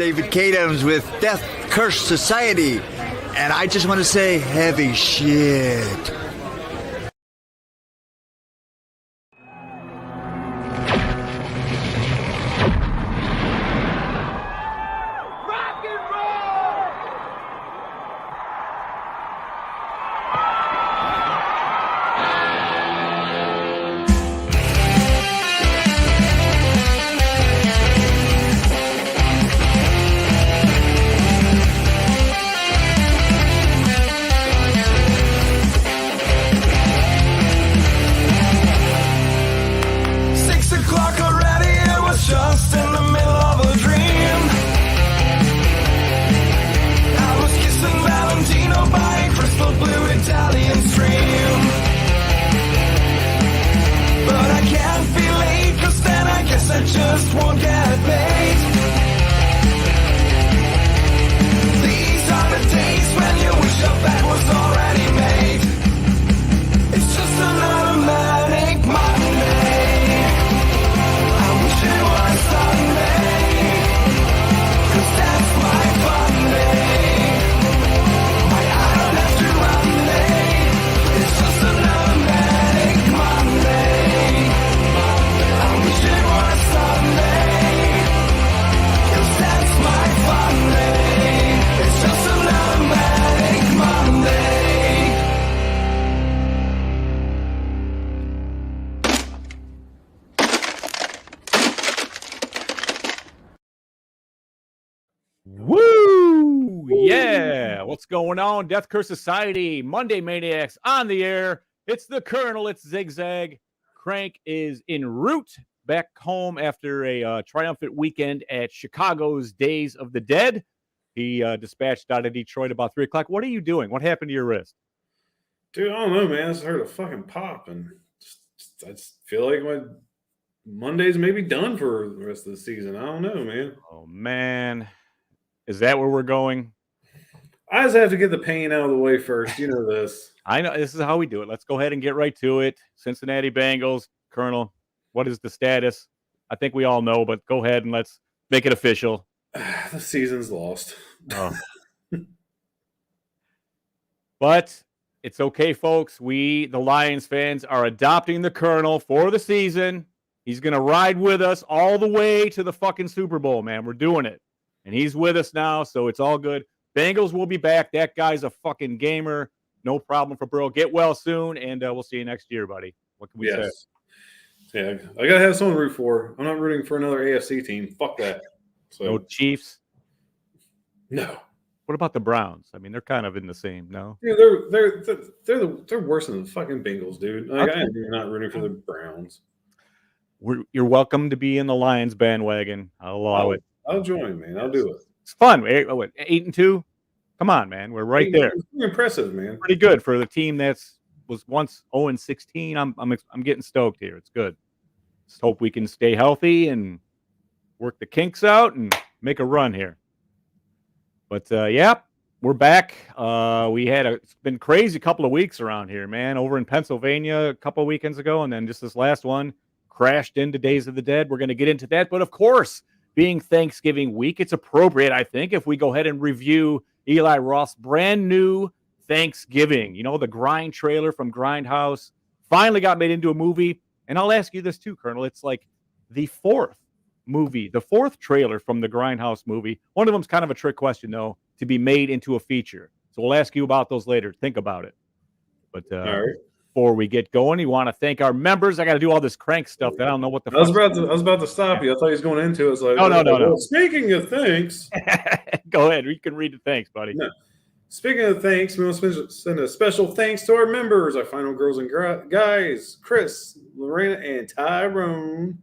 David Kadams with Death Curse Society, and I just want to say heavy shit. Woo! Yeah! What's going on? Death Curse Society, Monday Maniacs on the air. It's the Colonel, it's Zigzag. Crank is en route back home after a triumphant weekend at Chicago's Days of the Dead. He dispatched out of Detroit about 3 o'clock. What are you doing? What happened to your wrist? Dude, I don't know, man. I just heard a fucking pop, and I just feel like my Mondays may be done for the rest of the season. I don't know, man. Oh, man. Is that where we're going? I just have to get the pain out of the way first. You know this. I know. This is how we do it. Let's go ahead and get right to it. Cincinnati Bengals. Colonel, what is the status? I think we all know, but go ahead and let's make it official. The season's lost. Oh. But it's okay, folks. We, the Lions fans, are adopting the Colonel for the season. He's going to ride with us all the way to the fucking Super Bowl, man. We're doing it. And he's with us now, so it's all good. Bengals will be back. That guy's a fucking gamer. No problem for Burrow. Get well soon, and we'll see you next year, buddy. What can we say? Yeah, I got to have someone to root for. I'm not rooting for another AFC team. Fuck that. So, no Chiefs? No. What about the Browns? I mean, they're kind of in the same, no? Yeah, they're worse than the fucking Bengals, dude. Like, I'm not rooting for the Browns. You're welcome to be in the Lions bandwagon. I'll allow it. I'll join, man. I'll do it. It's fun. What, 8-2? Come on, man. We're right there. It's impressive, man. Pretty good for the team was once 0-16. I'm getting stoked here. It's good. Just hope we can stay healthy and work the kinks out and make a run here. But yeah, we're back. It's been crazy couple of weeks around here, man. Over in Pennsylvania a couple of weekends ago, and then just this last one crashed into Days of the Dead. We're going to get into that, but of course, being Thanksgiving week, it's appropriate, I think, if we go ahead and review Eli Roth's brand new Thanksgiving. You know, the Grind trailer from Grindhouse finally got made into a movie. And I'll ask you this too, Colonel. It's like the fourth trailer from the Grindhouse movie. One of them's kind of a trick question, though, to be made into a feature. So we'll ask you about those later. Think about it. But all right. Before we get going, you want to thank our members. I got to do all this crank stuff that I don't know what the I was about to stop you. I thought he was going into it. It's like, no. Speaking of thanks. Go ahead. You can read the thanks, buddy. No. Speaking of thanks, we want to send a special thanks to our members, our final girls and guys, Chris, Lorena, and Tyrone,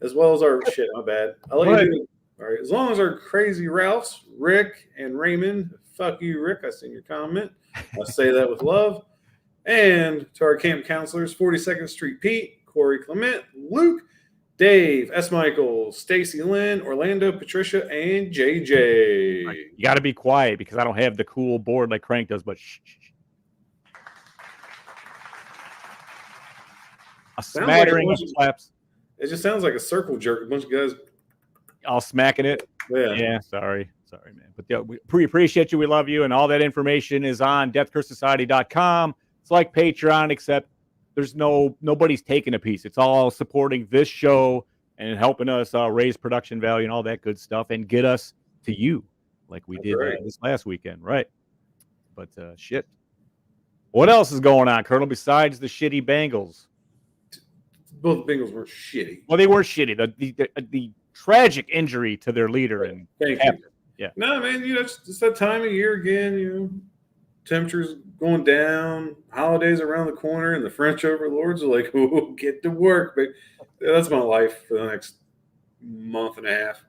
as well as our shit. My bad. I'll let you do it. All right. As long as our crazy Ralphs, Rick and Raymond. Fuck you, Rick. I seen your comment. I say that with love. And to our camp counselors, 42nd Street Pete, Corey Clement, Luke, Dave, S. Michael, Stacy Lynn, Orlando, Patricia, and JJ. Right. You got to be quiet because I don't have the cool board like Crank does, but shh. A smattering of slaps. It just sounds like a circle jerk. A bunch of guys all smacking it. Yeah. Sorry, man. But we appreciate you. We love you. And all that information is on deathcursesociety.com. It's like Patreon, except there's nobody's taking a piece. It's all supporting this show and helping us raise production value and all that good stuff and get us to you like we did this last weekend. Right. But shit. What else is going on, Colonel, besides the shitty Bengals? Both Bengals were shitty. Well, they were shitty. The tragic injury to their leader and captain. Yeah. No, man, it's that time of year again. Temperatures going down, holidays around the corner, and the French overlords are like, "Oh, get to work." But that's my life for the next month and a half.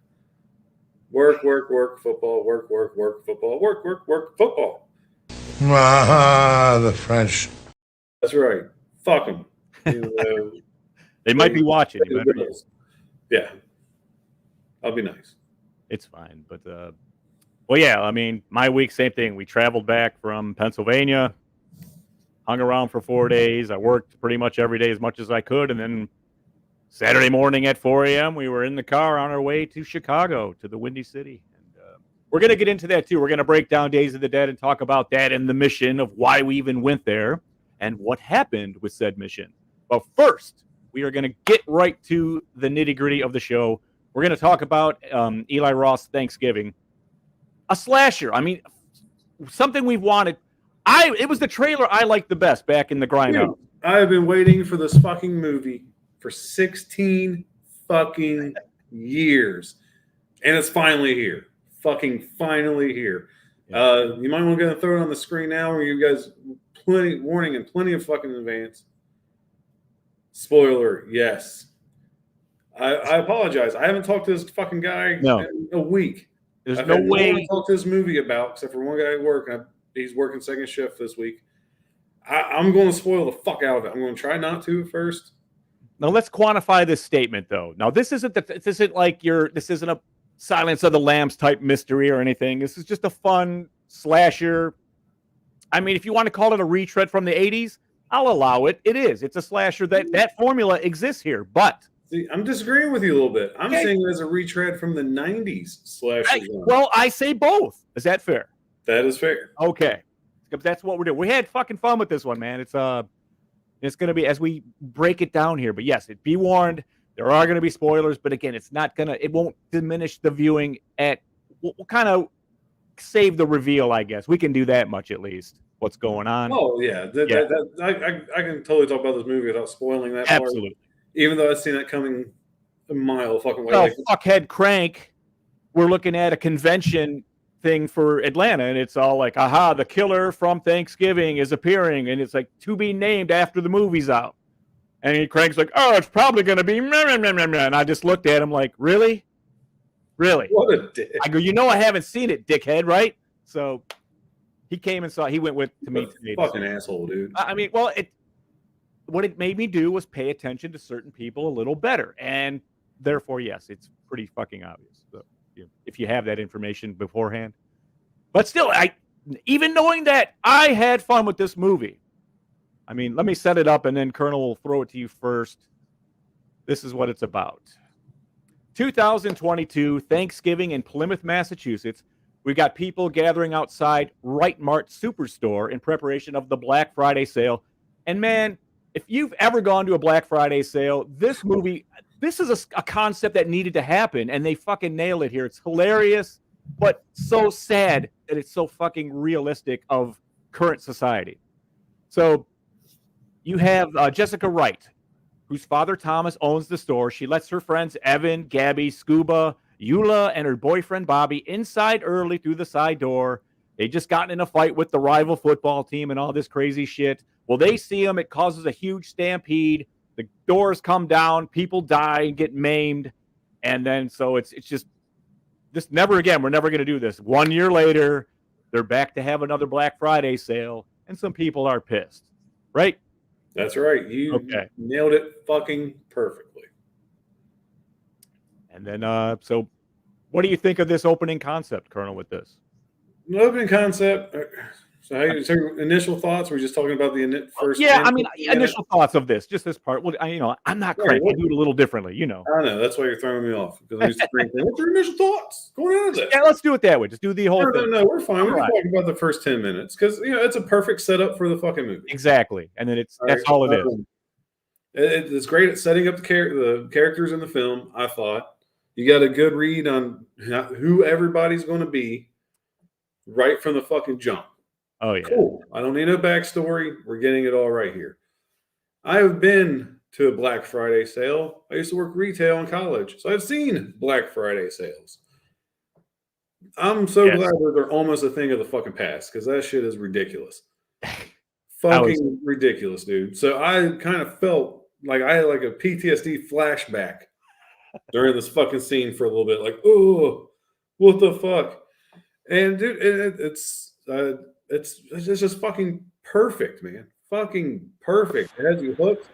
Work, football. Work, football. Work, football. The French. That's right. Fuck them. They might be watching. Yeah. I'll be nice. It's fine. But, well, yeah, I mean, my week, same thing. We traveled back from Pennsylvania, hung around for 4 days. I worked pretty much every day as much as I could. And then Saturday morning at 4 a.m., we were in the car on our way to Chicago, to the Windy City. And we're going to get into that, too. We're going to break down Days of the Dead and talk about that and the mission of why we even went there and what happened with said mission. But first, we are going to get right to the nitty-gritty of the show. We're going to talk about Eli Roth's Thanksgiving. A slasher. I mean, something we've wanted. It was the trailer I liked the best back in the Grindhouse. I have been waiting for this fucking movie for 16 fucking years. And it's finally here. Fucking finally here. Yeah. You might want to throw it on the screen now, or you guys plenty warning and plenty of fucking advance. Spoiler, yes. I apologize. I haven't talked to this fucking guy in a week. There's no way to talk to this movie about, except for one guy at work. He's working second shift this week. I'm going to spoil the fuck out of it. I'm going to try not to at first. Now let's quantify this statement, though. Now this isn't a Silence of the Lambs type mystery or anything. This is just a fun slasher. I mean, if you want to call it a retread from the 80s, I'll allow it. It is. It's a slasher. That formula exists here, but. See, I'm disagreeing with you a little bit. I'm saying it as a retread from the 90s slasher. Well, I say both. Is that fair? That is fair. Okay. That's what we're doing. We had fucking fun with this one, man. It's going to be, as we break it down here, but yes, be warned, there are going to be spoilers, but again, it won't diminish the viewing we'll kind of save the reveal, I guess. We can do that much at least. What's going on? Oh, yeah. I can totally talk about this movie without spoiling that part. Absolutely. Even though I've seen that coming a mile fucking way. Well, fuckhead Crank, we're looking at a convention thing for Atlanta, and it's all like, aha, the killer from Thanksgiving is appearing, and it's like to be named after the movie's out. And Crank's like, oh, it's probably going to be meh, meh, meh, meh. And I just looked at him like, really? Really? What a dick. I go, I haven't seen it, dickhead, right? So he came and he went with to me today. Fucking asshole, dude. I mean, well, what it made me do was pay attention to certain people a little better. And therefore, yes, it's pretty fucking obvious. So, if you have that information beforehand. But still, even knowing that, I had fun with this movie. I mean, let me set it up and then Colonel will throw it to you first. This is what it's about. 2022, Thanksgiving in Plymouth, Massachusetts. We've got people gathering outside Right Mart Superstore in preparation of the Black Friday sale. And man, if you've ever gone to a Black Friday sale, this is a concept that needed to happen, and they fucking nail it here. It's hilarious, but so sad that it's so fucking realistic of current society. So you have Jessica Wright, whose father Thomas owns the store. She lets her friends Evan, Gabby, Scuba, Eula, and her boyfriend Bobby inside early through the side door. They just gotten in a fight with the rival football team and all this crazy shit. Well, they see them. It causes a huge stampede. The doors come down. People die and get maimed. And then so it's just this never again. We're never going to do this. 1 year later, they're back to have another Black Friday sale. And some people are pissed. Right? That's right. You nailed it fucking perfectly. And then, so what do you think of this opening concept, Colonel, with this? The opening concept, So your initial thoughts? We're just talking about the first. Yeah, I mean, initial thoughts of this, just this part. Well, I'm not crank. I do it a little differently, I know that's why you're throwing me off because I'm used to cranking. What's your initial thoughts going into this? Yeah, let's do it that way. Just do the whole thing. No, we're fine. We can talk about the first 10 minutes because it's a perfect setup for the fucking movie. Exactly, and then that's all it is. It's great at setting up the characters in the film. I thought you got a good read on who everybody's going to be right from the fucking jump. Oh yeah, cool. I don't need no backstory. We're getting it all right here. I have been to a Black Friday sale. I used to work retail in college, so I've seen Black Friday sales. I'm so glad that they're almost a thing of the fucking past because that shit is ridiculous. Fucking ridiculous, dude. So I kind of felt like I had like a PTSD flashback during this fucking scene for a little bit. Like, oh, what the fuck? And dude, it's just fucking perfect, man. Fucking perfect. It has you hooked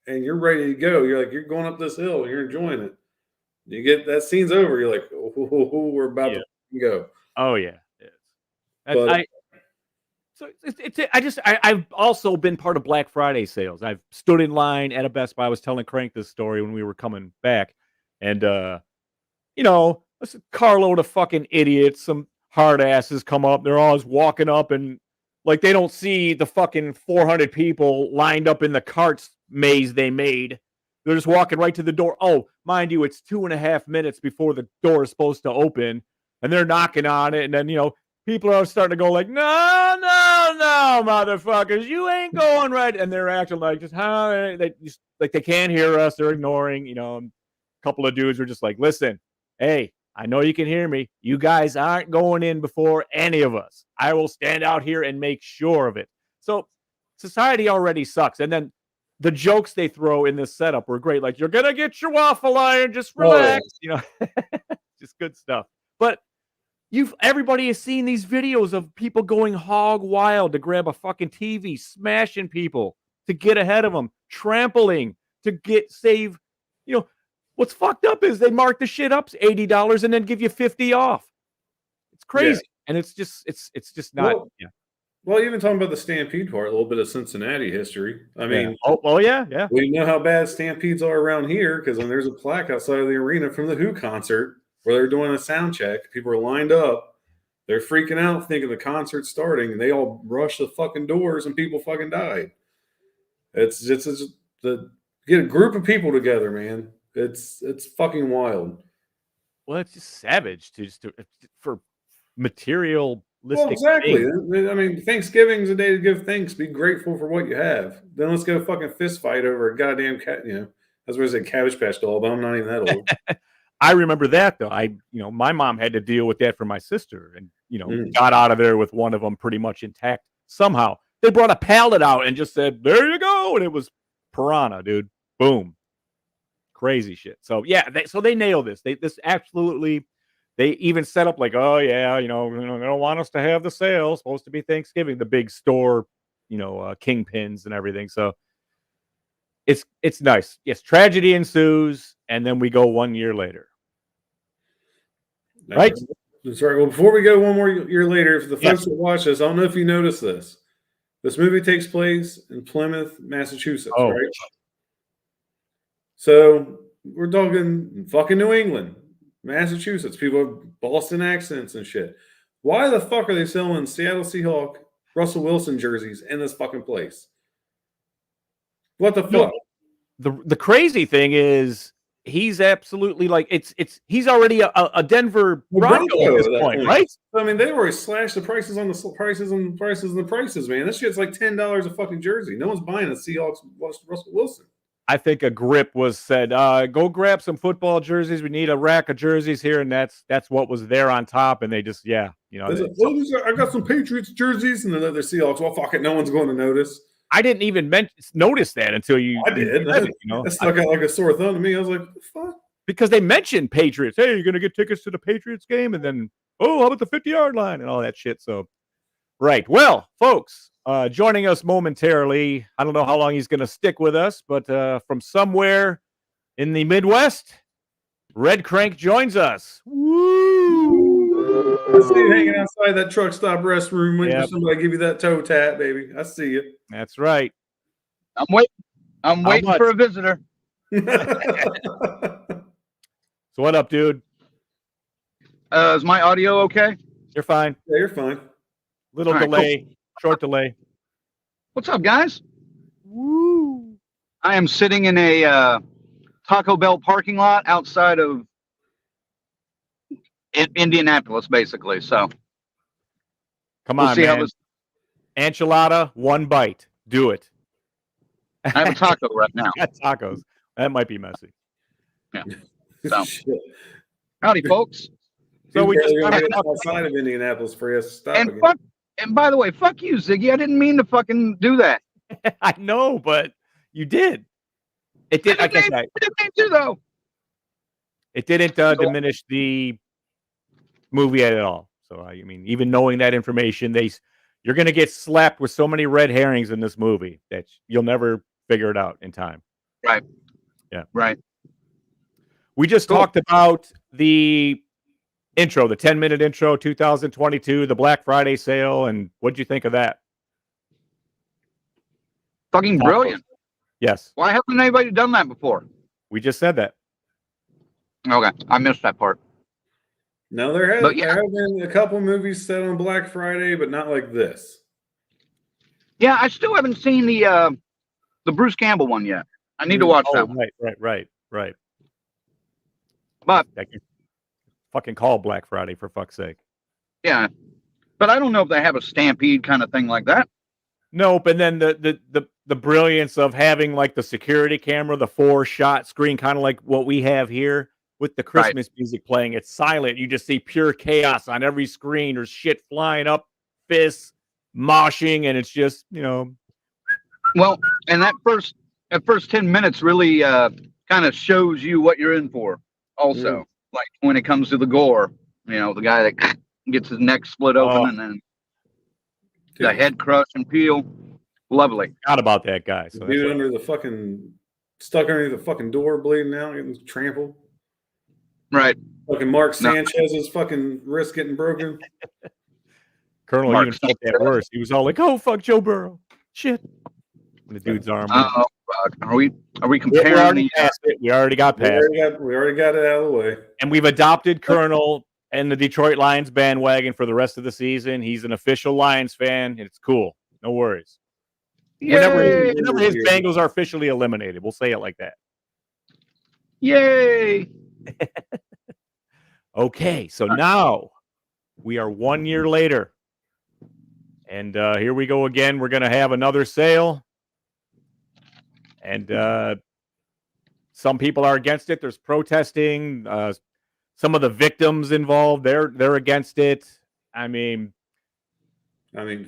and you're ready to go. You're going up this hill. You're enjoying it. You get that scene's over. You're like, oh, we're about to go. Oh yeah. I've also been part of Black Friday sales. I've stood in line at a Best Buy. I was telling Crank this story when we were coming back, and a carload of fucking idiots, some hard asses come up. They're always walking up and like they don't see the fucking 400 people lined up in the carts maze they made. They're just walking right to the door. Oh, mind you, it's 2.5 minutes before the door is supposed to open, and they're knocking on it, and then people are starting to go like, no, motherfuckers, you ain't going right, and they're acting like they can't hear us. They're ignoring. A couple of dudes are just like, listen, hey, I know you can hear me. You guys aren't going in before any of us. I will stand out here and make sure of it. So society already sucks. And then the jokes they throw in this setup were great. Like, you're going to get your waffle iron. Just relax. Just good stuff. But everybody has seen these videos of people going hog wild to grab a fucking TV, smashing people to get ahead of them, trampling to save. What's fucked up is they mark the shit up $80 and then give you $50 off. It's crazy, and it's just not. Well, even talking about the Stampede part, a little bit of Cincinnati history. I mean, yeah. We know how bad Stampedes are around here because when there's a plaque outside of the arena from the Who concert where they're doing a sound check, people are lined up, they're freaking out, thinking the concert's starting, and they all rush the fucking doors, and people fucking died. It's get a group of people together, man. It's fucking wild. Well, it's just savage for materialistic. Well, exactly. things. I mean, Thanksgiving's a day to give thanks. Be grateful for what you have. Then let's go fucking fist fight over a goddamn cat. That's what I said, Cabbage Patch doll, but I'm not even that old. I remember that though. My mom had to deal with that for my sister, and got out of there with one of them pretty much intact. Somehow they brought a pallet out and just said, "There you go," and it was piranha, dude. Boom. Crazy shit. So yeah, they nail this. They even set up like, oh yeah, they don't want us to have the sale. It's supposed to be Thanksgiving, the big store, kingpins and everything. So it's nice. Yes, tragedy ensues, and then we go 1 year later. Right? That's right. Well, before we go 1 more year later, for the folks that watch this, I don't know if you noticed this. This movie takes place in Plymouth, Massachusetts, right? So we're talking fucking New England, Massachusetts. People have Boston accents and shit. Why the fuck are they selling Seattle Seahawk, Russell Wilson jerseys in this fucking place? What the fuck? The crazy thing is he's absolutely like he's already a Denver Bronco at this point, right? I mean, they already slashed the prices on the prices, man. This shit's like $10 a fucking jersey. No one's buying a Seahawks Russell Wilson. I think a grip was said, go grab some football jerseys. We need a rack of jerseys here, and that's what was there on top. And they just, I got some Patriots jerseys, and then the Seahawks. Well, fuck it, no one's going to notice. I didn't even notice that until you. I did. That stuck out like a sore thumb to me. I was like, what the fuck? Because they mentioned Patriots. Hey, you're going to get tickets to the Patriots game, and then how about the 50-yard line and all that shit. So, right. Well, folks. Joining us momentarily, I don't know how long he's going to stick with us, but from somewhere in the Midwest, Redcranke joins us. Woo! I see you hanging outside that truck stop restroom waiting for Yep. somebody to give you that toe tap, baby. I see you. That's right. I'm waiting much? for a visitor. So what up, dude? Is my audio okay? You're fine. Yeah, you're fine. Little All right, delay, short delay. What's up, guys? Woo! I am sitting in a Taco Bell parking lot outside of Indianapolis, basically. So Come we'll on, see how man. this. Enchilada, one bite. Do it. I have a taco right now. Got tacos. That might be messy. So. Shit. Howdy, folks. So we just gonna kinda get talked outside of Indianapolis for us to stop And again. and by the way, fuck you, Ziggy. I didn't mean to fucking do that. I know, but you did. It did. I guess I didn't mean to, though. it didn't diminish the movie at all. So I mean, even knowing that information, you're going to get slapped with so many red herrings in this movie that you'll never figure it out in time. Right. Yeah. Right. We just talked about the intro, the 10-minute intro, 2022, the Black Friday sale, and what'd you think of that? Fucking brilliant. Yes, Why hasn't anybody done that before? we just said that. Okay, I missed that part. No, there But yeah. have been a couple movies set on Black Friday, but not like this. Yeah, I still haven't seen the Bruce Campbell one yet. I need to watch that one. Right. But That can fucking call Black Friday for fuck's sake. yeah, but I don't know if they have a stampede kind of thing like that. Nope. And then the brilliance of having like the security camera, the 4-shot screen, kind of like what we have here with the Christmas music playing. It's silent. You just see pure chaos on every screen. There's shit flying up, fists, moshing, and it's just, Well, and that first 10 minutes really kind of shows you what you're in for. Also, like when it comes to the gore, the guy that gets his neck split open and then the head crush and peel. Lovely. Forgot about that guy. So Dude under the fucking stuck underneath the fucking door, bleeding out, getting trampled. Right. Fucking Mark Sanchez's fucking wrist getting broken. Colonel Mark even felt that worse. He was all like, "Oh fuck, Joe Burrow, shit." When the dude's arm. Oh fuck. Are we We comparing already passed it. We already got past it. We already got it out of the way. And we've adopted Colonel and the Detroit Lions bandwagon for the rest of the season. He's an official Lions fan, and it's cool. No worries. Whenever his Bengals are officially eliminated, we'll say it like that. Yay! Okay, so now we are 1 year later. And here we go again. We're going to have another sale. And some people are against it. There's protesting. Some of the victims involved, they're against it. I mean,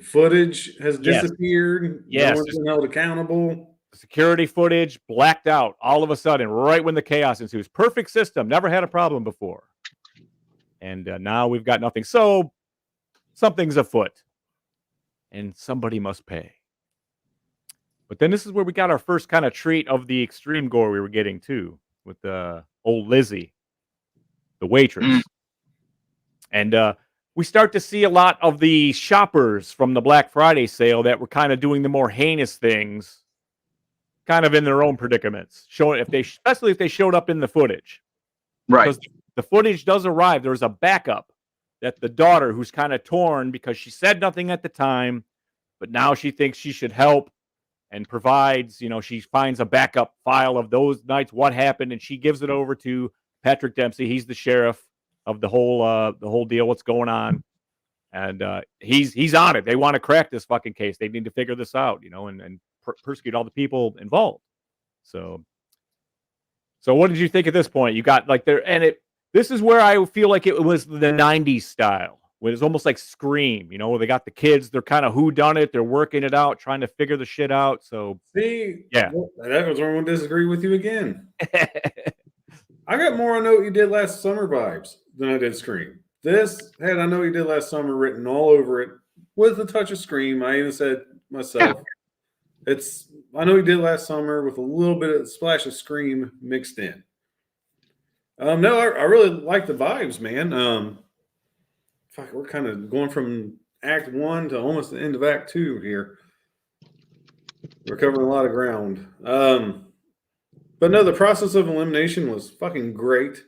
footage has disappeared. Yes. No one's been held accountable. Security footage blacked out all of a sudden, right when the chaos ensues. Perfect system. Never had a problem before. And now we've got nothing. So something's afoot. And somebody must pay. But then this is where we got our first kind of treat of the extreme gore we were getting too, with old Lizzie, the waitress. And we start to see a lot of the shoppers from the Black Friday sale that were kind of doing the more heinous things, kind of in their own predicaments, especially if they showed up in the footage. Right. Because the footage does arrive. There's a backup that the daughter, who's kind of torn because she said nothing at the time, but now she thinks she should help and provides, she finds a backup file of those nights, what happened, and she gives it over to Patrick Dempsey. He's the sheriff of the whole deal, what's going on. And he's on it. They want to crack this fucking case. They need to figure this out, and persecute all the people involved. So what did you think at this point? You got this is where I feel like it was the 90s style, when it's almost like Scream, where they got the kids, they're kind of whodunit, they're working it out, trying to figure the shit out. So see, yeah, that was where I want to disagree with you again. I got more I Know What You Did Last Summer vibes than I did Scream. This had I Know What You Did Last Summer written all over it with a touch of Scream. I even said myself, it's I Know What You Did Last Summer with a little bit of splash of Scream mixed in. No, I really like the vibes, man. fuck, we're kind of going from Act 1 to almost the end of Act 2 here. We're covering a lot of ground. But no, the process of elimination was fucking great.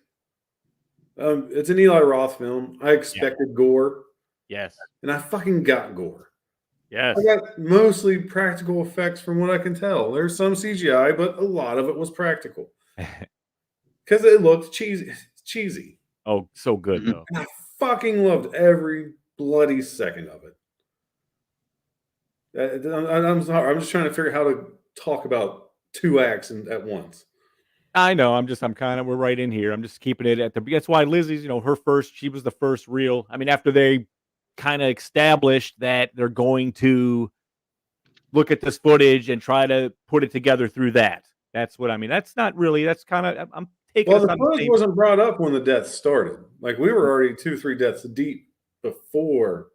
It's an Eli Roth film. I expected gore, Yes. and I fucking got gore. Yes. I got mostly practical effects from what I can tell. There's some CGI, but a lot of it was practical. Because it looked cheesy. Oh, so good, though. And I fucking loved every bloody second of it. I'm sorry. I'm just trying to figure out how to talk about 2 acts at once. I know. We're right in here. I'm just keeping it at that's why Lizzie's, she was the first real. I mean, after they kind of established that they're going to look at this footage and try to put it together through that. That's what I mean. That's not really, that's kind of, I'm taking Well, the footage wasn't brought up when the deaths started. Like, we were already 2-3 deaths deep before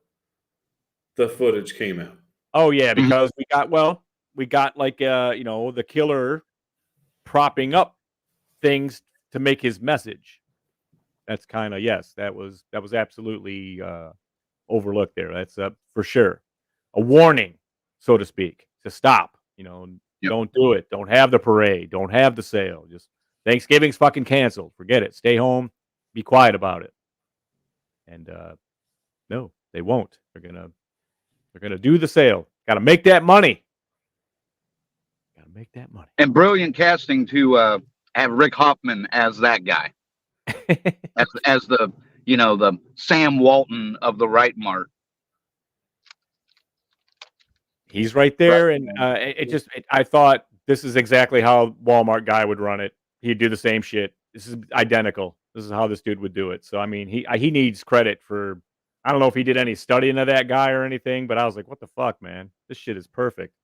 the footage came out. Oh, yeah, because we got like, the killer propping up things to make his message. That's kind of, yes, that was absolutely overlooked there. That's for sure a warning, so to speak, to stop. Don't do it. Don't have the parade. Don't have the sale. Just Thanksgiving's fucking canceled. Forget it. Stay home. Be quiet about it. And no, they won't. They're gonna do the sale. Got to make that money. And brilliant casting to have Rick Hoffman as that guy, as the the Sam Walton of the Right Mart. He's right there, and I thought this is exactly how Walmart guy would run it. He'd do the same shit. This is identical. This is how this dude would do it. So I mean, he needs credit for. I don't know if he did any studying of that guy or anything, but I was like, what the fuck, man? This shit is perfect.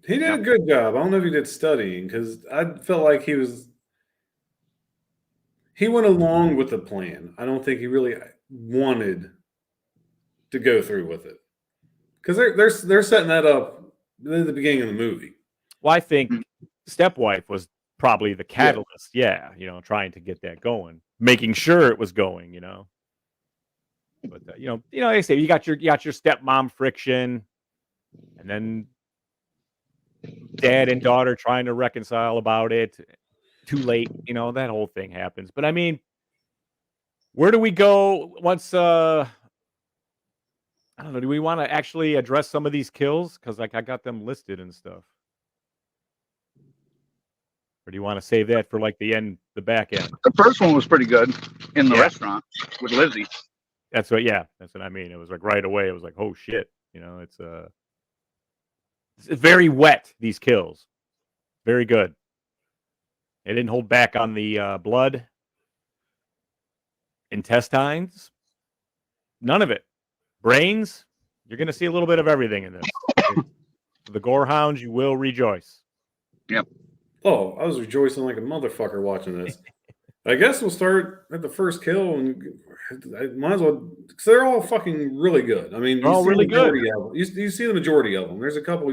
He did a good job. I don't know if he did studying, because I felt like he went along with the plan. I don't think he really wanted to go through with it, because they're setting that up in the beginning of the movie. Well, I think Stepwife was probably the catalyst. Yeah, trying to get that going, making sure it was going. But they say you got your stepmom friction, and then dad and daughter trying to reconcile about it. Too late, that whole thing happens. But I mean, where do we go once? I don't know. Do we want to actually address some of these kills? Because I got them listed and stuff. Or do you want to save that for like the back end? The first one was pretty good in the restaurant with Lizzie. That's what I mean. It was like right away. It was like, oh shit, it's very wet. These kills, very good. They didn't hold back on the blood, intestines, none of it. Brains. You're gonna see a little bit of everything in this. For the gore hounds, you will rejoice. Yep. Oh, I was rejoicing like a motherfucker watching this. I guess we'll start at the first kill, and I might as well, because they're all fucking really good. I mean, they're all really good. You see the majority of them. There's a couple,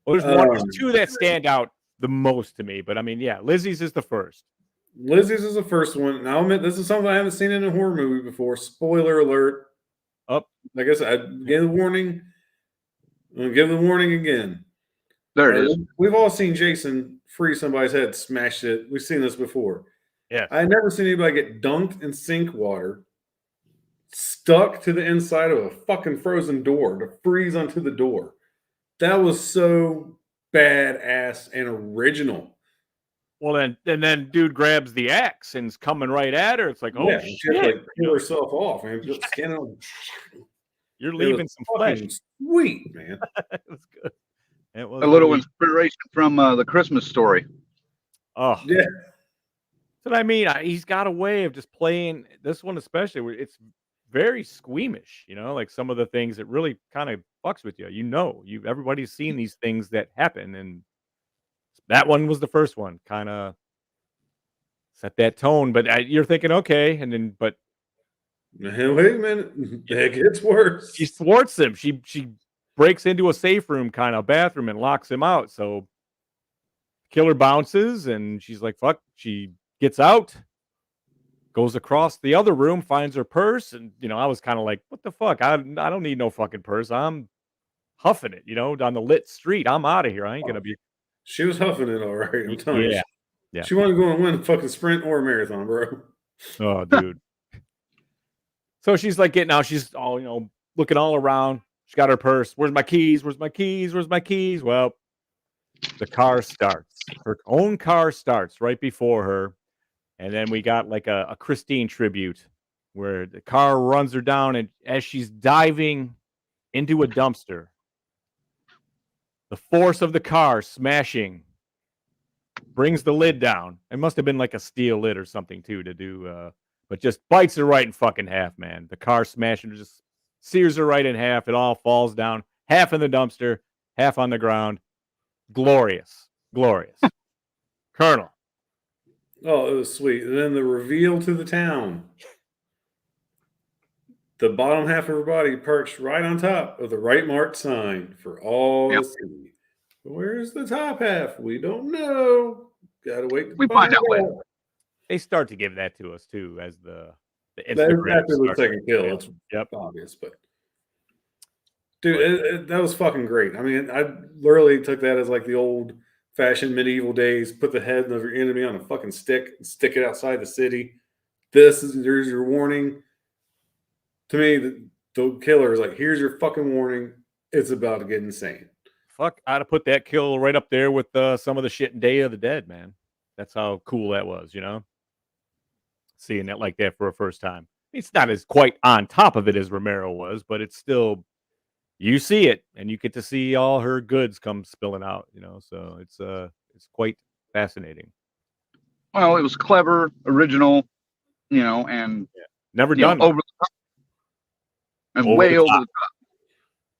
Well, there's two that stand out the most to me, but I mean, yeah, Lizzie's is the first. Lizzie's is the first one. Now, this is something I haven't seen in a horror movie before. Spoiler alert. Up. I guess I gave the warning. I'm going to give the warning again. There it is. We've all seen Jason free somebody's head, smash it. We've seen this before. Yeah. I never seen anybody get dunked in sink water, stuck to the inside of a fucking frozen door to freeze onto the door. That was so badass and original. Well, then dude grabs the axe and's coming right at her. It's like, oh shit! She has to peel herself off, man. Just skin on. You're leaving some flesh. Sweet, man. It was good. It was a little inspiration from the Christmas Story. Oh yeah. That's what I mean. He's got a way of just playing this one, especially where it's very squeamish. Like some of the things that really kind of fucks with you. Everybody's seen these things that happen, and that one was the first one. Kind of set that tone. But you're thinking, okay, and then but wait a minute, it gets worse. She thwarts him. She breaks into a safe room kind of bathroom and locks him out. So killer bounces, and she's like, fuck. She gets out. goes across the other room, finds her purse, and I was kind of like, "What the fuck? I don't need no fucking purse. I'm huffing it, on the lit street. I'm out of here. I ain't gonna be." She was huffing it all right. I'm telling you. Yeah, yeah. She wanted to go and win a fucking sprint or a marathon, bro. Oh, dude. So she's like getting out. She's all looking all around. She got her purse. Where's my keys? Where's my keys? Where's my keys? Well, the car starts. Her own car starts right before her. And then we got like a Christine tribute where the car runs her down. And as she's diving into a dumpster, the force of the car smashing brings the lid down. It must have been like a steel lid or something too to do, but just bites her right in fucking half, man. The car smashing her, just sears her right in half. It all falls down, half in the dumpster, half on the ground. Glorious, glorious. Colonel. Oh, it was sweet. And then the reveal to the town. The bottom half of her body perched right on top of the right marked sign for all to see. Where's the top half? We don't know. Gotta wait to We find out later. They start to give that to us too as the Instagram after the second kill. It's yep. obvious, but dude, that was fucking great. I mean, I literally took that as like the old fashioned medieval days. Put the head of your enemy on a fucking stick and stick it outside the city. There's your warning. To me, the killer is like, here's your fucking warning. It's about to get insane. Fuck, I'd have put that kill right up there with some of the shit in Day of the Dead, man. That's how cool that was, Seeing it like that for a first time. It's not as quite on top of it as Romero was, but it's still, you see it, and you get to see all her goods come spilling out, So it's quite fascinating. Well, it was clever, original, and never done over the top. And way over the top.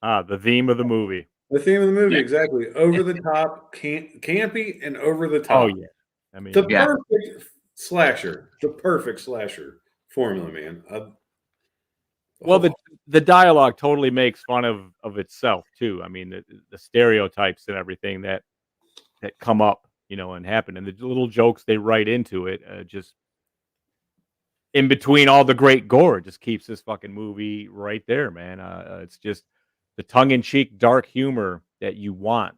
Ah, the theme of the movie. The theme of the movie, exactly. Over the top, campy, and over the top. Oh, yeah. I mean, the perfect slasher. The perfect slasher formula, man. Well, the dialogue totally makes fun of itself, too. I mean, the stereotypes and everything that come up, and happen. And the little jokes they write into it, just in between all the great gore, just keeps this fucking movie right there, man. It's just the tongue-in-cheek dark humor that you want,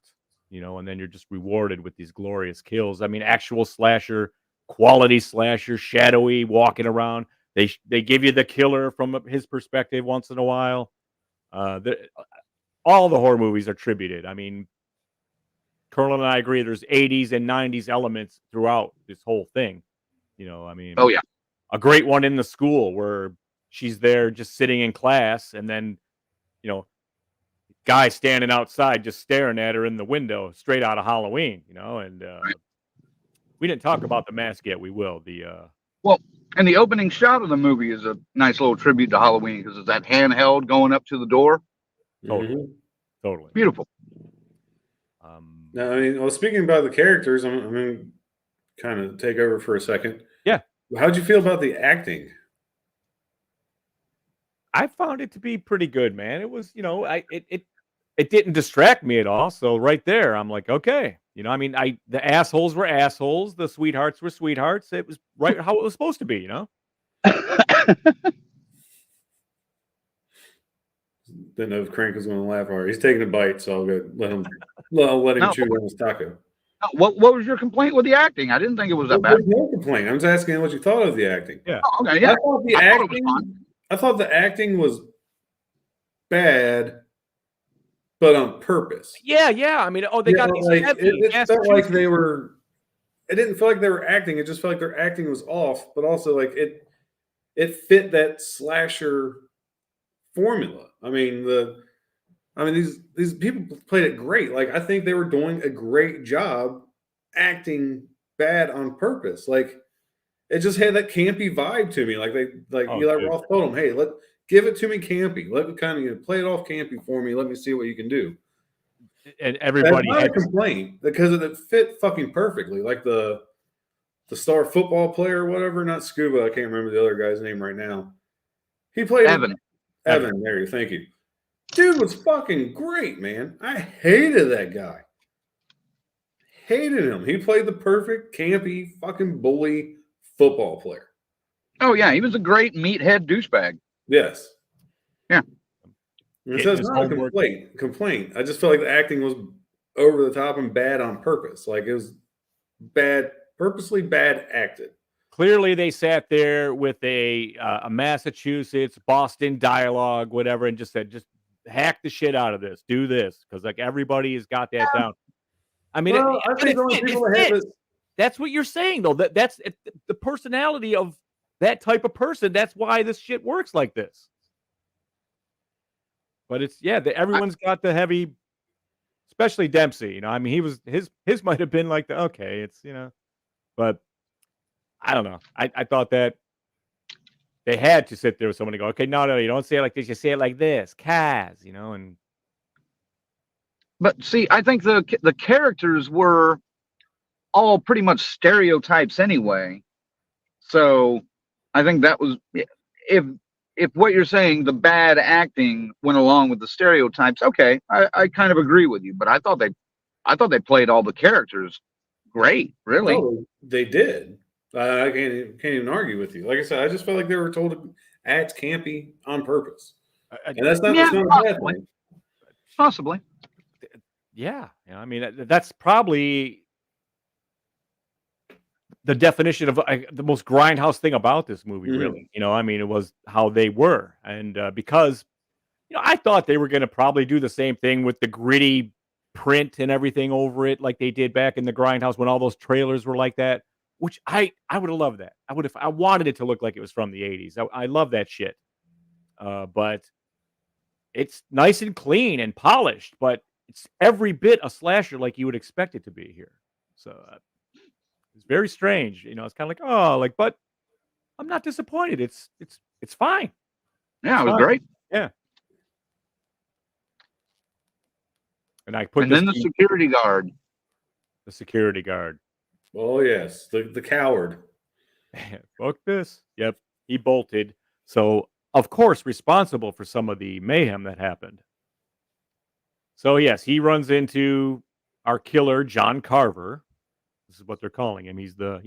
and then you're just rewarded with these glorious kills. I mean, actual slasher, quality slasher, shadowy, walking around. They give you the killer from his perspective once in a while. All the horror movies are tributed. I mean, Colonel and I agree there's 80s and 90s elements throughout this whole thing. I mean, oh yeah, a great one in the school where she's there just sitting in class, and then guy standing outside just staring at her in the window straight out of Halloween, and we didn't talk about the mask yet. We will. Well, and the opening shot of the movie is a nice little tribute to Halloween because it's that handheld going up to the door. Totally. Totally. Beautiful. Now, I mean, speaking about the characters, I'm going to kind of take over for a second. Yeah. How'd you feel about the acting? I found it to be pretty good, man. It was, it didn't distract me at all. So right there, I'm like, okay, I mean, the assholes were assholes, the sweethearts were sweethearts. It was right how it was supposed to be, Didn't know if Crank was going to laugh hard. He's taking a bite, so I'll go let him chew on his taco. What was your complaint with the acting? I didn't think it was that bad. No complaint. I'm just asking what you thought of the acting. Yeah. Oh, okay, yeah. I thought the acting was bad, but on purpose. Yeah. I mean, they got these it felt like they were. It didn't feel like they were acting. It just felt like their acting was off, but also like it fit that slasher formula. I mean these people played it great. Like I think they were doing a great job acting bad on purpose. Like it just had that campy vibe to me. Like Eli Roth told them, "Hey, give it to me campy. Let me kind of play it off campy for me. Let me see what you can do." And everybody had a complaint because it fit fucking perfectly. Like the star football player or whatever, not Scuba. I can't remember the other guy's name right now. He played Evan. There you thank you. Dude was fucking great, man. I hated that guy. Hated him. He played the perfect campy fucking bully football player. Oh yeah, he was a great meathead douchebag. Yes. Yeah. And Getting so it's his not a homework. complaint. I just felt like the acting was over the top and bad on purpose. Like it was bad, purposely bad acted. Clearly, they sat there with a Massachusetts, Boston dialogue, whatever, and just said, "Just hack the shit out of this. Do this," because like everybody has got that down. I mean, Well, I and think it the only fit. It people that have fits. it. That's what you're saying, though. That's the personality of that type of person. That's why this shit works like this. But it's everyone's got the heavy, especially Dempsey. You know, I mean, he was his might have been like the okay, it's but I don't know. I thought that they had to sit there with someone and go, okay, no, you don't say it like this. You say it like this, Kaz, and But see, I think the characters were all pretty much stereotypes anyway. So I think that was if what you're saying, the bad acting went along with the stereotypes. Okay, I kind of agree with you, but I thought they played all the characters great, really. No, they did. I can't even argue with you. Like I said, I just felt like they were told to act campy on purpose, and that's not Yeah, a bad thing. possibly. yeah. I mean, that's probably the definition of the most grindhouse thing about this movie, really. I mean, it was how they were, and because I thought they were going to probably do the same thing with the gritty print and everything over it, like they did back in the grindhouse when all those trailers were like that. Which I would have loved that. I wanted it to look like it was from the 80s. I love that shit. But it's nice and clean and polished, but it's every bit a slasher like you would expect it to be here. So it's very strange. It's kind of like, but I'm not disappointed. It's fine. Yeah, It's it was fine. great. Yeah. And then the security guard. The security guard. Oh yes, the coward. Fuck this. Yep. He bolted. So of course responsible for some of the mayhem that happened. So yes, he runs into our killer, John Carver. This is what they're calling him. He's the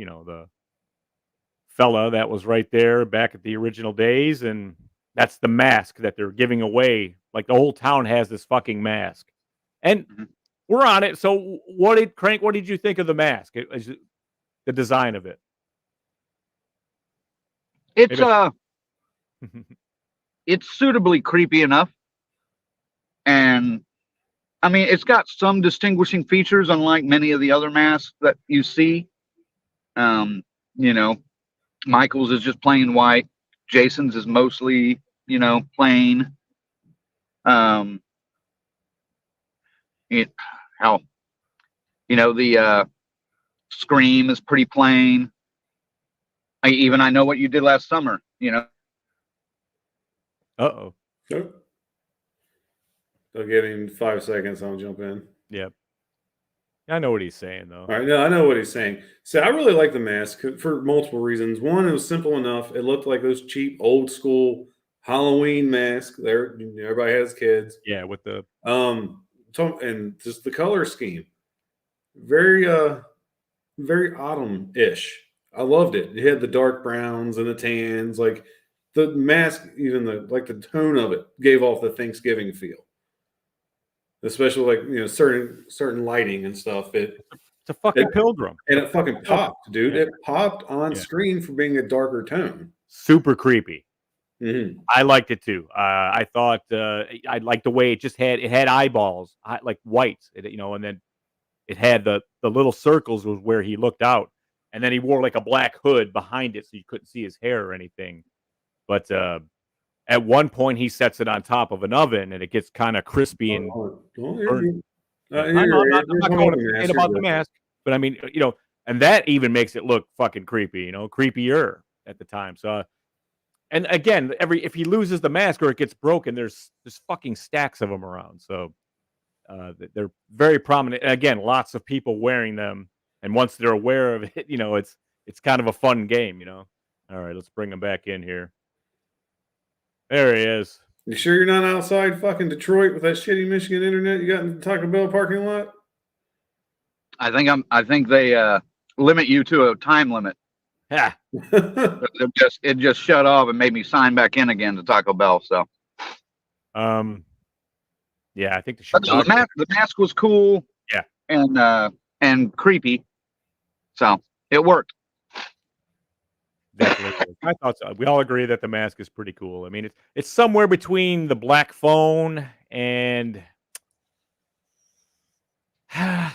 fella that was right there back at the original days, and that's the mask that they're giving away. Like the whole town has this fucking mask. And we're on it. So what did you think of the mask? The design of it? It's it's suitably creepy enough. And I mean, it's got some distinguishing features, unlike many of the other masks that you see. Michael's is just plain white. Jason's is mostly, plain. The Scream is pretty plain. I Know What You Did Last Summer, Uh-oh. Nope. I'll give him 5 seconds. I'll jump in. Yep. I know what he's saying, though. All right, no, I know what he's saying. So I really like the mask for multiple reasons. One, it was simple enough. It looked like those cheap, old school Halloween masks. There, everybody has kids. Yeah, with the and just the color scheme, very very autumn-ish. I loved it. It had the dark browns and the tans. Like the mask, even the tone of it gave off the Thanksgiving feel. Especially certain lighting and stuff. It's a fucking pilgrim. And it fucking popped, dude. Yeah. It popped on screen for being a darker tone. Super creepy. Mm-hmm. I liked it too. I thought I liked the way it had eyeballs, like whites, and then it had the little circles was where he looked out, and then he wore like a black hood behind it so you couldn't see his hair or anything. But at one point he sets it on top of an oven and it gets kind of crispy and burnt. I'm not going to complain about the mask, but I mean, and that even makes it look fucking creepy, creepier at the time. So, and again, if he loses the mask or it gets broken, there's fucking stacks of them around. So they're very prominent. And again, lots of people wearing them, and once they're aware of it, it's kind of a fun game. All right, let's bring him back in here. There he is. You sure you're not outside fucking Detroit with that shitty Michigan internet you got in the Taco Bell parking lot? I think they limit you to a time limit. Ha. It just shut off and made me sign back in again to Taco Bell. So Yeah, I think the but Chicago. the mask was cool. Yeah. And creepy. So it worked. Definitely. I thought so. We all agree that the mask is pretty cool. I mean, it's somewhere between the Black Phone and I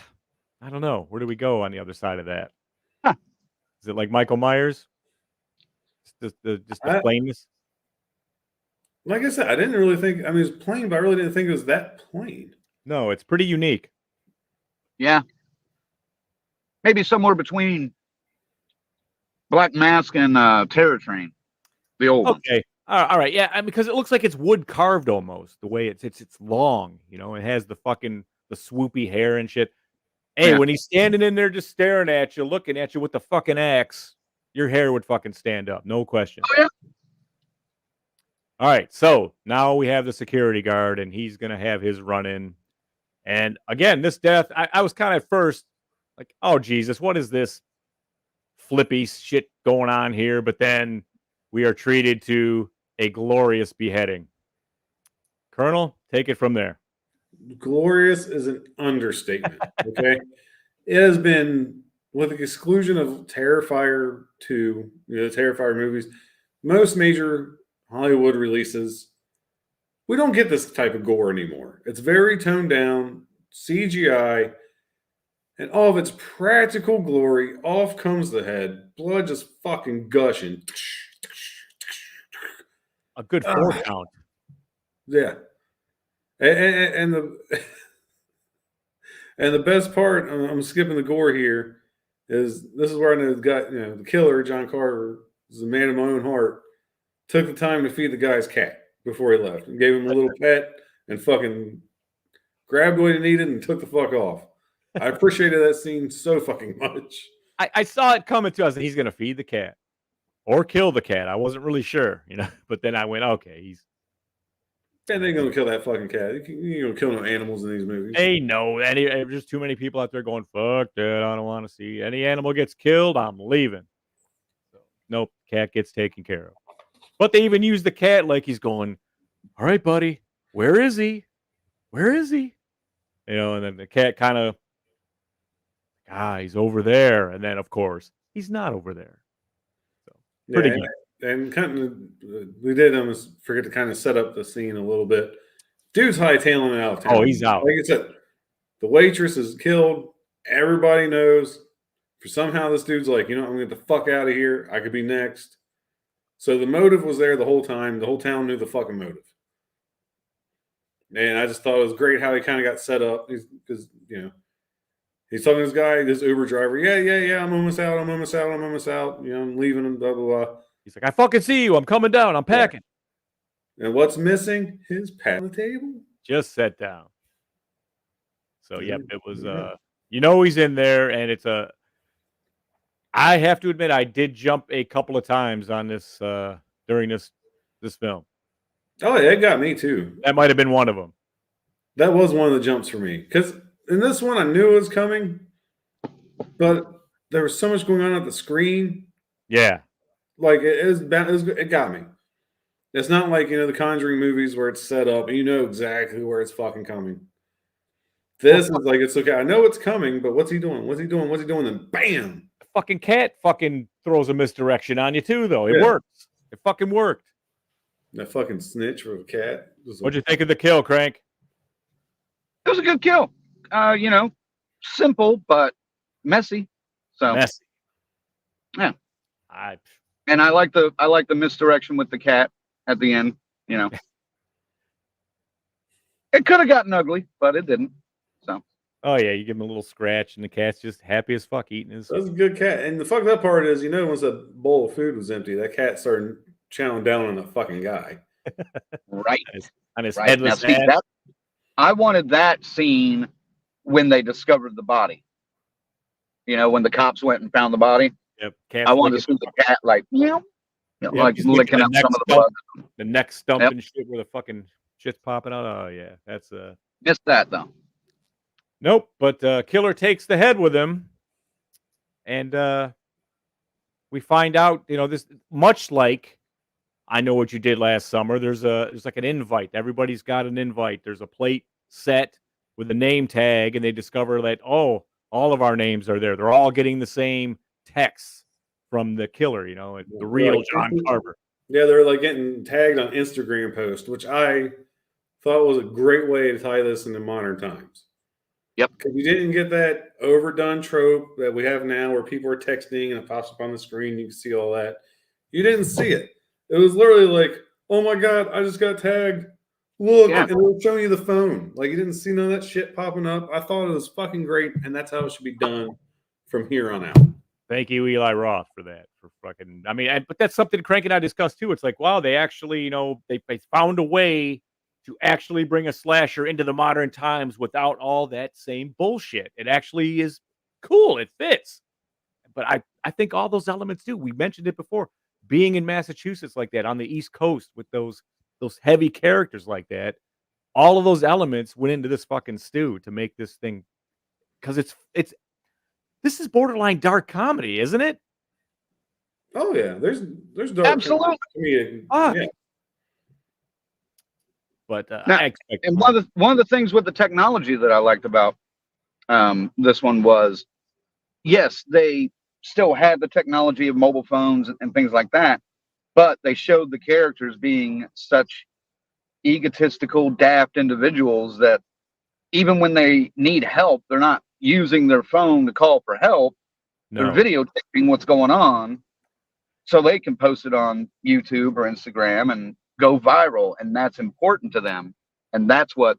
don't know. Where do we go on the other side of that? Huh. Is it like Michael Myers? Just the plainness? Like I said, I didn't really think. I mean, it was plain, but I really didn't think it was that plain. No, it's pretty unique. Yeah. Maybe somewhere between Black Mask and Terror Train, the old one. Okay. All right. Yeah, because it looks like it's wood carved almost. The way it's long. You know, it has the swoopy hair and shit. Hey, Yeah. when he's standing in there just staring at you, looking at you with the fucking axe, your hair would fucking stand up. No question. Oh, yeah. All right. So now we have the security guard, and he's going to have his run in. And again, this death, I was kind of at first like, oh, Jesus, what is this flippy shit going on here? But then we are treated to a glorious beheading. Colonel, take it from there. Glorious is an understatement. Okay. It has been, with the exclusion of Terrifier 2, the Terrifier movies, most major Hollywood releases, we don't get this type of gore anymore. It's very toned down, CGI, and all of its practical glory. Off comes the head, blood just fucking gushing. A good 4 count. Yeah. And the and the best part, I'm skipping the gore here, is this is where I know the killer, John Carver, is a man of my own heart, took the time to feed the guy's cat before he left and gave him a little pet and fucking grabbed what he needed and took the fuck off. I appreciated that scene so fucking much. I saw it coming to us that he's going to feed the cat or kill the cat. I wasn't really sure, but then I went, okay, And they're gonna kill that fucking cat. You don't kill no animals in these movies. Hey, no, there's just too many people out there going, fuck that, I don't want to see any animal gets killed, I'm leaving. So, nope, cat gets taken care of. But they even use the cat like he's going, all right, buddy, where is he? Where is he? And then the cat kind of, he's over there. And then, of course, he's not over there. So, pretty good. And kind of, we did almost forget to kind of set up the scene a little bit. Dude's hightailing it out of town. Oh, he's out. Like I said, the waitress is killed. Everybody knows. For somehow this dude's like, I'm gonna get the fuck out of here. I could be next. So the motive was there the whole time. The whole town knew the fucking motive. And I just thought it was great how he kind of got set up. Because, he's talking to this guy, this Uber driver. Yeah. I'm almost out. I'm leaving him, blah, blah, blah. He's like, I fucking see you. I'm coming down. I'm packing. Yeah. And what's missing? His pad on the table. Just sat down. So, yep, it was, he's in there, and I have to admit, I did jump a couple of times on this, during this film. Oh, yeah, it got me too. That might have been one of them. That was one of the jumps for me. Because in this one, I knew it was coming, but there was so much going on at the screen. Yeah. Like, it got me. It's not like, the Conjuring movies where it's set up and you know exactly where it's fucking coming. This is like, it's okay. I know it's coming, but what's he doing? And bam! The fucking cat fucking throws a misdirection on you too, though. It works. It fucking worked. That fucking snitch for a cat. What'd you think of the kill, Crank? It was a good kill. Simple but messy. So messy. Yeah. I like the misdirection with the cat at the end. It could have gotten ugly, but it didn't. So. Oh yeah, you give him a little scratch, and the cat's just happy as fuck eating his. That's a good cat. And the fucked up part is, once the bowl of food was empty, that cat started chowing down on the fucking guy. Right. On his right. headless now, see, ass. I wanted that scene when they discovered the body. When the cops went and found the body. Yep. I wanted to see the cat like, like licking up some of the blood. The neck stump and shit where the fucking shit's popping out. Oh yeah, that's missed that though. Nope, but killer takes the head with him, and we find out, this much like I Know What You Did Last Summer. There's like an invite. Everybody's got an invite. There's a plate set with a name tag, and they discover that all of our names are there. They're all getting the same text from the killer. The real John Carver. Yeah, they're like getting tagged on Instagram posts, which I thought was a great way to tie this into modern times. Yep. Because you didn't get that overdone trope that we have now where people are texting and it pops up on the screen. You can see all that. You didn't see it. It was literally like, oh my God, I just got tagged. Look, and they're showing you the phone. Like, you didn't see none of that shit popping up. I thought it was fucking great, and that's how it should be done from here on out. Thank you, Eli Roth, for that. But that's something Crank and I discussed too. It's like, wow, they actually, they found a way to actually bring a slasher into the modern times without all that same bullshit. It actually is cool. It fits. But I think all those elements do. We mentioned it before. Being in Massachusetts like that on the East Coast with those heavy characters like that, all of those elements went into this fucking stew to make this thing, because this is borderline dark comedy, isn't it? Oh yeah, there's dark absolutely. Yeah. But now, I expect one of the things with the technology that I liked about this one was, yes, they still had the technology of mobile phones and things like that, but they showed the characters being such egotistical, daft individuals that even when they need help, they're not using their phone to call for help. No. They're videotaping what's going on so they can post it on YouTube or Instagram and go viral. And that's important to them. And that's what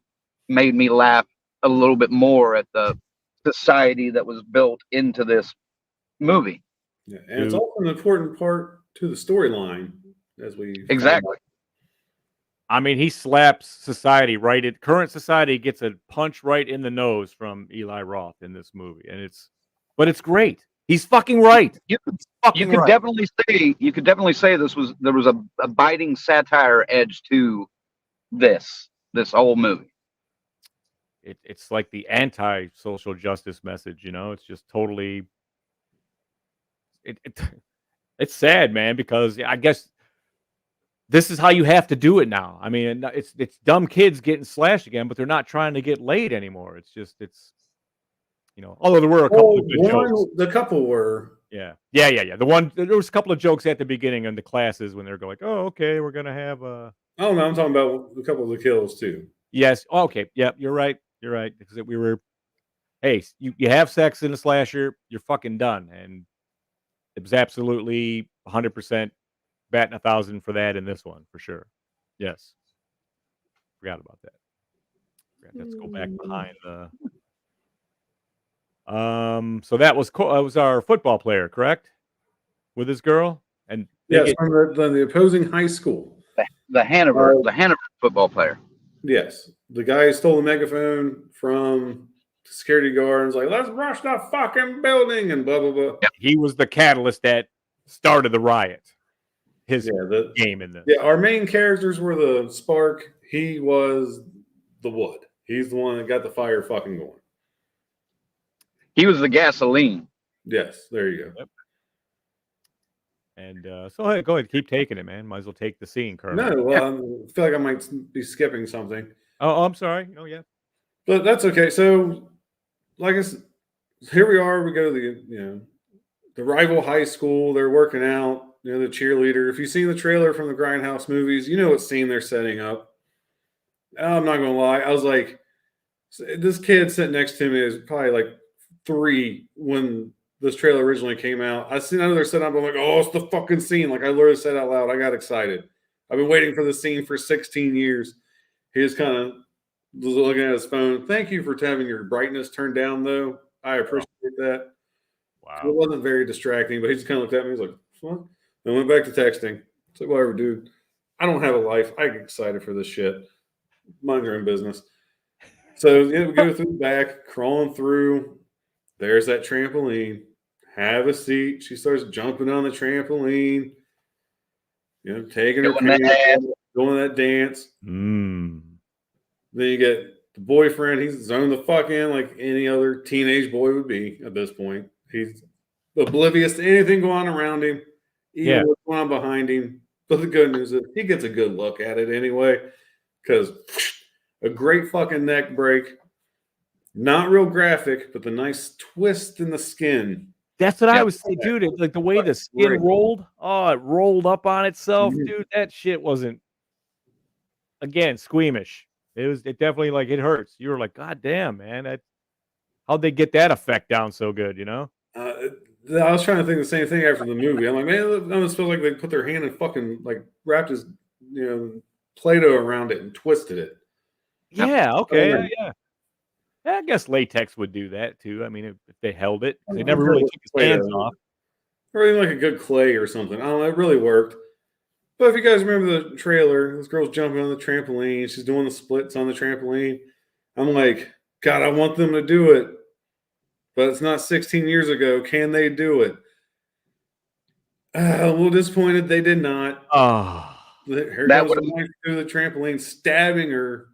made me laugh a little bit more at the society that was built into this movie. Yeah, and it's also an important part to the storyline, as we exactly. I mean, he slaps society right at current society, gets a punch right in the nose from Eli Roth in this movie, and it's great. He's fucking right. You could definitely say there was a biting satire edge to this whole movie. It's like the anti-social justice message, It's just totally. It's sad, man, because I guess this is how you have to do it now. I mean, it's dumb kids getting slashed again, but they're not trying to get laid anymore. Although there were a couple of good jokes. The couple were. Yeah. There was a couple of jokes at the beginning in the classes when they're going, "Oh, okay, we're gonna have a." Oh no, I'm talking about a couple of the kills too. Yes. Oh, okay. Yep. You're right. Because we were. Hey, you have sex in a slasher, you're fucking done, and it was absolutely 100% batting 1,000 for that in this one for sure. Yes. Forgot about that. Let's go back behind the. So that was our football player, correct? With his girl, and yes, from the opposing high school. The Hanover football player. Yes, the guy who stole the megaphone from the security guard and was like, "Let's rush the fucking building," and blah blah blah. Yep. He was the catalyst that started the riot. His game in this. Yeah, our main characters were the spark. He was the wood. He's the one that got the fire fucking going. He was the gasoline. Yes, there you go. Yep. And so go ahead, keep taking it, man. Might as well take the scene, Colonel. No, well, I feel like I might be skipping something. Oh, I'm sorry. Oh, yeah. But that's okay. So, like I said, here we are. We go to the rival high school. They're working out. The cheerleader. If you've seen the trailer from the Grindhouse movies, you know what scene they're setting up. I'm not going to lie. I was like, this kid sitting next to me is probably like 3 when this trailer originally came out. I know they're setting up. I'm like, oh, it's the fucking scene. Like I literally said out loud. I got excited. I've been waiting for the scene for 16 years. He just kind of was looking at his phone. Thank you for having your brightness turned down, though. I appreciate that. Wow. It wasn't very distracting, but he just kind of looked at me. He's like, what? And went back to texting. It's like, whatever, dude. I don't have a life. I get excited for this shit. Mind your own business. So we go through the back, crawling through. There's that trampoline. Have a seat. She starts jumping on the trampoline. Taking her doing that dance. Mm. Then you get the boyfriend. He's zoned the fuck in like any other teenage boy would be at this point. He's oblivious to anything going on around him, even Yeah. what's going on behind him. But the good news is he gets a good look at it anyway, because a great fucking neck break. Not real graphic, but the nice twist in the skin. That's what I was saying, dude. Like the way the skin rolled. Oh, it rolled up on itself, dude. That shit wasn't, again, squeamish. It definitely, like, it hurts. You were like, God damn, man. How'd they get that effect down so good, you know? I was trying to think the same thing after the movie. I'm like, man, it almost feels like they put their hand and fucking like wrapped his, Play-Doh around it and twisted it. Yeah, okay, yeah. I guess latex would do that too. I mean, if they held it, they never really took his hands off. Or even like a good clay or something. I don't know. It really worked. But if you guys remember the trailer, this girl's jumping on the trampoline. She's doing the splits on the trampoline. I'm like, God, I want them to do it. But it's not 16 years ago. Can they do it? A little disappointed they did not. Oh, Here comes the wife through the trampoline, stabbing her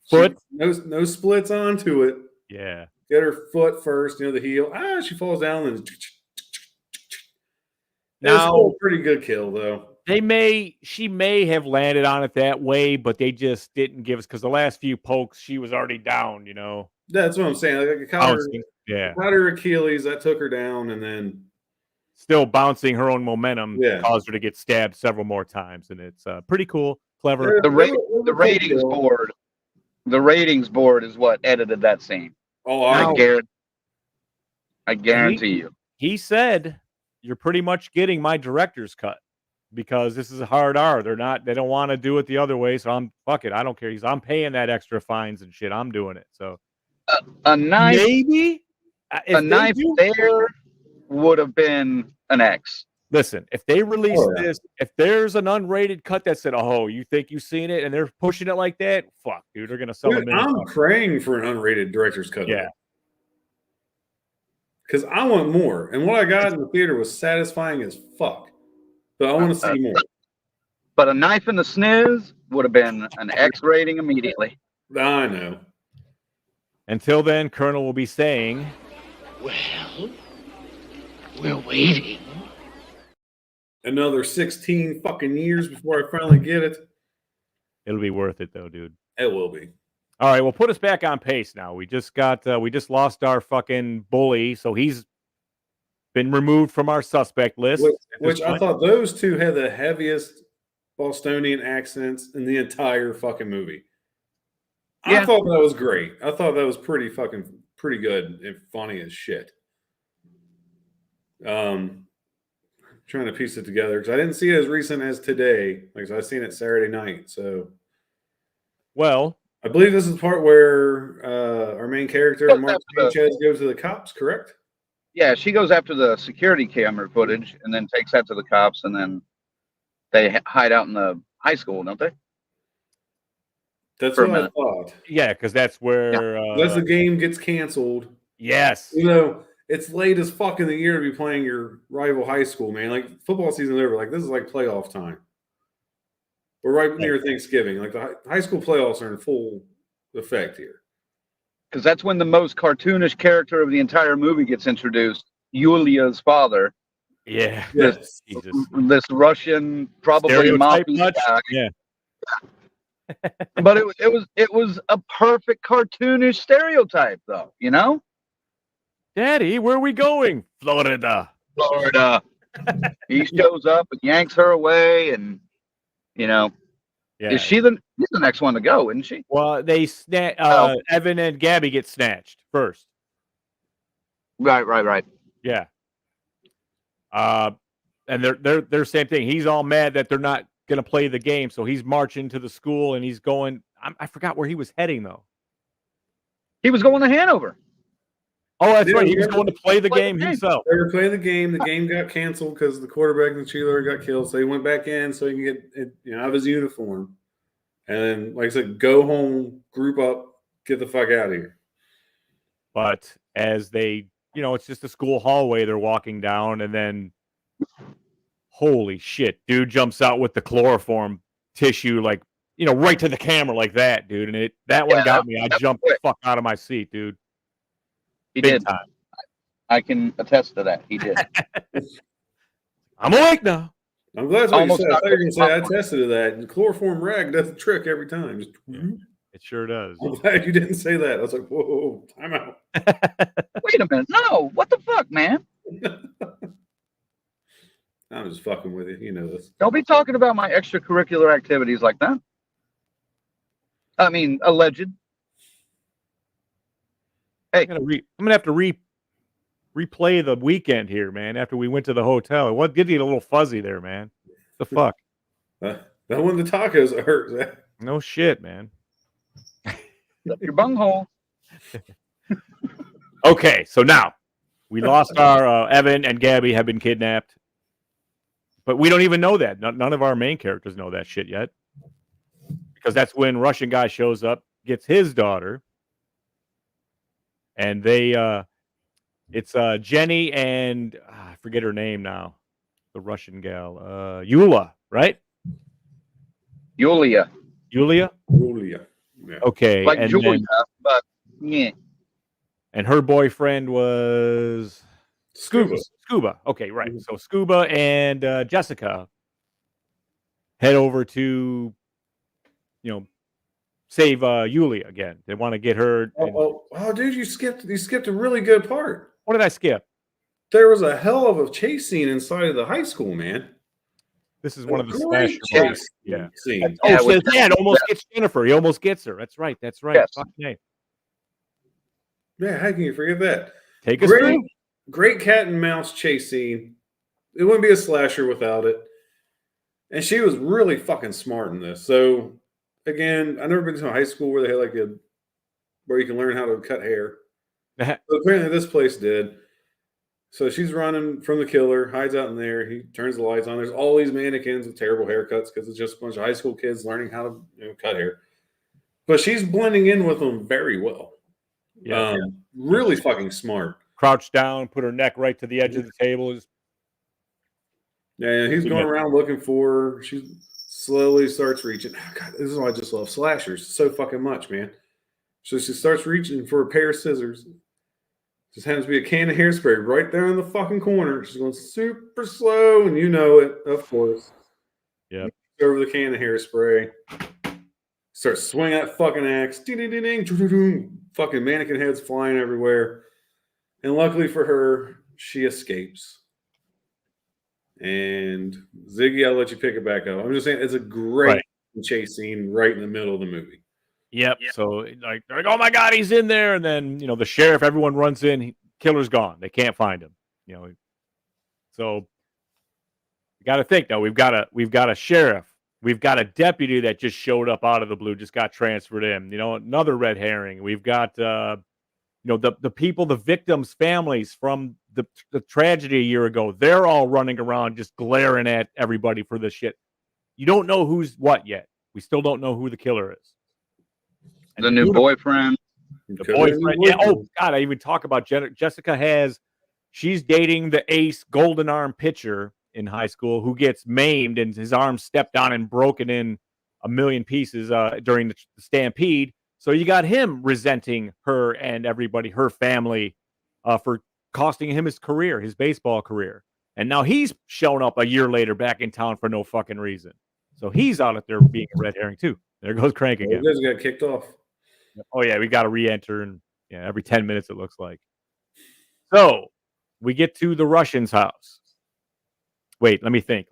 foot. No splits onto it. Yeah. Get her foot first, the heel. She falls down and now, still a pretty good kill though. She may have landed on it that way, but they just didn't give us, because the last few pokes she was already down, That's what I'm saying. Like caught her Achilles, that took her down, and then still bouncing her own momentum caused her to get stabbed several more times, and it's pretty cool, clever. The ratings board is what edited that scene. Oh, I guarantee you. He said, "You're pretty much getting my director's cut, because this is a hard R. They don't want to do it the other way, so fuck it. I don't care. I'm paying that extra fines and shit. I'm doing it." So a knife, maybe there would have been an X. Listen, if they release this, if there's an unrated cut that said, "Oh, you think you've seen it," and they're pushing it like that, fuck, dude, they're gonna sell them. I'm praying for an unrated director's cut. Yeah, because I want more, and what I got in the theater was satisfying as fuck. But I want to see more. But a knife in the sniz would have been an X rating immediately. I know. Until then, Colonel will be saying, "Well, we're waiting." Another 16 fucking years before I finally get it. It'll be worth it though, dude. It will be. All right, well, put us back on pace now. We just lost our fucking bully, so he's been removed from our suspect list. Which I thought those two had the heaviest Bostonian accents in the entire fucking movie. Yeah. I thought that was great. I thought that was pretty good and funny as shit. Trying to piece it together because I didn't see it as recent as today. Like I've seen it Saturday night. So, well, I believe this is the part where our main character, Mark Sanchez, goes to the cops. Correct? Yeah, she goes after the security camera footage and then takes that to the cops, and then they hide out in the high school, don't they? That's what I thought. Yeah, because that's where that's the game gets canceled. Yes. It's late as fuck in the year to be playing your rival high school, man. Like football season's over. Like this is like playoff time. We're right near Thanksgiving. Like the high school playoffs are in full effect here. Because that's when the most cartoonish character of the entire movie gets introduced, Yulia's father. Yeah. This Russian, probably mafia guy. Yeah. But it was a perfect cartoonish stereotype, though. Daddy, where are we going? Florida. He shows up and yanks her away, and yeah. She's the next one to go, isn't she? Well, they Evan and Gabby get snatched first. Right. Yeah. And they're same thing. He's all mad that they're not going to play the game, so he's marching to the school and he's going. I forgot where he was heading though. He was going to Hanover. Oh, that's right. He was going to play the game himself. They were playing the game. The game got canceled because the quarterback and the cheerleader got killed. So he went back in so he can get out of his uniform. And then, like I said, go home, group up, get the fuck out of here. But as they, it's just a school hallway they're walking down, and then, holy shit, dude jumps out with the chloroform tissue, like, right to the camera like that, dude. And that one got me. I jumped the fuck out of my seat, dude. He did. Time. I can attest to that. He did. I'm awake now. I'm glad that's what you Almost said. I thought you were going to say I popcorn. tested to that. The chloroform rag does the trick every time. Just, It sure does. I'm glad you didn't say that. I was like, whoa, time out. Wait a minute. No, what the fuck, man? I'm just fucking with you. You know this. Don't be talking about my extracurricular activities like that. I mean, alleged. Hey, I'm gonna have to replay the weekend here, man. After we went to the hotel, what did you get a little fuzzy there, man? The fuck? That one, the tacos hurt, Zach. No shit, man. your bunghole. Okay, so now we lost our Evan and Gabby have been kidnapped, but we don't even know that. None of our main characters know that shit yet, because that's when Russian guy shows up, gets his daughter, and it's Jenny and I forget her name now, the Russian gal, Yula, right? Yulia. Yulia. Julia. Yeah. Okay, Like and Julia, then, but yeah. and her boyfriend was Scuba. Scuba. Okay, right. So Scuba and Jessica head over to, save Yulia again. They want to get her. Oh, dude, you skipped a really good part. What did I skip? There was a hell of a chase scene inside of the high school, man. This is one of the Great slasher. chase Yeah. scene. Yeah, So his dad almost gets Jennifer. He almost gets her. That's right. That's right. Yes. Fuck me. Yeah, how can you forget that? Take us through. Great cat and mouse chase scene. It wouldn't be a slasher without it. And she was really fucking smart in this. So again, I've never been to a high school where they had where you can learn how to cut hair. But apparently this place did. So she's running from the killer, hides out in there. He turns the lights on. There's all these mannequins with terrible haircuts because it's just a bunch of high school kids learning how to cut hair. But she's blending in with them very well. Yeah. Really fucking smart. Crouched down, put her neck right to the edge of the table. Yeah, he's going around looking for her. She slowly starts reaching. Oh, God, this is why I just love slashers so fucking much, man. So she starts reaching for a pair of scissors. Just happens to be a can of hairspray right there in the fucking corner. She's going super slow, and you know it, of course. Yeah. Over the can of hairspray. Starts swinging that fucking axe. Ding, ding, ding, ding, ding, ding, ding. Fucking mannequin heads flying everywhere. And luckily for her, she escapes. And Ziggy, I'll let you pick it back up. I'm just saying it's a great chase scene right in the middle of the movie. Yep. So like, they're like, oh my God, he's in there. And then, the sheriff, everyone runs in. Killer's gone. They can't find him. So you got to think though. We've got a sheriff. We've got a deputy that just showed up out of the blue, just got transferred in. Another red herring. We've got the people, the victims' families from the tragedy a year ago. They're all running around just glaring at everybody for this shit. You don't know who's what yet. We still don't know who the killer is. The new boyfriend. The boyfriend. Yeah. Oh God, I even talk about Jessica she's dating the ace golden arm pitcher in high school who gets maimed and his arm stepped on and broken in a million pieces during the stampede. So you got him resenting her and everybody, her family, for costing him his career, his baseball career. And now he's shown up a year later back in town for no fucking reason. So he's out there being a red herring too. There goes Crank again. You guys got kicked off. Oh yeah, we got to re-enter, and every 10 minutes it looks like. So we get to the Russian's house. Wait, let me think.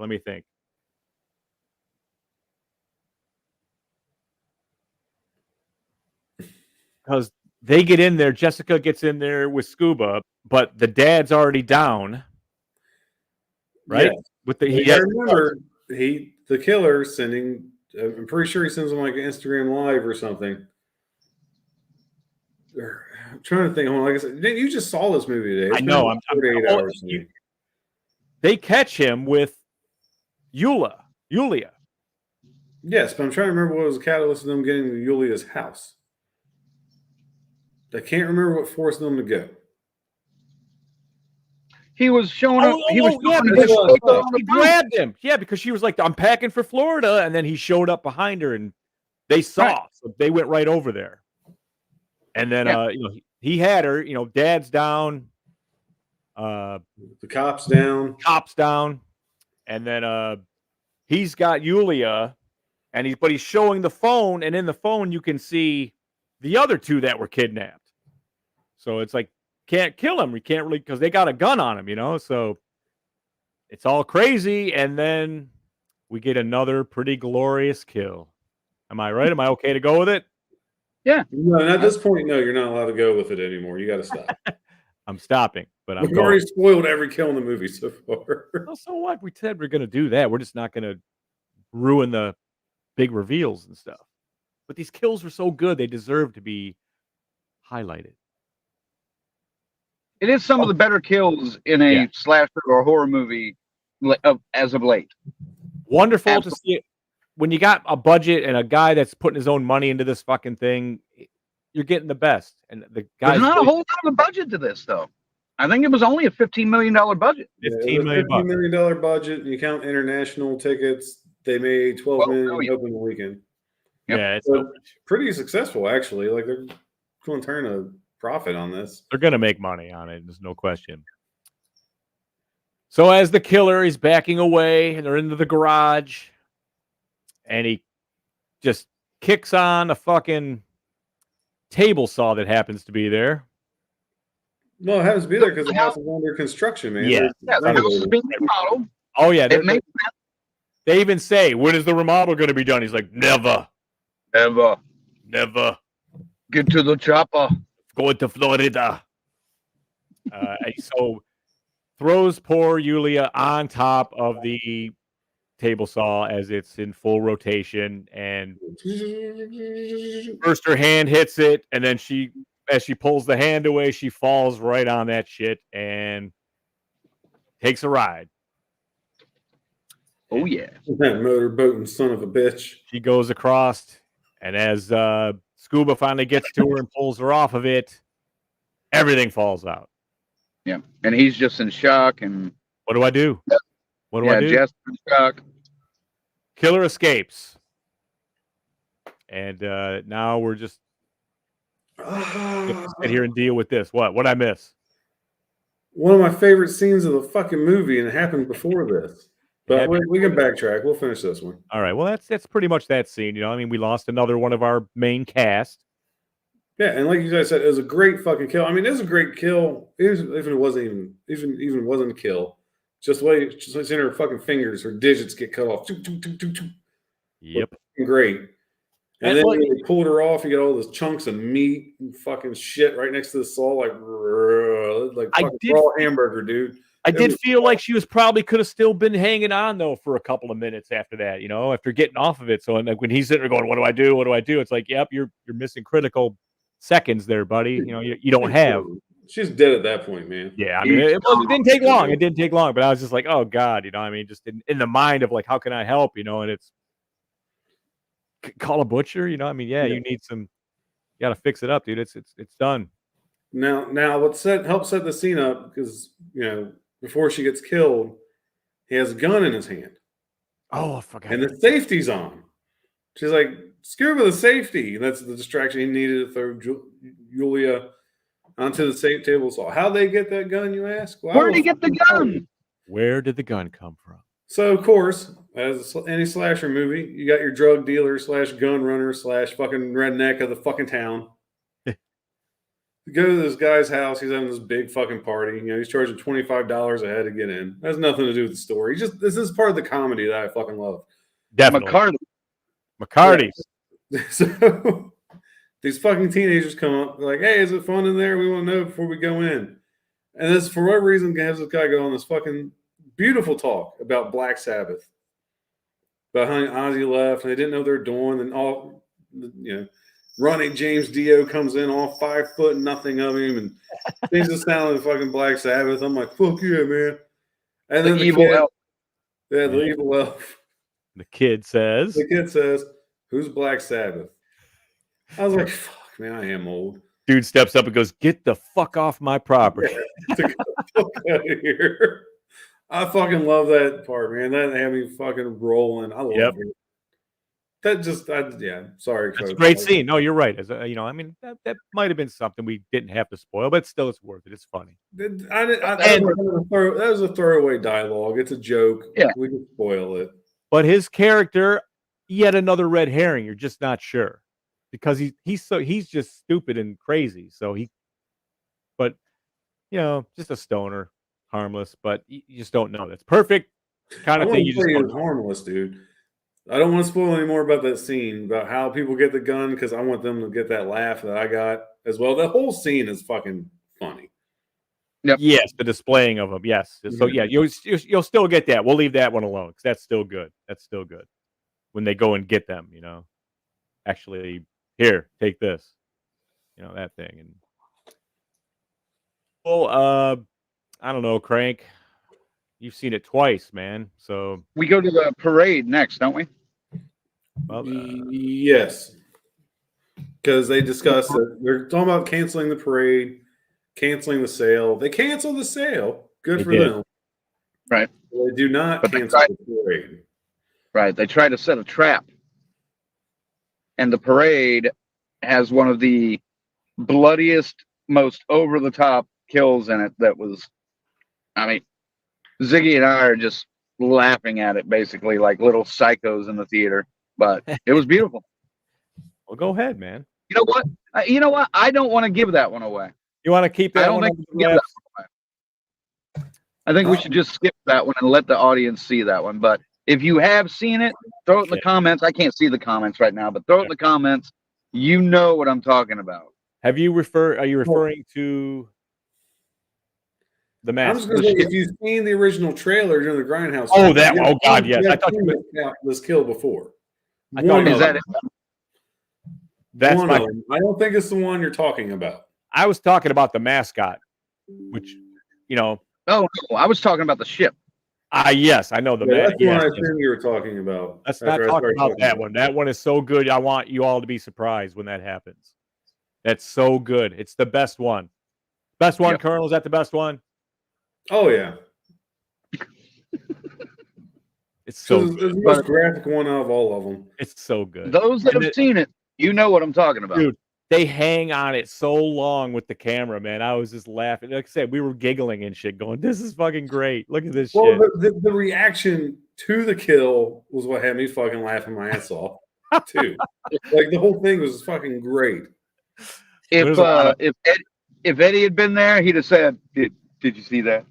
Because they get in there, Jessica gets in there with Scuba, but the dad's already down, right? Yeah. With remember, the killer sending. I'm pretty sure he sends them like an Instagram Live or something. I'm trying to think. Like I said, you just saw this movie today. I know. I'm 48 hours. They catch him with Yulia. Yes, but I'm trying to remember what was the catalyst of them getting to Yulia's house. I can't remember what forced them to go. He was showing up. He grabbed him. Yeah, because she was like, I'm packing for Florida. And then he showed up behind her and they saw. Right. So they went right over there. And then, he had her, dad's down. The cop's down. Cop's down, and then he's got Yulia, and he's showing the phone, and in the phone you can see the other two that were kidnapped. So it's like can't kill him. We can't really because they got a gun on him, So it's all crazy, and then we get another pretty glorious kill. Am I right? Am I okay to go with it? Yeah. No, and at this point, no, you're not allowed to go with it anymore. You got to stop. I'm stopping, but I'm We've going. already spoiled every kill in the movie so far. Well, so what? We said we're going to do that. We're just not going to ruin the big reveals and stuff. But these kills were so good, they deserve to be highlighted. It is some of the better kills in a slasher or horror movie as of late. Wonderful to see it. When you got a budget and a guy that's putting his own money into this fucking thing, you're getting the best. And the guy. There's not a whole lot of a budget to this, though. I think it was only a $15 million budget. $15 million budget. You count international tickets, they made $12 million opening weekend. Yep. Yeah, it's so pretty successful actually. Like they're going to turn a profit on this. They're going to make money on it. There's no question. So as the killer is backing away, and they're into the garage, and he just kicks on a fucking table saw that happens to be there. No, it happens to be there because the house is under construction, man. Yeah, the house is being remodeled. Oh yeah, they even say, "When is the remodel going to be done?" He's like, "Never, ever, never. Get to the chopper. Going to Florida." And so throws poor Yulia on top of the table saw as it's in full rotation, and first her hand hits it, and then as she pulls the hand away, she falls right on that shit and takes a ride. Oh yeah, that motorboating son of a bitch. She goes across, and as Scuba finally gets to her and pulls her off of it, everything falls out. Yeah, and he's just in shock. And what do I do? What do I do? Just in shock. Killer escapes, and now we're just gonna sit here and deal with this. What I miss? One of my favorite scenes of the fucking movie, and it happened before this. But we can backtrack. We'll finish this one. All right. Well, that's pretty much that scene. I mean, we lost another one of our main cast. Yeah, and like you guys said, it was a great fucking kill. I mean, it was a great kill, even if it wasn't even wasn't a kill. Just the way she's in her fucking fingers, her digits get cut off. Yep. Great. And then when they pulled her off, you got all those chunks of meat and fucking shit right next to the saw, like fucking raw hamburger, dude. I did feel like she was probably could have still been hanging on though for a couple of minutes after that, after getting off of it. So and when he's sitting there going, "What do I do? What do I do?" It's like, "Yep, you're missing critical seconds there, buddy. You don't have." She's dead at that point, man. Yeah, I mean, it didn't take long. It didn't take long, but I was just like, "Oh God," I mean, just in the mind of like, how can I help? And it's call a butcher. I mean, you need some. You got to fix it up, dude. It's done. Now, what helps set the scene up because before she gets killed, he has a gun in his hand. Oh, I forgot. And the safety's on. She's like, "Scuba, the safety." And that's the distraction he needed to throw Yulia onto the safe table saw. How'd they get that gun, you ask? Well, where did he get the gun? Where did the gun come from? So, of course, as any slasher movie, you got your drug dealer / gun runner / fucking redneck of the fucking town. You go to this guy's house. He's having this big fucking party. He's charging $25 a head to get in. That has nothing to do with the story. This is part of the comedy that I fucking love. Definitely. McCarty's. Yeah. So these fucking teenagers come up like, "Hey, is it fun in there? We want to know before we go in." And this, for whatever reason, has this guy go on this fucking beautiful talk about Black Sabbath. About how Ozzy left and they didn't know what they're doing, and all Ronnie James Dio comes in all 5 foot nothing of him and things that sound like fucking Black Sabbath. I'm like, "Fuck yeah, man." And then the evil elf. Yeah, the evil elf. The kid says, "Who's Black Sabbath?" I was like, "Fuck, man, I am old." Dude steps up and goes, "Get the fuck off my property." Yeah, get the fuck out of here. I fucking love that part, man. That had me fucking rolling. I love it. Yeah. Sorry, That's a Coach. great scene. No, you're right. As I mean, that might have been something we didn't have to spoil, but still, it's worth it. It's funny. That was a throwaway dialogue. It's a joke. Yeah. We can spoil it. But his character, yet another red herring. You're just not sure because he's just stupid and crazy. But just a stoner, harmless. But you just don't know. That's perfect kind I of want thing. You to just say don't it's know. harmless, dude. I don't want to spoil any more about that scene, about how people get the gun, because I want them to get that laugh that I got as well. The whole scene is fucking funny. Yep. Yes, the displaying of them. Yes. So yeah, you'll still get that. We'll leave that one alone because that's still good. That's still good when they go and get them. Actually, here, take this. That thing. And I don't know, Crank. You've seen it twice, man. So We go to the parade next, don't we? well, Yes, because they discussed that they're talking about canceling the parade, canceling the sale. They cancel the sale. Good They for did. them. Right. They do not But they cancel tried- the parade. Right. They try to set a trap. And the parade has one of the bloodiest, most over the top kills in it that was, I mean, Ziggy and I are just laughing at it basically like little psychos in the theater. But it was beautiful. well, go ahead, man. You know what? I don't want to give that one away. You want to keep that I don't one think under we the can give wraps? that one away. I think we should just skip that one and let the audience see that one. But if you have seen it, throw it in the comments. I can't see the comments right now, but throw it in the comments. You know what I'm talking about. Are you referring to the I'm mask? just going to say, if you've seen the original trailer during the Grindhouse, Oh, movie, that you one. have Oh, God, seen- yes. you I have thought you seen this kill before. I thought One you of Is that them. it? That's One my. of them. I don't think it's the one you're talking about. I was talking about the mascot, which Oh, no. I was talking about the ship. yes, I know the Yeah, man. that's the one Yes, I yes. assume you were talking about. Let's not after I talk started about talking that one. That one is so good. I want you all to be surprised when that happens. That's so good. It's the best one. Best one, Yep. Colonel. Is that the best one? Oh yeah, It's so it's good. the most graphic one out of all of them. It's so good. Those that And have seen it, you know what I'm talking about. Dude, they hang on it so long with the camera, man. I was just laughing. Like I said, we were giggling and shit, going, "This is fucking great! Look at this Well, shit." the reaction to the kill was what had me fucking laughing my ass off too. Like the whole thing was fucking great. There's a lot of- If Eddie had been there, he'd have said, "Did you see that?"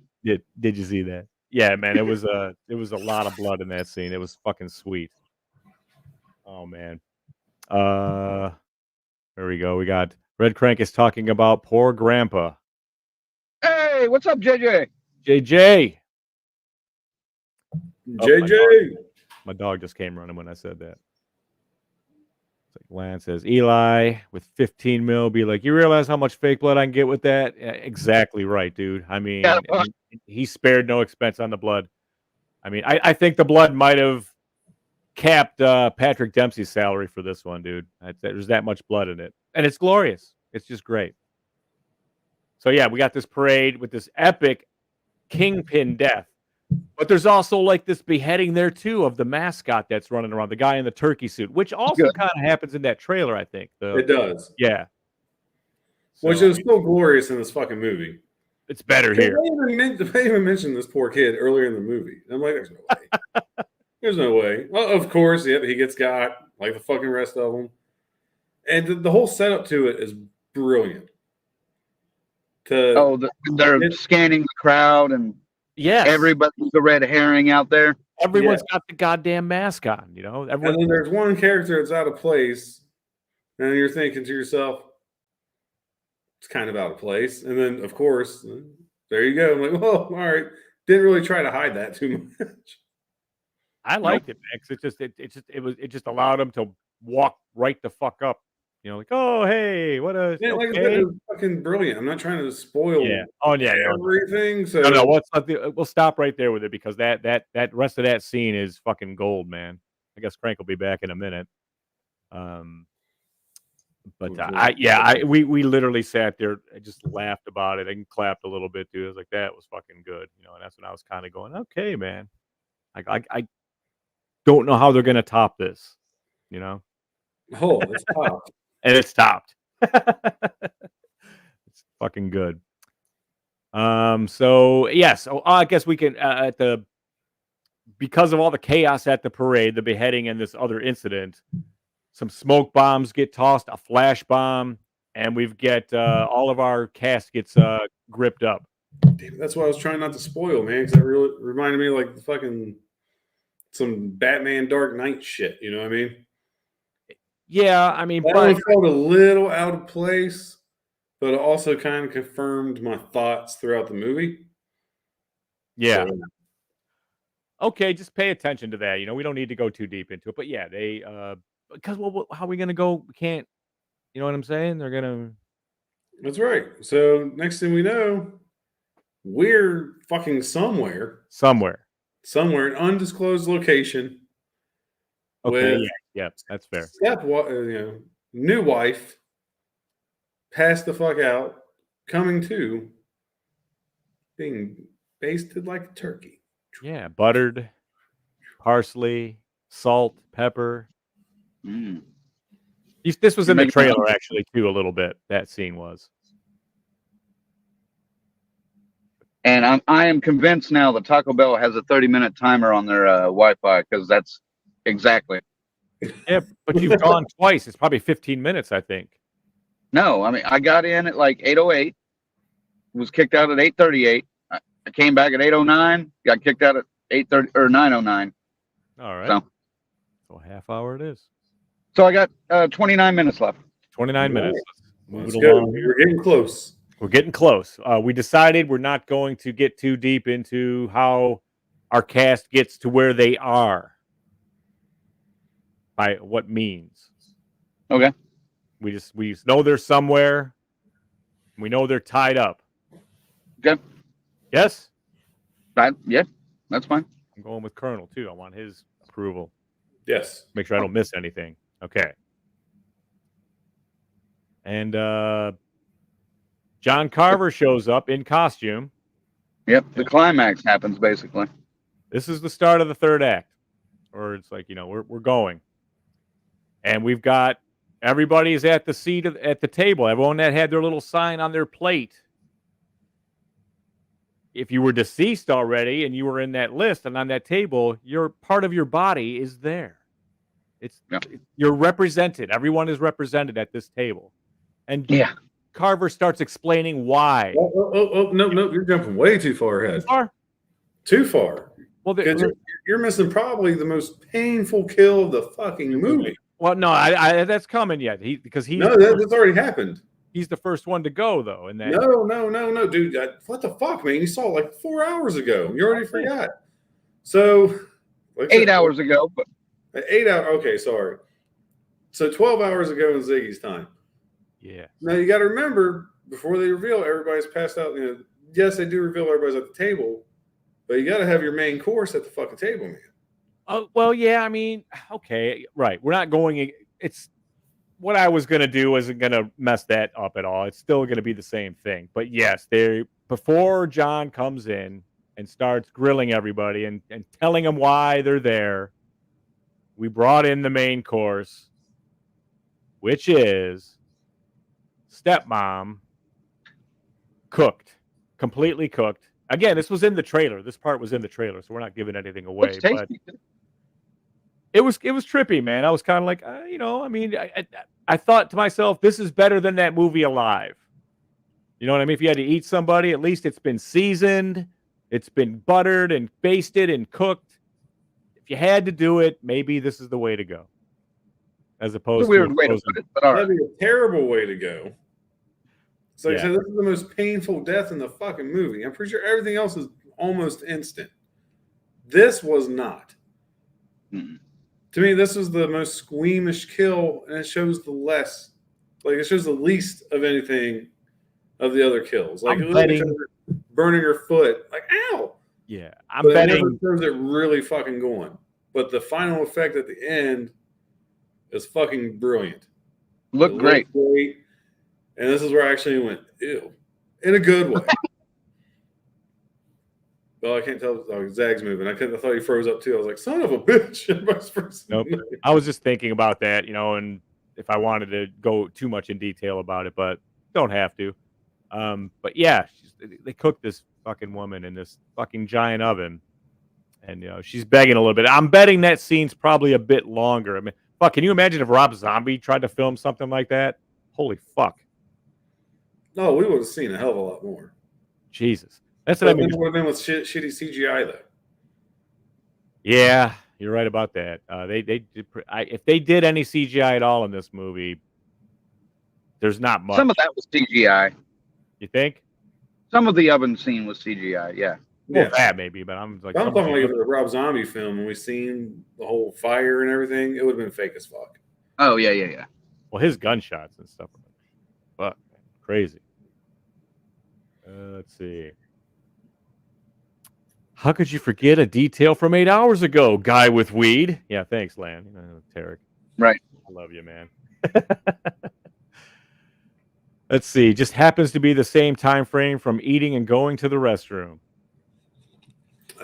Did you see that? Yeah, man. It was a lot of blood in that scene. It was fucking sweet. Oh man. There we go. We got Redcranke is talking about poor grandpa. Hey, what's up, JJ? JJ. JJ, My dog just came running when I said that. It's like Lance says, Eli with 15 mil, be like, you realize how much fake blood I can get with that? Yeah, exactly right, dude. I mean, Yeah. he spared no expense on the blood. I mean, I think the blood might have capped Patrick Dempsey's salary for this one, dude. There's that much blood in it. And it's glorious. It's just great. So, yeah, we got this parade with this epic kingpin death. But there's also like this beheading there, too, of the mascot that's running around, the guy in the turkey suit, which also kind of happens in that trailer, I think. it does. Yeah. Which So, is so glorious in this fucking movie. it's better here. They even mentioned this poor kid earlier in the movie. I'm like, there's no way. There's no way. Well, of course, yep, he gets got like the fucking rest of them. And the whole setup to it is brilliant. They're scanning the crowd and Yes. everybody's the red herring out there. Everyone's got the goddamn mask on, you know? And then there's one character that's out of place, and you're thinking to yourself, it's kind of out of place. And then, of course, there you go. I'm like, well, all right. Didn't really try to hide that too much. I liked it, man, 'cause it just allowed him to walk right the fuck up. Like, oh hey, what a Yeah, like I said, it was fucking brilliant. I'm not trying to spoil everything. So no, we'll stop right there with it because that rest of that scene is fucking gold, man. I guess Crank will be back in a minute. But we literally sat there, and just laughed about it and clapped a little bit, dude. I was like, that was fucking good, and that's when I was kind of going, okay, man. I don't know how they're gonna top this. you know, Oh, it's tough. and it stopped. It's fucking good. So yes, I guess we can because of all the chaos at the parade, the beheading, and this other incident, some smoke bombs get tossed, a flash bomb, and we've got all of our caskets gripped up. Damn, that's why I was trying not to spoil, man, because that really reminded me of like the fucking some Batman Dark Knight shit. You know what I mean? Yeah, I mean, That one felt a little out of place, but it also kind of confirmed my thoughts throughout the movie. yeah. So, Okay, just pay attention to that. You know, we don't need to go too deep into it, but yeah, they because how are we gonna go? We can't. You know what I'm saying? They're gonna that's right. So next thing we know, we're fucking somewhere, somewhere. an undisclosed location Okay, with yeah, that's fair. new wife, passed the fuck out, coming to, being basted like a turkey. Yeah, buttered, parsley, salt, pepper. Mm. This was You're in the making me trailer hungry. actually too, a little bit. That scene was. And I am convinced now that Taco Bell has a 30-minute timer on their Wi-Fi because that's exactly. Yeah, but you've gone twice. It's probably 15 minutes, I think. No, I mean I got in at like 8:08, was kicked out at 8:38. I came back at 8:09, got kicked out at 8:30 or 9:09. All right. So a half hour it is. So I got 29 minutes left. 29 minutes. Let's go. We're getting close. We're getting close. We decided we're not going to get too deep into how our cast gets to where they are. By what means. Okay. We just know they're somewhere. We know they're tied up. Okay. Yes? Yeah, that's fine. I'm going with Colonel too. I want his approval. Yes. Make sure I don't miss anything. Okay. And John Carver shows up in costume. Yep, the climax happens basically. This is the start of the third act. Or it's like, we're going. And we've got everybody's at the seat at the table. Everyone that had their little sign on their plate. If you were deceased already and you were in that list and on that table, your part of your body is there. You're represented. Everyone is represented at this table. And Carver starts explaining why. No, you're jumping way too far ahead. Too far. Well, you're missing probably the most painful kill of the fucking movie. Well, no, I that's coming yet. That's already happened. He's the first one to go, though. And No, dude. What the fuck, man? You saw it like 4 hours ago. You already forgot. So, 8 hours ago, but 8 hours. Okay, sorry. So 12 hours ago in Ziggy's time. Yeah. Now you got to remember before they reveal everybody's passed out. Yes, they do reveal everybody's at the table, but you got to have your main course at the fucking table, man. Oh, well, yeah. I mean, okay, right. We're not going. It's what I was going to do isn't going to mess that up at all. It's still going to be the same thing. But yes, before John comes in and starts grilling everybody and telling them why they're there, we brought in the main course, which is stepmom cooked, completely cooked. Again, this was in the trailer. This part was in the trailer, so we're not giving anything away. But it was trippy, man. I was kind of like, I thought to myself, this is better than that movie Alive. You know what I mean? If you had to eat somebody, at least it's been seasoned, it's been buttered and basted and cooked. If you had to do it, maybe this is the way to go. As opposed to a weird way to put it, but all right. That'd be a terrible way to go. So like I said, this is the most painful death in the fucking movie. I'm pretty sure everything else is almost instant. This was not. Mm-hmm. To me, this was the most squeamish kill, and it shows it shows the least of anything of the other kills. Like burning her foot, like ow. Yeah, but it never shows it really fucking going. But the final effect at the end is fucking brilliant. Looked great. And this is where I actually went, ew, in a good way. Well, I can't tell. Oh, Zag's moving. I thought he froze up too. I was like, son of a bitch. Nope. I was just thinking about that, and if I wanted to go too much in detail about it, but don't have to. But yeah, they cooked this fucking woman in this fucking giant oven, and she's begging a little bit. I'm betting that scene's probably a bit longer. I mean, fuck, can you imagine if Rob Zombie tried to film something like that? Holy fuck. No, we would have seen a hell of a lot more. Jesus. That's what I mean. It would have been with shitty CGI though. Yeah, you're right about that. They did. If they did any CGI at all in this movie, there's not much. Some of that was CGI. You think? Some of the oven scene was CGI. Yeah. Well, that maybe, but I'm like, I'm talking like the Rob Zombie film when we seen the whole fire and everything. It would have been fake as fuck. Oh yeah. Well, his gunshots and stuff. Fuck, crazy. Let's see. How could you forget a detail from 8 hours ago? Guy with weed. Yeah, thanks, Lan. Tarek. Right. I love you, man. Let's see. Just happens to be the same time frame from eating and going to the restroom.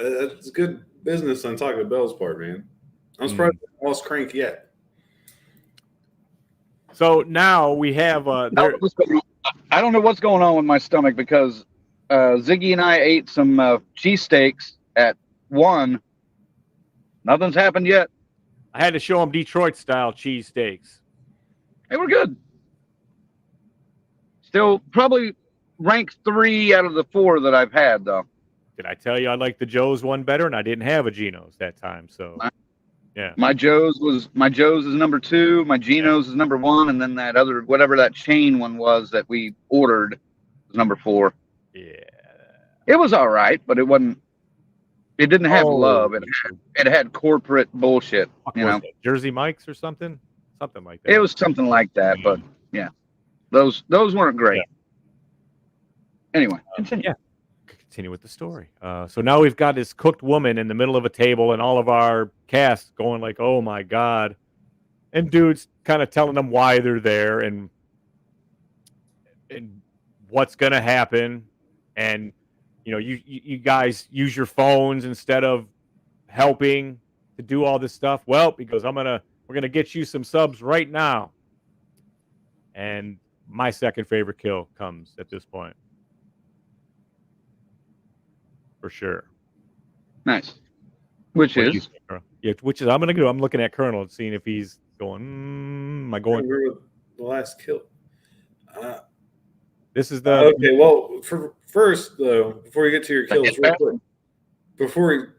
That's good business on Taco Bell's part, man. I'm surprised they lost Crank yet. So now we have. I don't know what's going on with my stomach because Ziggy and I ate some cheesesteaks at 1. Nothing's happened yet. I had to show him Detroit style cheesesteaks. They were good. Still probably ranks 3 out of the 4 that I've had, though. Did I tell you I liked the Joe's one better, and I didn't have a Geno's that time? So, yeah. My Joe's is number 2. My Geno's is number 1, and then that other whatever that chain one was that we ordered was number 4. Yeah. It was all right, but it wasn't. It didn't have love. It had corporate bullshit. Jersey Mike's or something like that. It was something like that, but yeah, those weren't great. Yeah. Anyway, continue. Continue with the story. So now we've got this cooked woman in the middle of a table, and all of our cast going like, "Oh my god!" And dudes kind of telling them why they're there and what's gonna happen, and you guys use your phones instead of helping to do all this stuff. Well, because we're gonna get you some subs right now. And my second favorite kill comes at this point. For sure. Nice. Which is I'm looking at Colonel and seeing if he's going, am I going? The last kill. This is the okay. Well, first though, before you get to your kills, real quick, or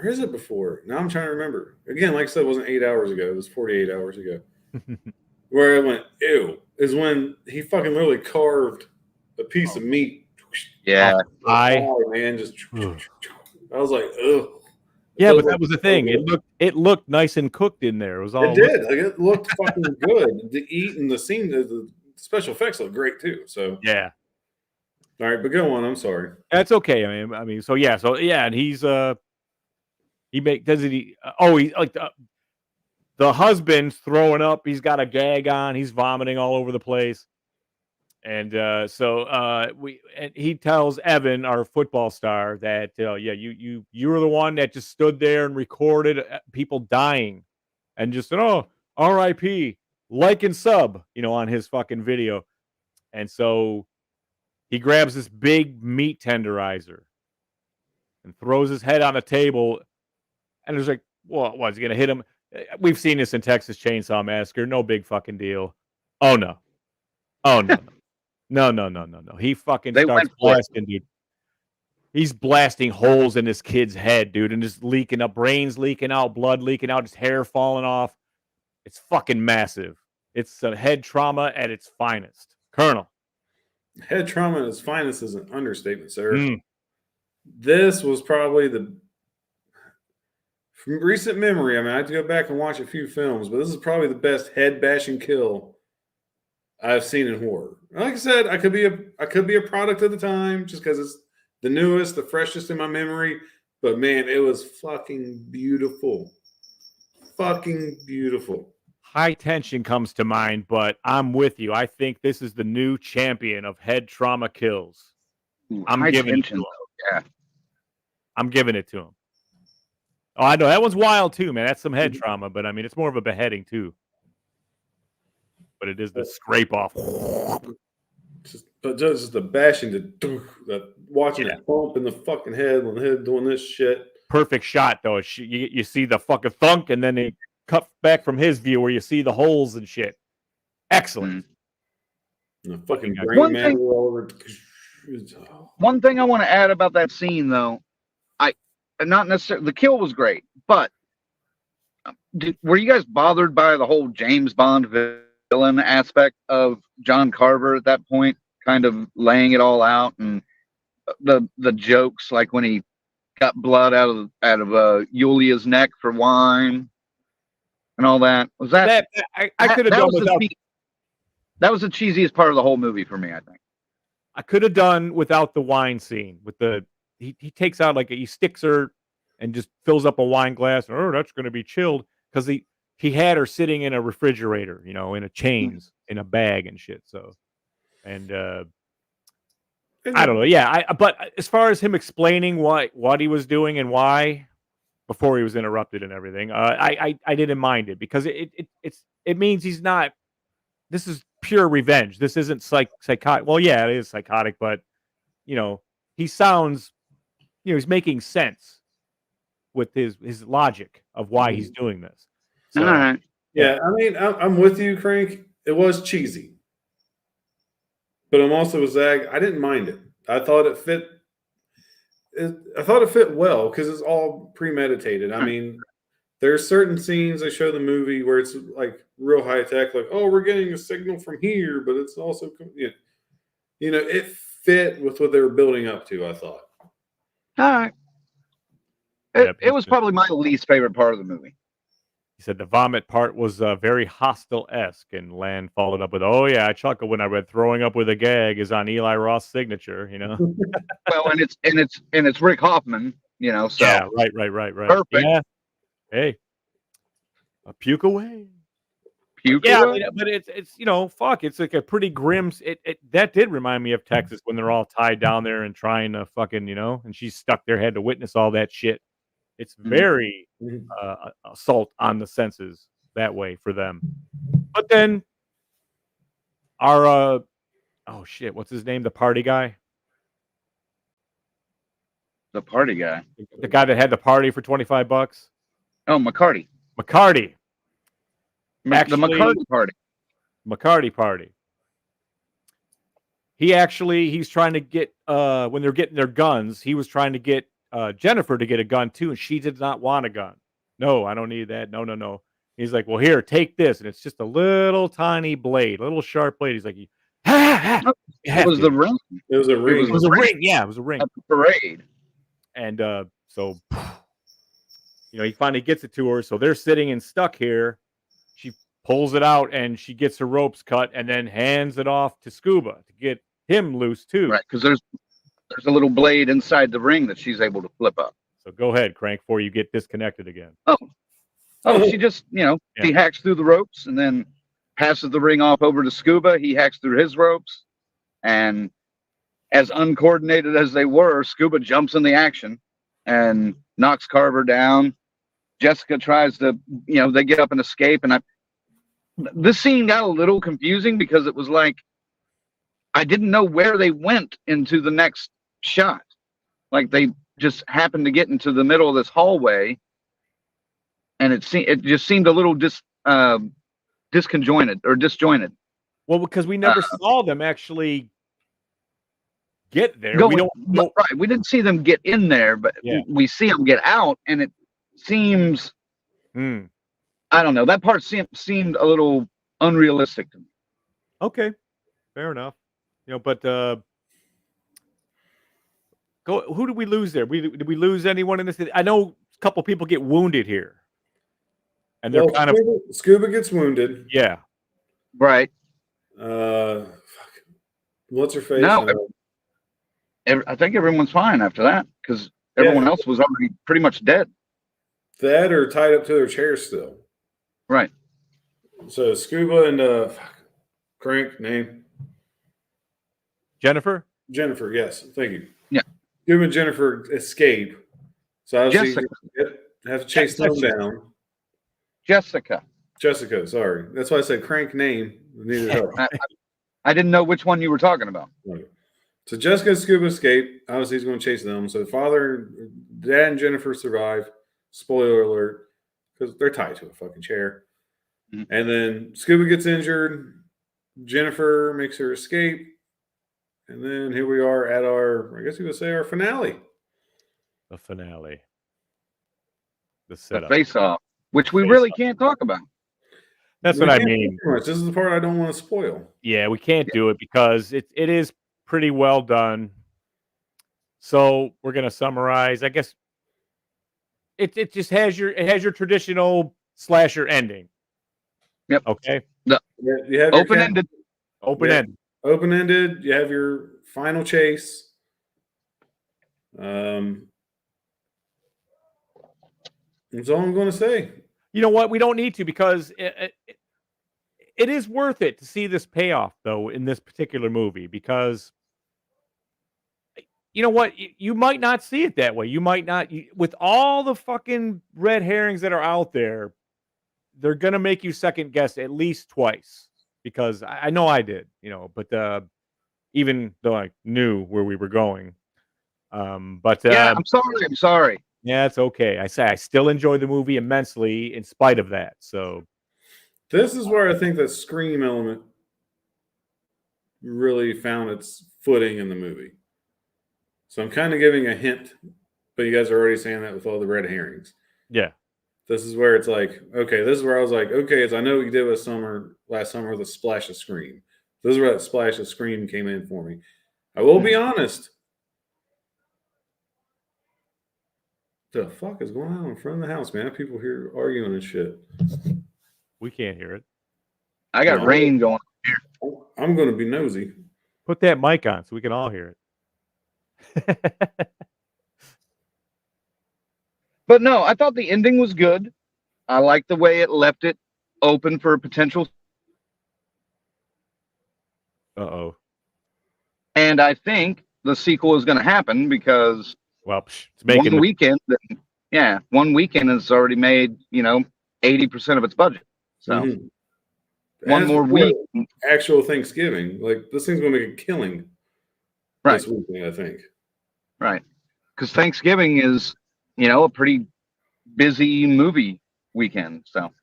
is it before? Now I'm trying to remember. Again, like I said, it wasn't 8 hours ago. It was 48 hours ago. Where I went, ew, is when he fucking literally carved a piece of meat. Yeah, I was like, ugh. Yeah, but that was the thing. It looked nice and cooked in there. It was all. It did. Like, it looked fucking good. The eat and the scene, the special effects look great too. So yeah. All right, but go on. I'm sorry. That's okay. I mean, so yeah, and he's the husband's throwing up. He's got a gag on. He's vomiting all over the place. And he tells Evan, our football star, that you were the one that just stood there and recorded people dying, and just said, "Oh, R.I.P. like and sub," on his fucking video. And so he grabs this big meat tenderizer and throws his head on a table, and there's like, "Well, what's he gonna hit him?" We've seen this in Texas Chainsaw Massacre. No big fucking deal. Oh no. No. He fucking starts blasting, dude. He's blasting holes in this kid's head, dude, and just leaking up, brains leaking out, blood leaking out, his hair falling off. It's fucking massive. It's a head trauma at its finest. Colonel. Head trauma at its finest is an understatement, sir. This was probably from recent memory. I mean, I have to go back and watch a few films, but this is probably the best head bashing kill I've seen in horror. Like I said, I could be a product of the time just because it's the newest, the freshest in my memory. But man, it was fucking beautiful. Fucking beautiful. High Tension comes to mind, but I'm with you. I think this is the new champion of head trauma kills. I'm high giving it tension, to him. though. Yeah. I'm giving it to him. Oh, I know that one's wild too, man. That's some head trauma, but I mean, it's more of a beheading too. But it is the scrape off. But just the bashing, the watching it bump in the fucking head when the head doing this shit. Perfect shot though. You see the fucking thunk, and then they cut back from his view where you see the holes and shit. Excellent. And the fucking One brain matter all over. One thing I want to add about that scene, though, not necessarily the kill was great, but were you guys bothered by the whole James Bond villain aspect of John Carver at that point, kind of laying it all out, and the jokes, like when he got blood out of Yulia's neck for wine and all that? Was that I could have done without? That was the cheesiest part of the whole movie for me, I think. I could have done without the wine scene. With the he takes out he sticks her and just fills up a wine glass. Oh, that's going to be chilled, because he had her sitting in a refrigerator, in a chains, in a bag and shit. So, and I don't know. Yeah, but as far as him explaining what he was doing and why before he was interrupted and everything, I didn't mind it, because it means he's not. This is pure revenge. This isn't psychotic. Well, yeah, it is psychotic, but he sounds, he's making sense with his logic of why he's doing this. So, all right. Yeah, I mean, I'm with you, Crank. It was cheesy, but I'm also with Zag. I didn't mind it. I thought it fit. I thought it fit well because it's all premeditated. I mean, there's certain scenes they show the movie where it's like real high tech, like, oh, we're getting a signal from here, but it's also, it fit with what they were building up to, I thought. All right. It was probably my least favorite part of the movie. He said the vomit part was very Hostel-esque, and Land followed up with, "Oh yeah, I chuckled when I read throwing up with a gag is on Eli Roth's signature." Well, and it's Rick Hoffman, so yeah, right. Perfect. Yeah. Hey, a puke away. Puke I away. mean, but it's fuck. It's like a pretty grim. That did remind me of Texas when they're all tied down there and trying to fucking and she's stuck there, had to witness all that shit. It's very assault on the senses that way for them. But then our oh shit, what's his name? The party guy. The party guy. The guy that had the party for $25. Oh, McCarty. Actually, The McCarty party. McCarty party. He's trying to get when they're getting their guns, he was trying to get Jennifer to get a gun too, and she did not want a gun. No, I don't need that. No. He's like, well, here, take this, and it's just a little tiny blade, a little sharp blade. He's like, It was the ring. It was a ring. It was a ring. Yeah, it was a ring. At the parade. And so, he finally gets it to her. So they're sitting and stuck here. She pulls it out and she gets her ropes cut, and then hands it off to Scuba to get him loose too. Right, because there's a little blade inside the ring that she's able to flip up. So go ahead, Crank, before you get disconnected again. Oh, she just, she hacks through the ropes and then passes the ring off over to Scuba. He hacks through his ropes, and as uncoordinated as they were, Scuba jumps in the action and knocks Carver down. Jessica tries to, they get up and escape. And this scene got a little confusing because it was like, I didn't know where they went into the next shot. Like they just happened to get into the middle of this hallway, and it just seemed a little disjointed. Well, because we never saw them actually get there. We don't know. Right. We didn't see them get in there, but we see them get out, and it seems, I don't know. That part seemed a little unrealistic to me. Okay, fair enough. But who did we lose there? Did we lose anyone in this? I know a couple people get wounded here, and they're Scuba gets wounded. Yeah, right. What's her face? No, I think everyone's fine after that because everyone else was already pretty much dead. That or tied up to their chairs still. Right. So Scuba and Crank name. Jennifer. Jennifer, yes, thank you. Yeah. Scuba and Jennifer escape. So obviously Jessica. have to chase them down. Jessica. Jessica, sorry. That's why I said crank name. Needed help. I didn't know which one you were talking about. So Jessica and Scuba escape. Obviously, he's going to chase them. So Dad and Jennifer survive. Spoiler alert, because they're tied to a fucking chair. Mhm. And then Scuba gets injured. Jennifer makes her escape. And then here we are at I guess you would say our finale. The finale. The The setup. face-off, which we really can't talk about. That's what I mean. This is the part I don't want to spoil. Yeah, we can't do it because it is pretty well done. So we're gonna summarize. I guess it just has your traditional slasher ending. Yep. Okay. You have Open-ended. Open-ended. Open-ended. You have your final chase. That's all I'm going to say. You know what? We don't need to because it is worth it to see this payoff though in this particular movie because you know what? You might not see it that way. You might not with all the fucking red herrings that are out there. They're gonna make you second guess at least twice because I know I did, but even though I knew where we were going, I'm sorry. Yeah, it's okay. I say I still enjoy the movie immensely in spite of that. So this is where I think the Scream element really found its footing in the movie. So I'm kind of giving a hint, but you guys are already saying that with all the red herrings. Yeah. This is where it's like, okay, this is where I was like, okay, I know what you did last summer with a splash of Scream. This is where that splash of Scream came in for me. I will be honest. The fuck is going on in front of the house, man? People here arguing and shit. We can't hear it. I got rain going here. I'm going to be nosy. Put that mic on so we can all hear it. But no, I thought the ending was good. I liked the way it left it open for potential. Uh-oh. And I think the sequel is going to happen because it's making one weekend has already made 80% of its budget. So one more week, actual Thanksgiving, like this thing's going to make a killing. Right. This weekend, I think. Right, because Thanksgiving is a pretty busy movie weekend. So.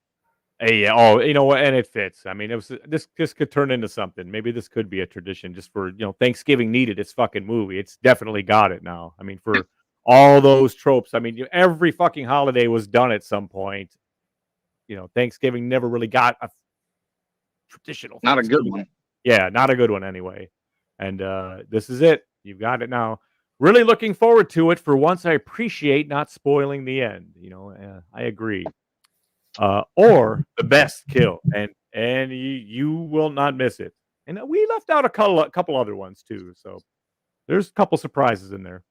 Hey, yeah. Oh, you know what? And it fits. I mean, this could turn into something. Maybe this could be a tradition just for, Thanksgiving needed its fucking movie. It's definitely got it now. I mean, for all those tropes. I mean, every fucking holiday was done at some point. Thanksgiving never really got a traditional. Not a good one. Yeah, not a good one anyway. And this is it. You've got it now. Really looking forward to it. For once, I appreciate not spoiling the end. I agree. Or the best kill, and you will not miss it. And we left out a couple other ones too, so there's a couple surprises in there.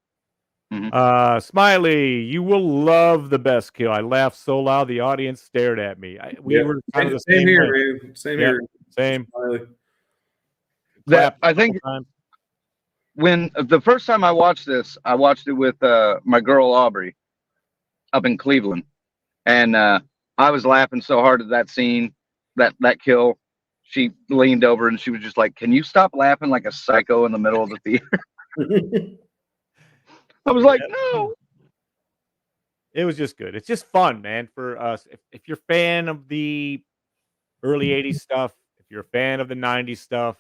Mm-hmm. Smiley, you will love the best kill. I laughed so loud the audience stared at me. We were kind of the same here, man. Same here. Same. That I think when the first time I watched this, I watched it with my girl Aubrey up in Cleveland, and I was laughing so hard at that scene, that kill. She leaned over and she was just like, "Can you stop laughing like a psycho in the middle of the theater?" I was like, "No." It was just good. It's just fun, man. For us, if you're a fan of the early '80s stuff, if you're a fan of the '90s stuff,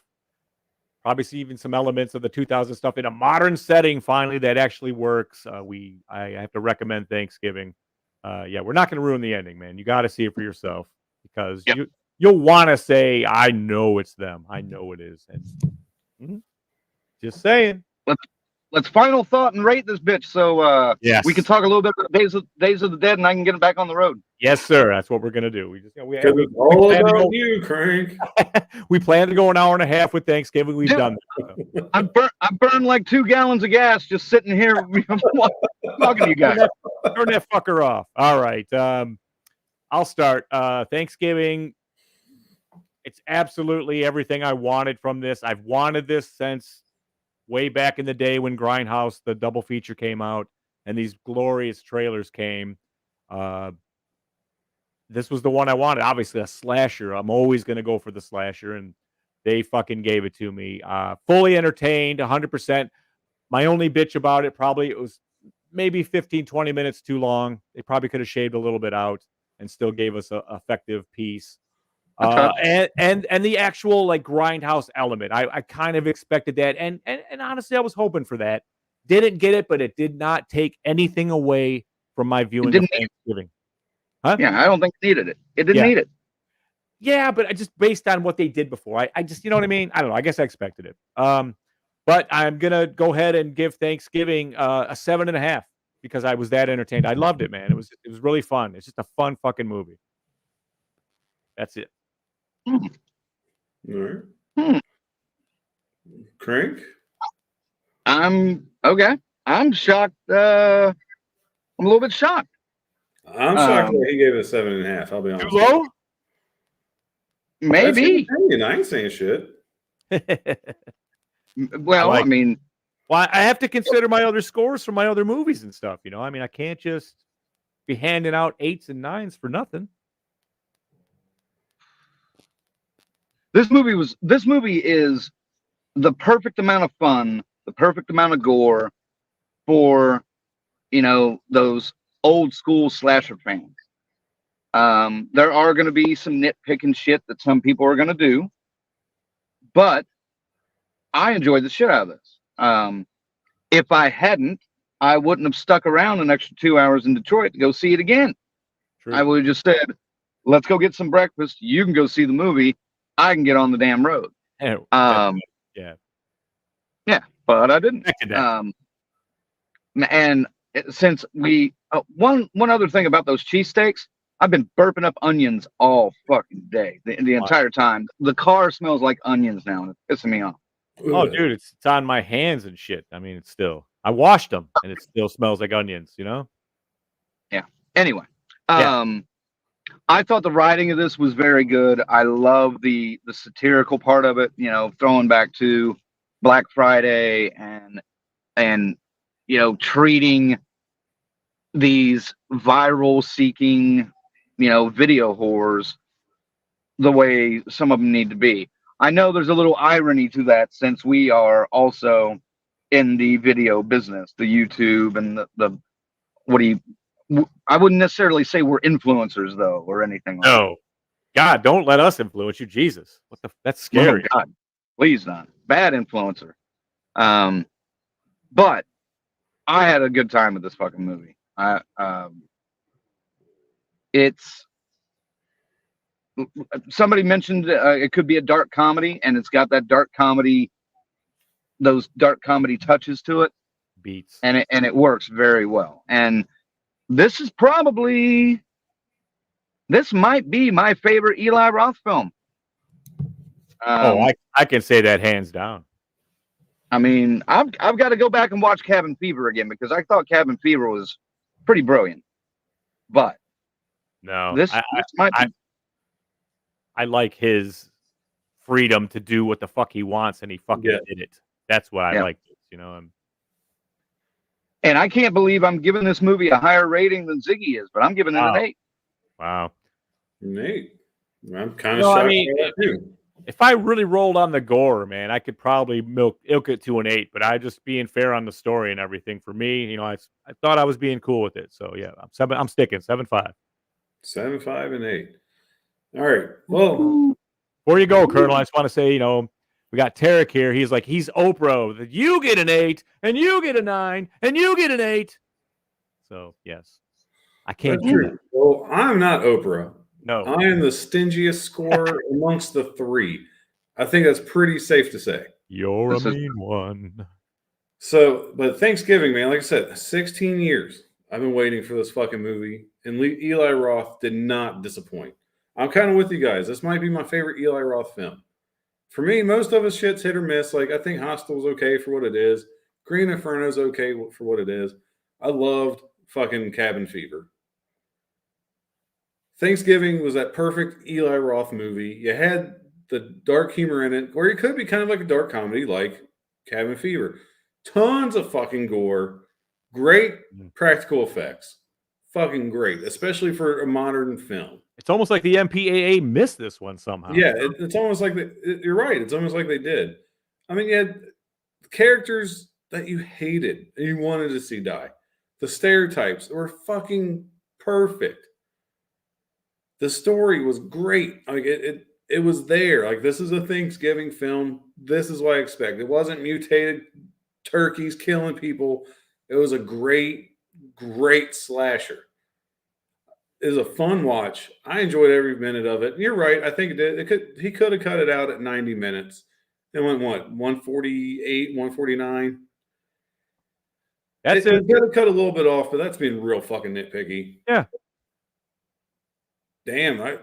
probably see even some elements of the 2000 stuff in a modern setting. Finally, that actually works. I have to recommend Thanksgiving. We're not going to ruin the ending, man. You got to see it for yourself because you'll want to say, "I know it's them. I know it is." And just saying. Let's final thought and rate this bitch, so yes, we can talk a little bit about Days of the Dead, and I can get it back on the road. Yes, sir. That's what we're gonna do. We just we all about you, Crank. We plan to go an hour and a half with Thanksgiving. We've done that. I burned like 2 gallons of gas just sitting here talking to you guys. Turn that fucker off. All right. I'll start. Thanksgiving. It's absolutely everything I wanted from this. I've wanted this since way back in the day when Grindhouse, the double feature came out, and these glorious trailers came. This was the one I wanted. Obviously, a slasher. I'm always going to go for the slasher, and they fucking gave it to me. Fully entertained, 100%. My only bitch about it, probably it was maybe 15, 20 minutes too long. They probably could have shaved a little bit out and still gave us a effective piece. And the actual like grindhouse element. I kind of expected that. And honestly, I was hoping for that. Didn't get it, but it did not take anything away from my viewing of Thanksgiving. Huh? Yeah, I don't think it needed it. It didn't need it. Yeah, but I just based on what they did before. I just, you know what I mean? I don't know. I guess I expected it. But I'm gonna go ahead and give Thanksgiving a 7.5 because I was that entertained. I loved it, man. It was really fun. It's just a fun fucking movie. That's it. All right. Crank? I'm okay. I'm shocked. I'm a little bit shocked. I'm shocked that he gave it a 7.5. I'll be honest. Too low? Maybe. I ain't saying shit. Well, I mean, well, I have to consider my other scores from my other movies and stuff. You know, I mean, I can't just be handing out 8s and 9s for nothing. This movie is the perfect amount of fun, the perfect amount of gore for, those old school slasher fans. There are going to be some nitpicking shit that some people are going to do, but I enjoyed the shit out of this. If I hadn't, I wouldn't have stuck around an extra 2 hours in Detroit to go see it again. True. I would have just said, let's go get some breakfast. You can go see the movie. I can get on the damn road. Yeah. Yeah, but I didn't. And since we, one other thing about those cheesesteaks, I've been burping up onions all fucking day, the entire time. The car smells like onions now, and it's pissing me off. Oh, dude, it's on my hands and shit. I mean, I washed them, and it still smells like onions, you know? Yeah. Anyway, I thought the writing of this was very good. I love the satirical part of it, throwing back to Black Friday and treating these viral seeking, video whores the way some of them need to be. I know there's a little irony to that since we are also in the video business, the YouTube and I wouldn't necessarily say we're influencers though, or anything like that. God, don't let us influence you. Jesus. That's scary. Oh, God, please not. Bad influencer. But I had a good time with this fucking movie. It's somebody mentioned it could be a dark comedy, and it's got that those dark comedy touches to it. Beats. And it works very well. And this might be my favorite Eli Roth film. I can say that hands down. I mean, I've got to go back and watch Cabin Fever again because I thought Cabin Fever was pretty brilliant. But no, this might be. I like his freedom to do what the fuck he wants, and he fucking did it. That's what I like. And I can't believe I'm giving this movie a higher rating than Ziggy is, but I'm giving it an 8. Wow. An 8. I'm kind of shocked by that too. If I really rolled on the gore, man, I could probably milk it to an 8. But I just being fair on the story and everything. For me, I thought I was being cool with it. So yeah, I'm sticking 7.5. 7.5 and 8. All right. Well, before you go, Colonel, I just want to say, we got Tarek here. He's like, he's Oprah. That you get an 8, and you get a 9, and you get an 8. So yes, I can't do that. Well, I'm not Oprah. No, I am the stingiest scorer amongst the 3. I think that's pretty safe to say. You're a mean one. So, but Thanksgiving, man, like I said, 16 years I've been waiting for this fucking movie, and Eli Roth did not disappoint. I'm kind of with you guys. This might be my favorite Eli Roth film. For me, most of his shit's hit or miss. Like, I think Hostel's okay for what it is. Green Inferno's okay for what it is. I loved fucking Cabin Fever. Thanksgiving was that perfect Eli Roth movie. You had the dark humor in it, or it could be kind of like a dark comedy, like Cabin Fever. Tons of fucking gore. Great practical effects. Fucking great, especially for a modern film. It's almost like the MPAA missed this one somehow. Yeah, it's almost like you're right. It's almost like they did. I mean, you had characters that you hated and you wanted to see die. The stereotypes were fucking perfect. The story was great. Like it was there. Like, this is a Thanksgiving film. This is what I expect. It wasn't mutated turkeys killing people. It was a great slasher. It was a fun watch. I enjoyed every minute of it. You're right. I think it did. He could have cut it out at 90 minutes. It went what, 148, 149. That's it. it. Could have cut a little bit off, but that's being real fucking nitpicky. Yeah. Damn,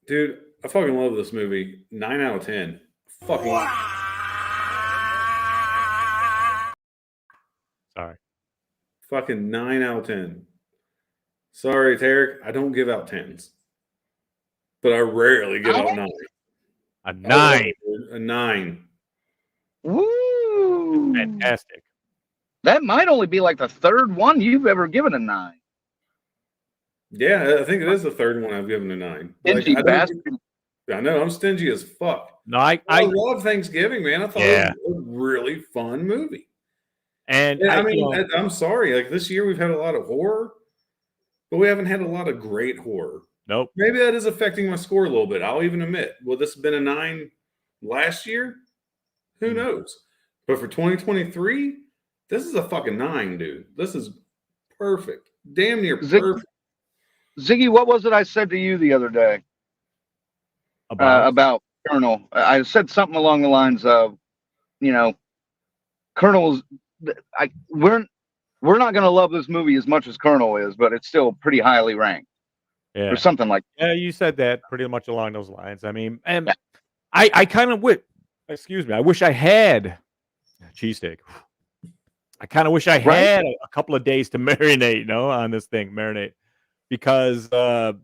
dude, I fucking love this movie. 9 out of 10. Fucking. Sorry. Fucking 9 out of 10. Sorry, Tarek, I don't give out 10s. But I rarely give out 9. A 9. A 9. Woo! Fantastic. That might only be like the third one you've ever given a 9. Yeah, I think it is the third one I've given a 9. Stingy bastard. I know, I'm stingy as fuck. No, I love Thanksgiving, man. I thought it was a really fun movie. And I mean, I'm sorry. Like, this year we've had a lot of horror, but we haven't had a lot of great horror. Nope. Maybe that is affecting my score a little bit. I'll even admit. Will this have been a 9 last year? Who knows? But for 2023, this is a fucking 9, dude. This is perfect. Damn near perfect. Ziggy, what was it I said to you the other day about Colonel? I said something along the lines of, Colonel's. We're not going to love this movie as much as Colonel is, but it's still pretty highly ranked. Yeah. Or something like that. Yeah, you said that pretty much along those lines. I mean, and I kind of wish, I wish I had cheesesteak. I kind of wish I had a couple of days to marinate, on this thing, because I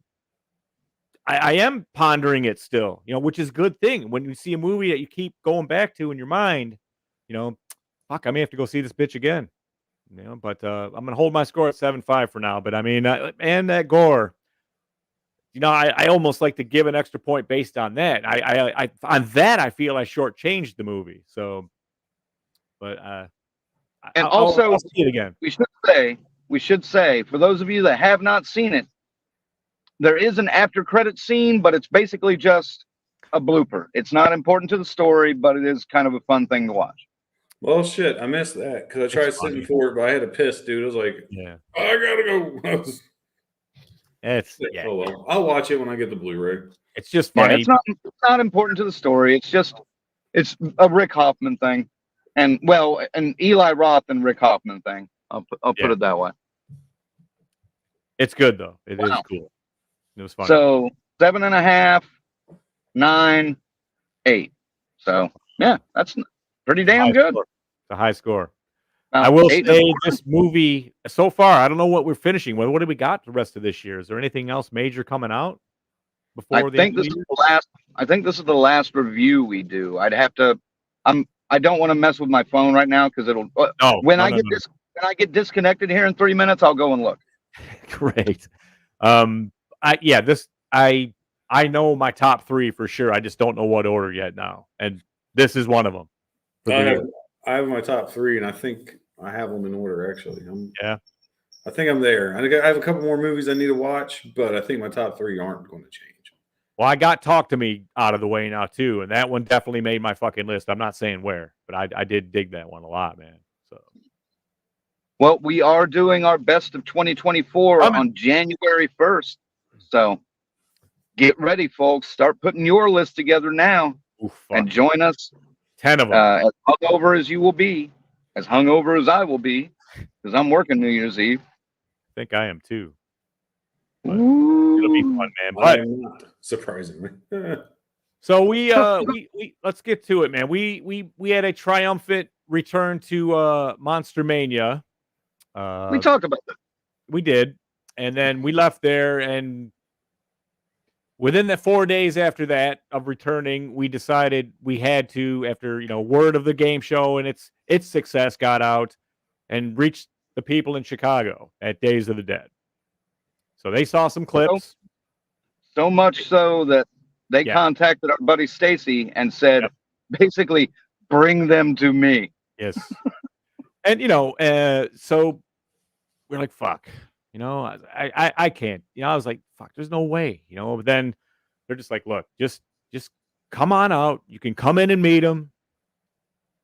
am pondering it still, which is a good thing. When you see a movie that you keep going back to in your mind, fuck, I may have to go see this bitch again, but I'm going to hold my score at 7.5 for now. But I mean, and that gore, I almost like to give an extra point based on that. I feel I shortchanged the movie. So, but I'll see it again. We should say, for those of you that have not seen it, there is an after credit scene, but it's basically just a blooper. It's not important to the story, but it is kind of a fun thing to watch. Well, shit, I missed that because I tried sitting for it, but I had to piss, dude. I was like, I gotta go. Oh, well, I'll watch it when I get the Blu-ray. It's just funny. Yeah, it's not important to the story. It's a Rick Hoffman thing, and an Eli Roth and Rick Hoffman thing. I'll put it that way. It's good though. It is cool. It was fun. So 7.5, 9, 8. So yeah, that's pretty damn good. It's a high score. I will say this movie so far. I don't know what we're finishing with. What do we got the rest of this year? Is there anything else major coming out before I think this is the last review we do. I'd have to. I don't want to mess with my phone right now because it'll. When I get disconnected here in 3 minutes, I'll go and look. Great. I know my top 3 for sure. I just don't know what order yet now, and this is one of them. I have my top 3, and I think I have them in order. Actually, I think I'm there. I have a couple more movies I need to watch, but I think my top 3 aren't going to change. Well, I got Talk to Me out of the way now too, and that one definitely made my fucking list. I'm not saying where, but I did dig that one a lot, man. So, well, we are doing our best of 2024 on January 1st, so get ready, folks. Start putting your list together now, and join us. 10 of them. As hungover as you will be, as hungover as I will be, because I'm working New Year's Eve. I think I am too. It'll be fun, man. But surprisingly. So we let's get to it, man. We had a triumphant return to Monster Mania. We talked about that. We did, and then we left there, and Within the 4 days after that of returning, we decided we had to, after word of the game show and its success got out, and reached the people in Chicago at Days of the Dead. So they saw some clips. So much so that they contacted our buddy Stacy and said, basically, bring them to me. Yes. And so we're like, fuck. I can't. I was like, fuck, there's no way. But then they're just like, look, just come on out. You can come in and meet them,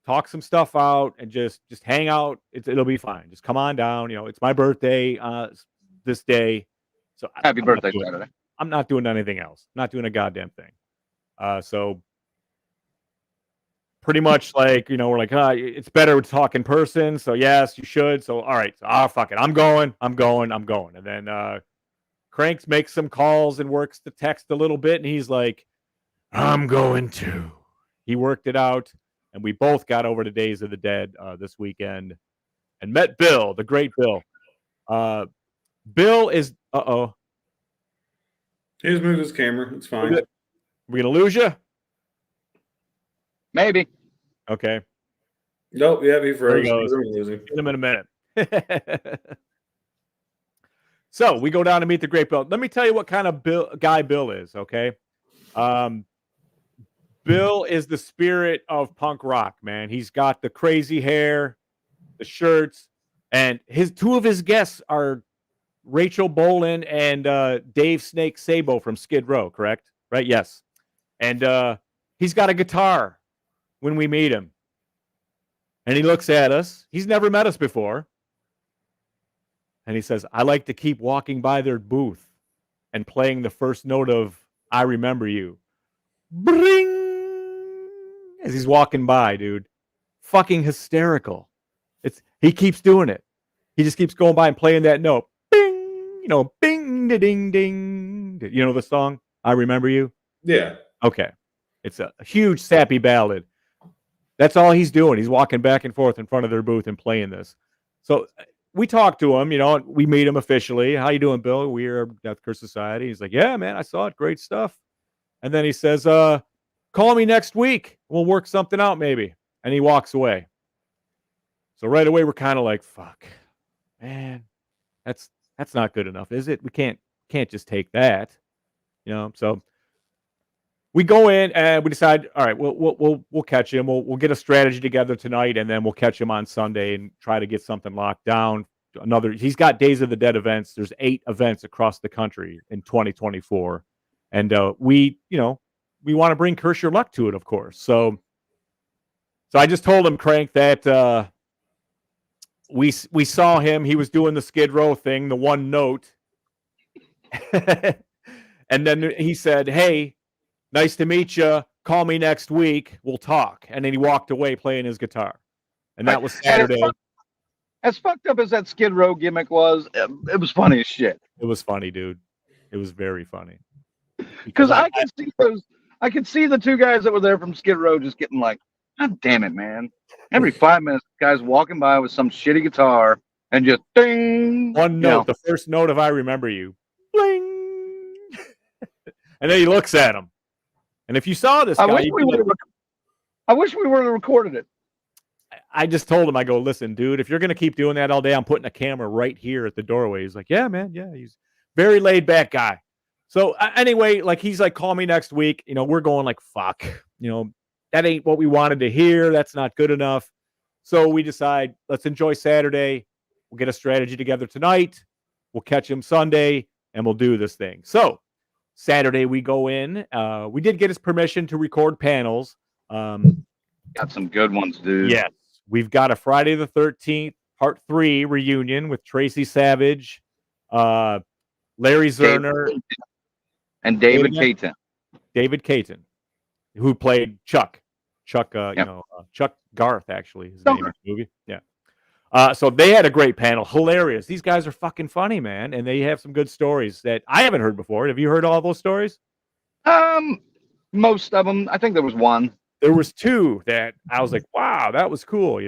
talk some stuff out, and just hang out. It'll be fine. Just come on down. It's my birthday this day. So happy birthday, Saturday. I'm not doing anything else. I'm not doing a goddamn thing. So pretty much like, we're like, it's better to talk in person. So yes, you should. So, all right. So, fuck it. I'm going. And then Cranks makes some calls and works the text a little bit. And he's like, I'm going too. He worked it out. And we both got over to Days of the Dead this weekend and met Bill, the great Bill. Bill is, He just moved his camera. It's fine. We're going to lose you? Maybe. Okay. Nope. Yeah, he froze. Get him in a minute. So we go down to meet the great Bill. Let me tell you what kind of guy Bill is, okay? Bill is the spirit of punk rock, man. He's got the crazy hair, the shirts, and two of his guests are Rachel Bolin and Dave Snake Sabo from Skid Row, correct? Right? Yes. And he's got a guitar when we meet him. And he looks at us. He's never met us before. And he says, I like to keep walking by their booth and playing the first note of I Remember You. Bring! As he's walking by, dude. Fucking hysterical. He keeps doing it. He just keeps going by and playing that note. Bing! Bing, ding, ding. You know the song, I Remember You? Yeah. Okay. It's a huge, sappy ballad. That's all he's doing. He's walking back and forth in front of their booth and playing this. So we talk to him, we meet him officially. How you doing, Bill? We're Death Curse Society. He's like, yeah, man, I saw it. Great stuff. And then he says, call me next week. We'll work something out maybe. And he walks away. So right away, we're kind of like, fuck, man, that's not good enough, is it? We can't just take that, so we go in and we decide, all right, we'll catch him. We'll get a strategy together tonight, and then we'll catch him on Sunday and try to get something locked down. He's got Days of the Dead events. There's 8 events across the country in 2024, and we want to bring Curse Your Luck to it, of course. So I just told him, Crank, that we saw him. He was doing the Skid Row thing, the one note, and then he said, hey, nice to meet you. Call me next week. We'll talk. And then he walked away playing his guitar. And that was Saturday. As fucked up as that Skid Row gimmick was, it was funny as shit. It was funny, dude. It was very funny. Because I could see the two guys that were there from Skid Row just getting like, God damn it, man. Every 5 minutes, guys walking by with some shitty guitar and just ding. One note, the first note of I Remember You. Bling. And then he looks at him. And if you saw this guy, I wish we would have recorded it. I just told him, I go, listen, dude, if you're going to keep doing that all day, I'm putting a camera right here at the doorway. He's like, yeah, man. Yeah. He's very laid back guy. So anyway, he's like, call me next week. We're going like, fuck, that ain't what we wanted to hear. That's not good enough. So we decide, let's enjoy Saturday. We'll get a strategy together tonight. We'll catch him Sunday and we'll do this thing. So Saturday we go in. We did get his permission to record panels. Got some good ones, dude. Yes. We've got a Friday the 13th, part 3 reunion with Tracy Savage, Larry Zerner, and David Caton. David Caton, who played Chuck. Chuck Garth, actually, his name in the movie. Yeah. So they had a great panel. Hilarious. These guys are fucking funny, man. And they have some good stories that I haven't heard before. Have you heard all those stories? Most of them. I think there was one. There was 2 that I was like, wow, that was cool.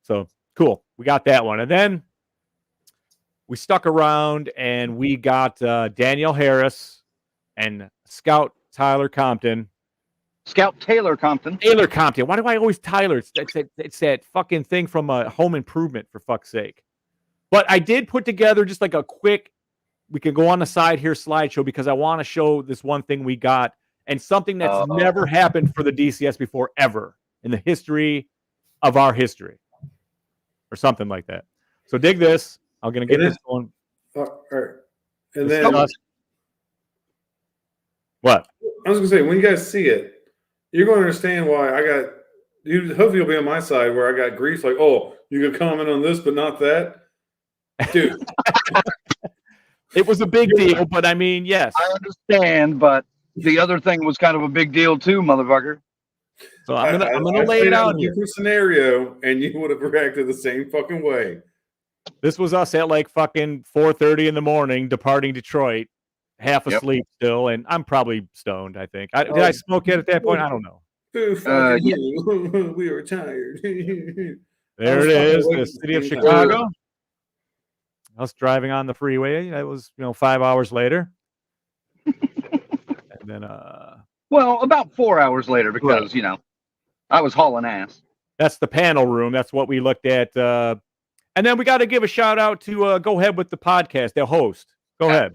So cool. We got that one. And then we stuck around and we got Danielle Harris and Scout Tyler Compton. Scout Taylor Compton. Taylor Compton. Why do I always Tyler? It's that fucking thing from Home Improvement, for fuck's sake. But I did put together just like a quick, we can go on the side here slideshow because I want to show this one thing we got and something that's never happened for the DCS before ever in the history of our history or something like that. So dig this. I'm going to get this going. All right. And then what? I was going to say, when you guys see it, you're going to understand why I got you. Hopefully, you'll be on my side where I got grief. Like, oh, you could comment on this, but not that, dude. It was a big deal, but I mean, yes, I understand, but the other thing was kind of a big deal too, motherfucker. So I'm gonna lay it out here. Different scenario, and you would have reacted the same fucking way. This was us at like fucking 4:30 in the morning, departing Detroit, half asleep still, and I'm probably stoned. I think. Did I smoke it at that point? I don't know. We were tired. There it is, the city of Chicago. Us driving on the freeway. That was 5 hours later, and then well, about 4 hours later because I was hauling ass. That's the panel room. That's what we looked at. And then we got to give a shout out to Go Ahead with the podcast, their host. Go ahead.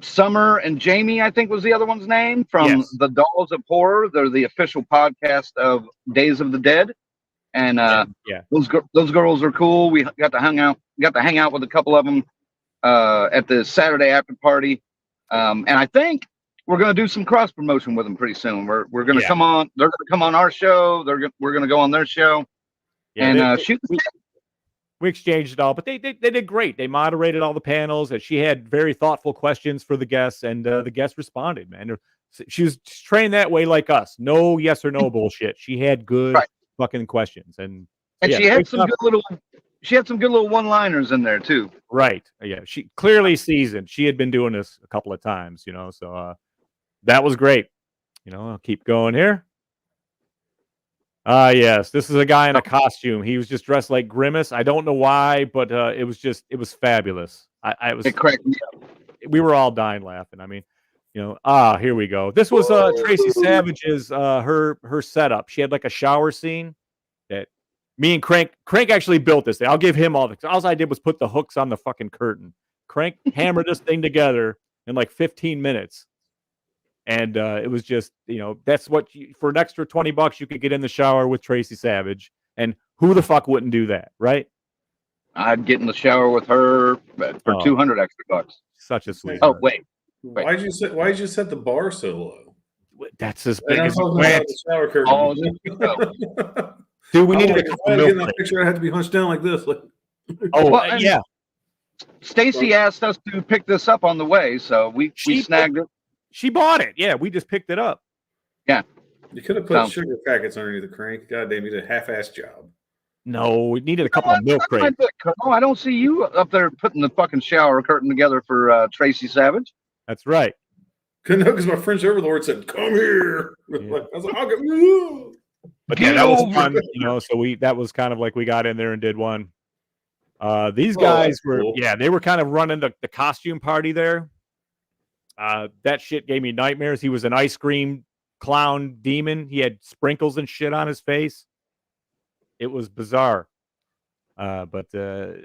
Summer and Jamie, I think was the other one's name from the Dolls of Horror. They're the official podcast of Days of the Dead. And those girls are cool. We got to hang out with a couple of them at the Saturday after party. And I think we're going to do some cross promotion with them pretty soon. We're going to come on. They're going to come on our show. We're going to go on their show. Yeah, and we exchanged it all, but they did great. They moderated all the panels, and she had very thoughtful questions for the guests, and the guests responded. Man, she was trained that way, like us. No yes or no bullshit. She had good fucking questions, and she had some good little one-liners in there too. Right? Yeah, she clearly seasoned. She had been doing this a couple of times, So that was great. I'll keep going here. Yes, this is a guy in a costume. He was just dressed like Grimace. I don't know why, but it was fabulous. It cracked me up. We were all dying laughing. I mean, here we go. This was Tracy Savage's her setup. She had like a shower scene that me and Crank actually built this thing. I'll give him all I did was put the hooks on the fucking curtain. Crank hammered this thing together in like 15 minutes. And it was just, that's what for an extra $20 you could get in the shower with Tracy Savage. And who the fuck wouldn't do that, right? I'd get in the shower with her for $200 extra. Such a sweet. Oh, wait. Why'd you set the bar so low? That's as big as the shower curtain. Dude, we needed a couple in that picture. I had to be hunched down like this. Yeah. Stacy asked us to pick this up on the way, so we snagged it. She bought it. Yeah, we just picked it up. Yeah. You could have put sugar packets underneath the crank. Goddamn, you did a half-ass job. No, we needed a couple of milk crates. I don't see you up there putting the fucking shower curtain together for Tracy Savage. That's right. Couldn't know because my French overlord said, "Come here." Yeah. I was like, "I'll get you." But yeah, that was fun. So that was kind of like we got in there and did one. These guys were, cool. They were kind of running the costume party there. That shit gave me nightmares. He was an ice cream clown demon. He had sprinkles and shit on his face. It was bizarre. But there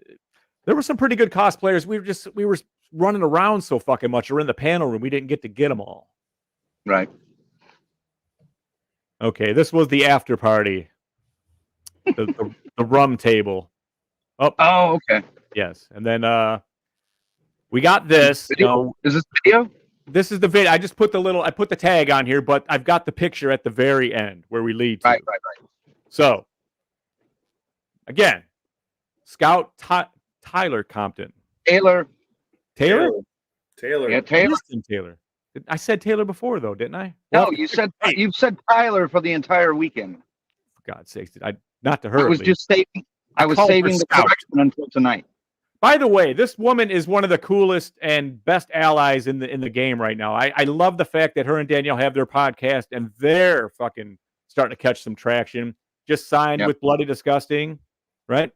were some pretty good cosplayers. We were running around so fucking much. We're in the panel room. We didn't get to get them all. Right. Okay, this was the after party. The rum table. Oh, okay. Yes, and then we got this. Is this video? This is the video. I just put I put the tag on here, but I've got the picture at the very end where we lead to. Right. So, again, Scout Tyler Compton. Taylor. Taylor. Yeah, Taylor. Taylor. I said Taylor before, though, didn't I? No, you said Tyler for the entire weekend. For God's sakes, not to her. I was saving the correction until tonight. By the way, this woman is one of the coolest and best allies in the game right now. I love the fact that her and Danielle have their podcast and they're fucking starting to catch some traction. Just signed with Bloody Disgusting, right?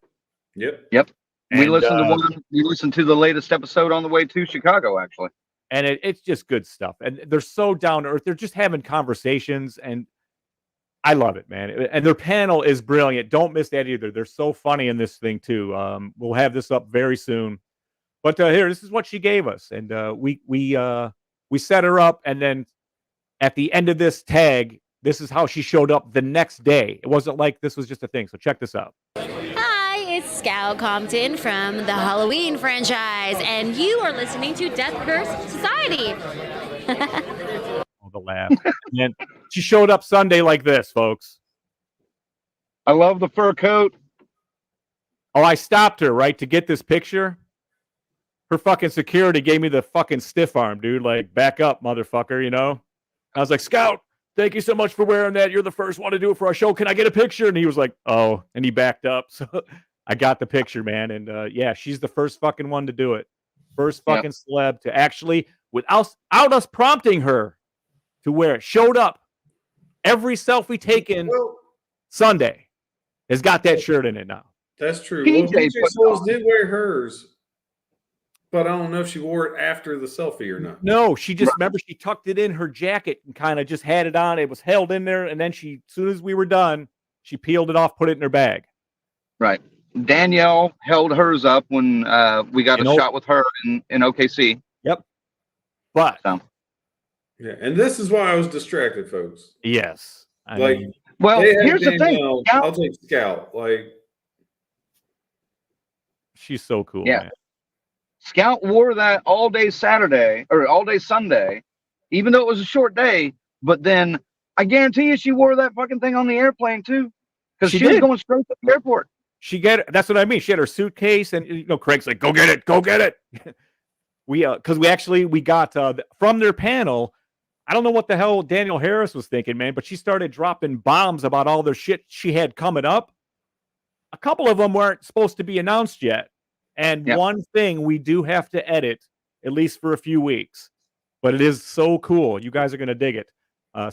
Yep. We listened to the latest episode on the way to Chicago, actually. And it's just good stuff. And they're so down to earth. They're just having conversations, and I love it, man. And their panel is brilliant. Don't miss that either. They're so funny in this thing too. We'll have this up very soon. But here, this is what she gave us, and we set her up, and then at the end of this tag, this is how she showed up the next day. It wasn't like this was just a thing. So check this out. Hi, it's Scout Compton from the Halloween franchise, and you are listening to Death Curse Society. Oh, the laugh. And she showed up Sunday like this, folks. I love the fur coat. Oh, I stopped her, right, to get this picture. Her fucking security gave me the fucking stiff arm, dude. Like, back up, motherfucker, you know? I was like, Scout, thank you so much for wearing that. You're the first one to do it for our show. Can I get a picture? And he was like, oh, and he backed up. So I got the picture, man. And yeah, she's the first fucking one to do it. First fucking celeb to actually, without us prompting her to wear it, showed up. Every selfie taken Sunday has got that shirt in it now. That's true. PJ Well, PJ put Souls on. did wear hers, but I don't know if she wore it after the selfie or not. No, she just, remember, she tucked it in her jacket and kind of just had it on. It was held in there. And then as soon as we were done, she peeled it off, put it in her bag. Right. Danielle held hers up when we got a shot with her in OKC. Yep. But yeah, and this is why I was distracted, folks. Yes. Well, they had here's the thing. Danielle, I'll take Scout. Like, she's so cool. Yeah. Man. Scout wore that all day Saturday or all day Sunday, even though it was a short day. But then I guarantee you she wore that fucking thing on the airplane too, because she was going straight to the airport. That's what I mean. She had her suitcase, and Craig's like, go get it. Because we got from their panel. I don't know what the hell Daniel Harris was thinking, man, but she started dropping bombs about all their shit she had coming up. A couple of them weren't supposed to be announced yet. And one thing we do have to edit, at least for a few weeks. But it is so cool. You guys are going to dig it.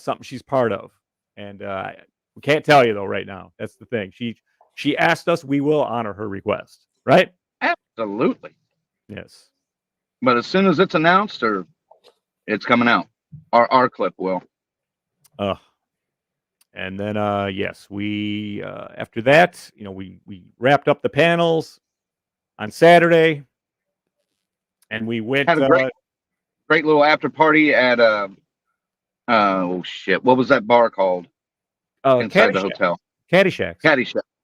Something she's part of. And we can't tell you, though, right now. That's the thing. She asked us. We will honor her request. Right? Absolutely. Yes. But as soon as it's announced, or it's coming out, our clip will. And then, yes, we after that, we wrapped up the panels on Saturday, and we went. Had a great little after party at oh shit, what was that bar called? Inside the hotel. Caddyshack.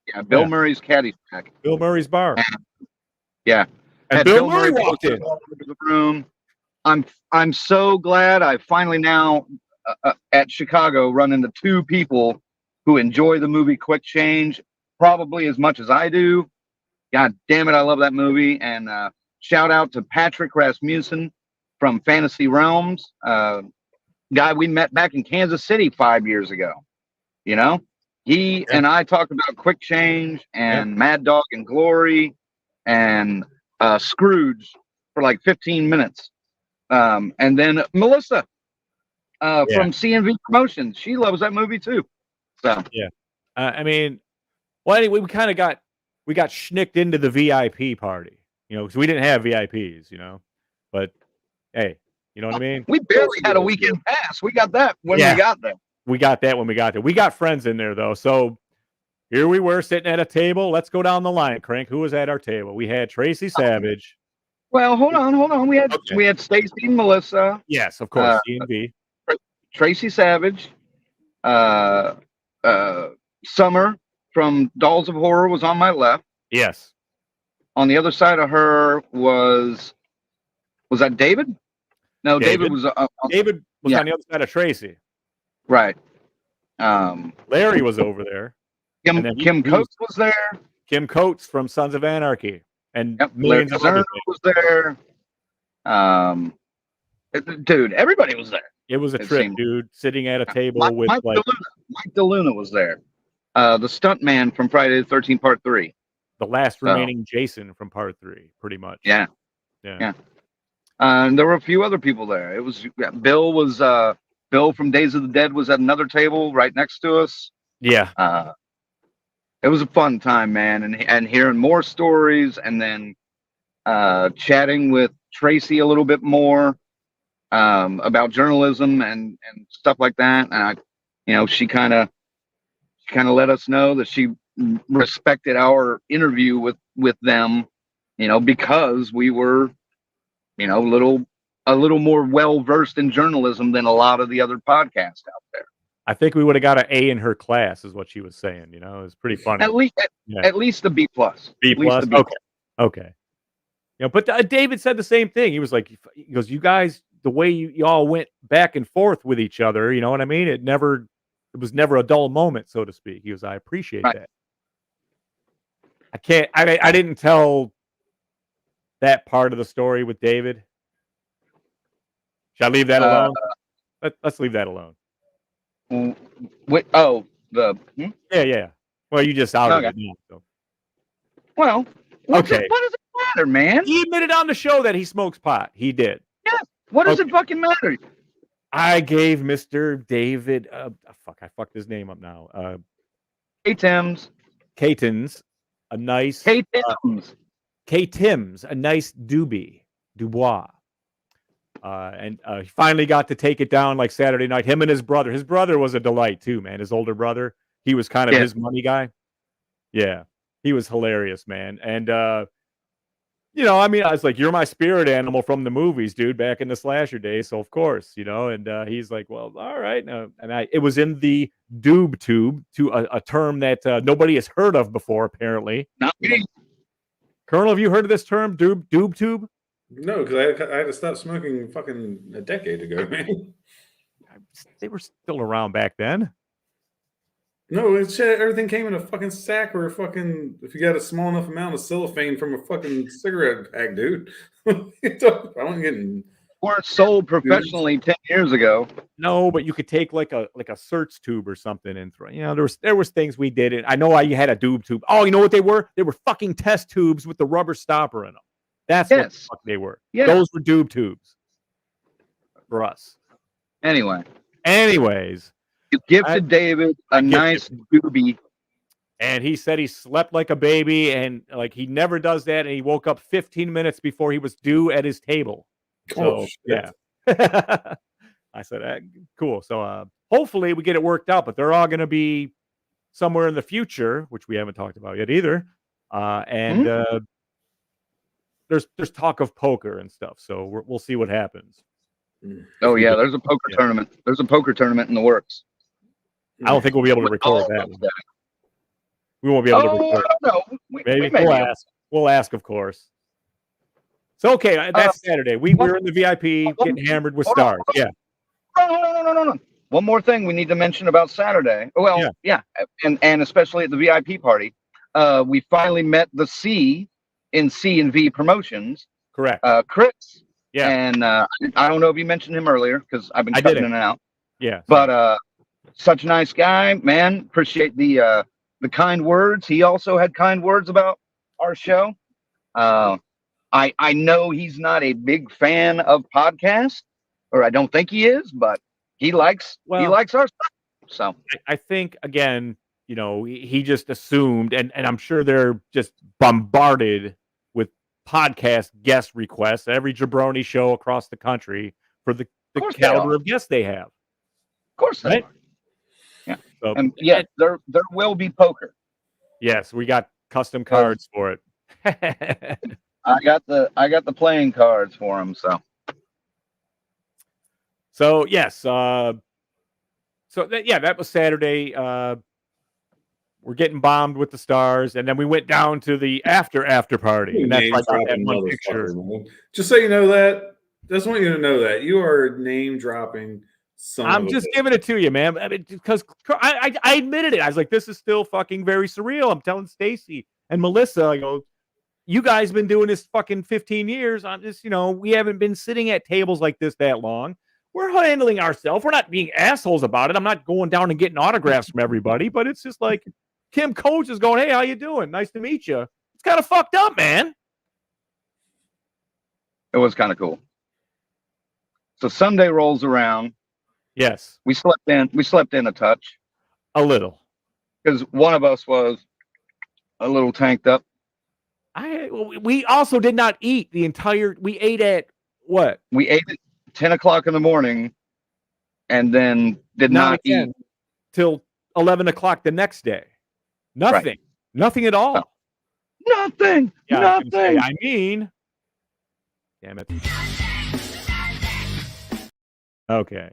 Yeah, Bill Murray's Caddyshack. Bill Murray's bar. And Bill Murray walked in the room. I'm so glad I finally now at Chicago run into two people who enjoy the movie Quick Change probably as much as I do. God damn it, I love that movie. And shout out to Patrick Rasmussen from Fantasy Realms, guy we met back in Kansas City 5 years ago. He and I talked about Quick Change and Mad Dog and Glory and Scrooge for like 15 minutes. And then Melissa from CNV Promotions, she loves that movie too. So I mean, well, anyway, we got schnicked into the VIP party, because we didn't have VIPs, but hey, you know what I mean? We barely had a weekend pass. We got that when we got there. We got that when we got there. We got friends in there though. So here we were sitting at a table. Let's go down the line, Crank. Who was at our table? We had Tracy Savage. Well, hold on. We had Stacy and Melissa. Yes, of course. CNV. Tracy Savage. Summer from Dolls of Horror was on my left. Yes. On the other side of her was that David? No, David was on the other side of Tracy. Right. Larry was over there. Kim Coates was there. Kim Coates from Sons of Anarchy. And millions of other was there. Dude, everybody was there. It was a trip, dude. Sitting at a table with Mike DeLuna was there. The stunt man from Friday the 13th Part 3. The last remaining Jason from Part 3, pretty much. Yeah. And there were a few other people there. It was Bill from Days of the Dead was at another table right next to us. Yeah. It was a fun time, man, and hearing more stories, and then chatting with Tracy a little bit more. about journalism and stuff like that. And she kind of let us know that she respected our interview with them, because we were, a little more well versed in journalism than a lot of the other podcasts out there. I think we would have got an A in her class, is what she was saying. It was pretty funny. At least a B plus. B plus. Okay. But David said the same thing. He was like, he goes, you guys, the way you all went back and forth with each other, you know what I mean? It was never a dull moment, so to speak. He goes, I appreciate that. I didn't tell that part of the story with David. Should I leave that alone? Let's leave that alone. Yeah. Well, you just outed it now, so. Well, what does it matter, man? He admitted on the show that he smokes pot. He did. Yeah. What does it fucking matter? I gave Mr. David, I fucked his name up now. K-Tims, a nice K-Tims, a nice Dubois. And he finally got to take it down like Saturday night. Him and his brother. His brother was a delight too, man. His older brother. He was kind of his money guy. Yeah. He was hilarious, man. And I was like, you're my spirit animal from the movies, dude, back in the slasher days. So of course, and he's like, well, all right. And it was in the doob tube, to a term that nobody has heard of before, apparently. Not me. Colonel, have you heard of this term, doob tube? No, because I had to stop smoking fucking a decade ago, man. They were still around back then. No, everything came in a fucking sack or if you got a small enough amount of cellophane from a fucking cigarette pack, dude. I wasn't getting. Weren't sold professionally 10 years ago. No, but you could take like a search tube or something and throw. There was things we did. I know you had a doob tube. Oh, you know what they were? They were fucking test tubes with the rubber stopper in them. That's what the fuck they were. Yeah. Those were doob tubes for us. Anyways. You gifted David a nice doobie. And he said he slept like a baby and like he never does that. And he woke up 15 minutes before he was due at his table. So, yeah. I said, cool. So hopefully we get it worked out, but they're all going to be somewhere in the future, which we haven't talked about yet either. There's talk of poker and stuff. So we'll see what happens. Oh, yeah. There's a poker tournament. There's a poker tournament in the works. I don't think we'll be able to record that. We won't be able to record. No. Maybe we'll ask. We'll ask, of course. So okay, that's Saturday. We were in the VIP getting hammered with stars. Yeah. No. One more thing we need to mention about Saturday. Well, yeah. And especially at the VIP party, we finally met the C in C&V Promotions. Correct. Chris. Yeah. And I don't know if you mentioned him earlier because I've been cutting in and out. Yeah. But such a nice guy, man. Appreciate the kind words. He also had kind words about our show. I know he's not a big fan of podcasts, or I don't think he is, but he likes our stuff. So I think again, he just assumed, and I'm sure they're just bombarded with podcast guest requests, every jabroni show across the country for the caliber of guests they have. Of course they are. Yeah. So, and there will be poker. Yes, we got custom cards for it. I got the playing cards for him. So yes. That was Saturday. We're getting bombed with the stars, and then we went down to the after party, and that's why I got that one picture. Just so you know that. Just want you to know that you are name dropping. I'm just giving it to you, man. I mean, because I admitted it. I was like, this is still fucking very surreal. I'm telling Stacy and Melissa, I go, you guys been doing this fucking 15 years. I'm just, we haven't been sitting at tables like this that long. We're handling ourselves. We're not being assholes about it. I'm not going down and getting autographs from everybody, but it's just like Kim Coach is going, hey, how you doing? Nice to meet you. It's kind of fucked up, man. It was kind of cool. So Sunday rolls around. Yes. We slept in a touch. A little. Because one of us was a little tanked up. We also did not eat the entire. We ate at what? We ate at 10 o'clock in the morning and then did not again eat till 11 o'clock the next day. Nothing. Right. Nothing at all. nothing. Yeah, I was gonna say, Nothing. I mean, damn it. Okay.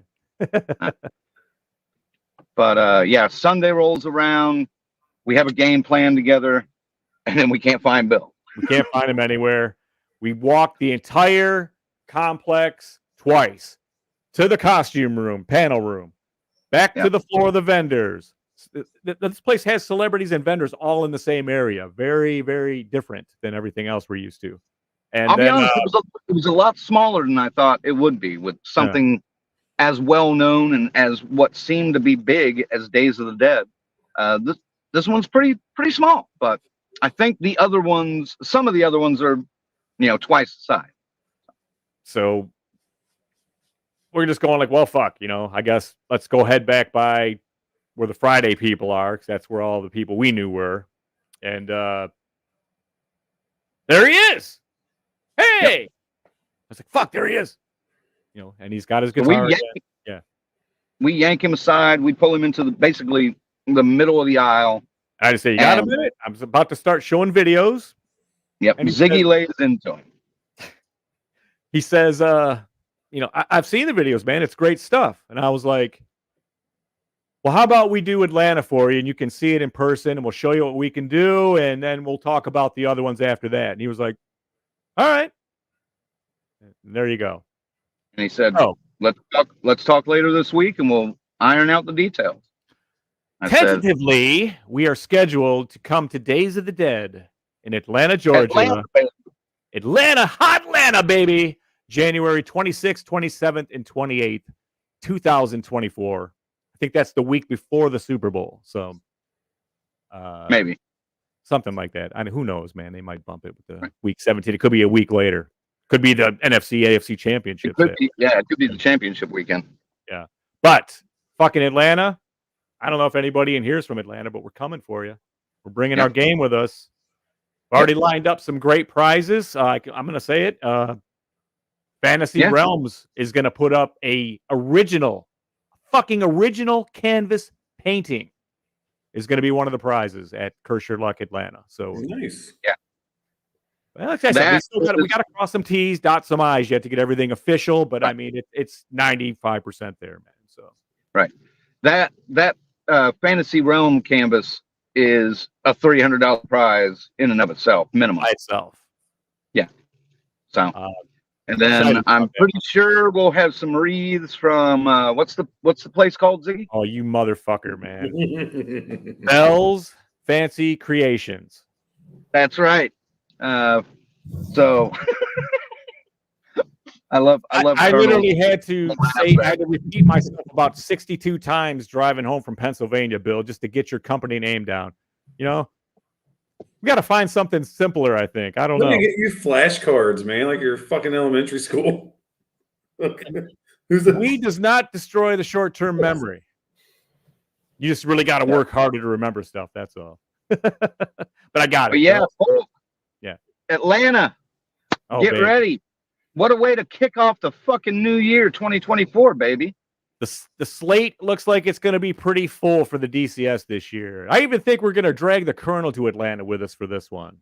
But yeah, Sunday rolls around. We have a game plan together, and then we can't find Bill. We can't find him anywhere. We walked the entire complex twice to the costume room, panel room, back to the floor of the vendors. This place has celebrities and vendors all in the same area. Very, very different than everything else we're used to. And I'll then, be honest, it was a lot smaller than I thought it would be, with something as well known and as what seemed to be big as Days of the Dead. This one's pretty small, but I think some of the other ones are, twice the size. So we're just going like, well, fuck, I guess let's go head back by where the Friday people are, because that's where all the people we knew were. And there he is. Hey! Yep. I was like, fuck, there he is. And he's got his guitar. We yank him aside. We pull him into basically the middle of the aisle. I just say, you got a minute? I was about to start showing videos. Yep. And Ziggy lays into him. He says, I've seen the videos, man. It's great stuff. And I was like, well, how about we do Atlanta for you, and you can see it in person, and we'll show you what we can do, and then we'll talk about the other ones after that. And he was like, all right. And there you go. And he said, let's talk later this week, and we'll iron out the details. Tentatively, we are scheduled to come to Days of the Dead in Atlanta, Georgia. Atlanta, hot Atlanta, baby. January 26th, 27th, and 28th, 2024. I think that's the week before the Super Bowl. So maybe something like that. Who knows, man? They might bump it with the week 17. It could be a week later. Could be the NFC, AFC championship. It could be the championship weekend. Yeah. But fucking Atlanta. I don't know if anybody in here is from Atlanta, but we're coming for you. We're bringing our game with us. We've already lined up some great prizes. I'm going to say it. Fantasy Realms is going to put up a fucking original canvas painting. Is going to be one of the prizes at Curse Your Luck Atlanta. So nice. Yeah. Well, like I said, we got to cross some T's, dot some I's yet to get everything official. But I mean, it's 95% there, man. So right. That Fantasy Realm canvas is a $300 prize in and of itself, minimum. By itself. Yeah. So, and then I'm pretty sure we'll have some wreaths from what's the place called, Ziggy? Oh, you motherfucker, man! Bell's Fancy Creations. That's right. So I love. I literally had to repeat myself about 62 times driving home from Pennsylvania, Bill, just to get your company name down. We got to find something simpler. I think. I don't know. Let me get you flashcards, man, like your fucking elementary school. We does not destroy the short-term memory. You just really got to work harder to remember stuff. That's all. But I got it. But yeah, Atlanta, get ready. What a way to kick off the fucking new year, 2024, baby. The slate looks like it's going to be pretty full for the DCS this year. I even think we're going to drag the Colonel to Atlanta with us for this one.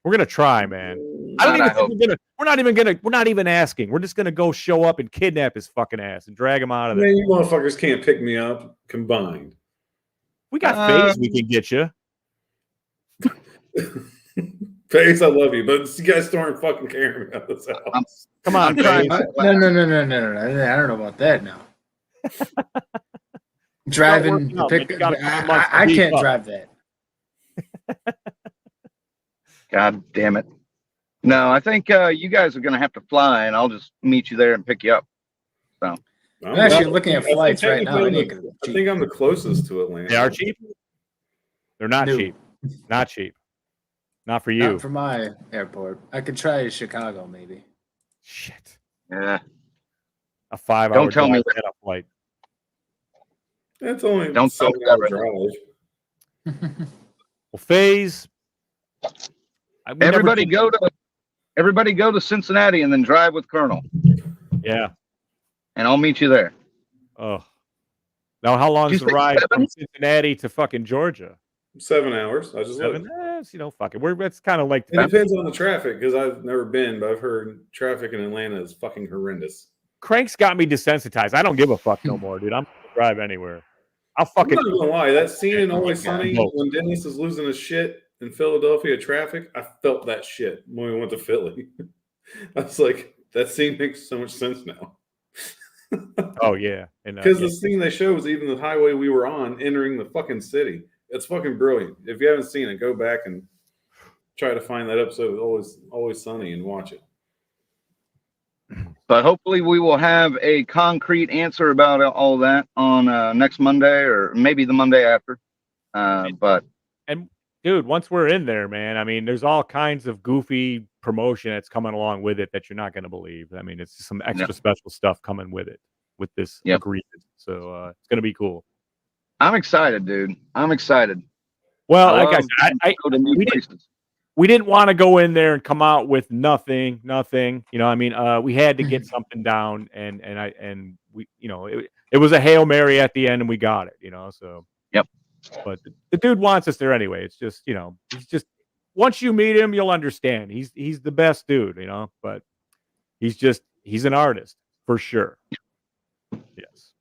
We're going to try, man. We're not even asking. We're just going to go show up and kidnap his fucking ass and drag him out of there. Man, you motherfuckers can't pick me up combined. We got FaZe we can get you. FaZe, I love you, but you guys don't fucking carry me out of this house. Come on, FaZe. No. I don't know about that now. Driving the pick, I can't drive that. God damn it. No, I think you guys are going to have to fly, and I'll just meet you there and pick you up. So I'm actually looking at flights right now. I think I'm the closest to Atlanta. They are cheap? They're not cheap. Not cheap. Not for you. Not for my airport. I could try Chicago, maybe. Shit. Yeah. A 5-hour Don't tell me that flight. That's only don't 7 hour drive. Well, FaZe. Everybody go to Cincinnati and then drive with Colonel. Yeah. and I'll meet you there. Oh, now how long Did is you the say ride 7? from Cincinnati to fucking Georgia? 7 hours. I just 7? looked. Fuck it. It's kind of like It depends on the traffic because I've never been, but I've heard traffic in Atlanta is fucking horrendous. Crank's got me desensitized. I don't give a fuck no more, dude. I'm gonna drive anywhere. I'll I'm fucking. not gonna lie, that scene in Always Yeah, Sunny both. when Dennis is losing his shit in Philadelphia traffic, I felt that shit when we went to Philly. I was like, that scene makes so much sense now. Oh yeah, and Because the scene they show was even the highway we were on entering the fucking city. It's fucking brilliant. If you haven't seen it, go back and try to find that episode of Always Sunny and watch it. But hopefully we will have a concrete answer about all that on next Monday or maybe the Monday after. But and dude, once we're in there, man, I mean, there's all kinds of goofy promotion that's coming along with it that you're not going to believe. I mean, it's just some extra special stuff coming with it, with this agreement. So it's going to be cool. I'm excited, dude. I'm excited. Well, like I said, we didn't want to go in there and come out with nothing. You know, I mean, we had to get something down, and we, you know, it was a Hail Mary at the end, and we got it. You know, so yep. But the dude wants us there anyway. It's just, you know, he's just, once you meet him, you'll understand. He's the best dude, you know, but he's an artist for sure. Yes.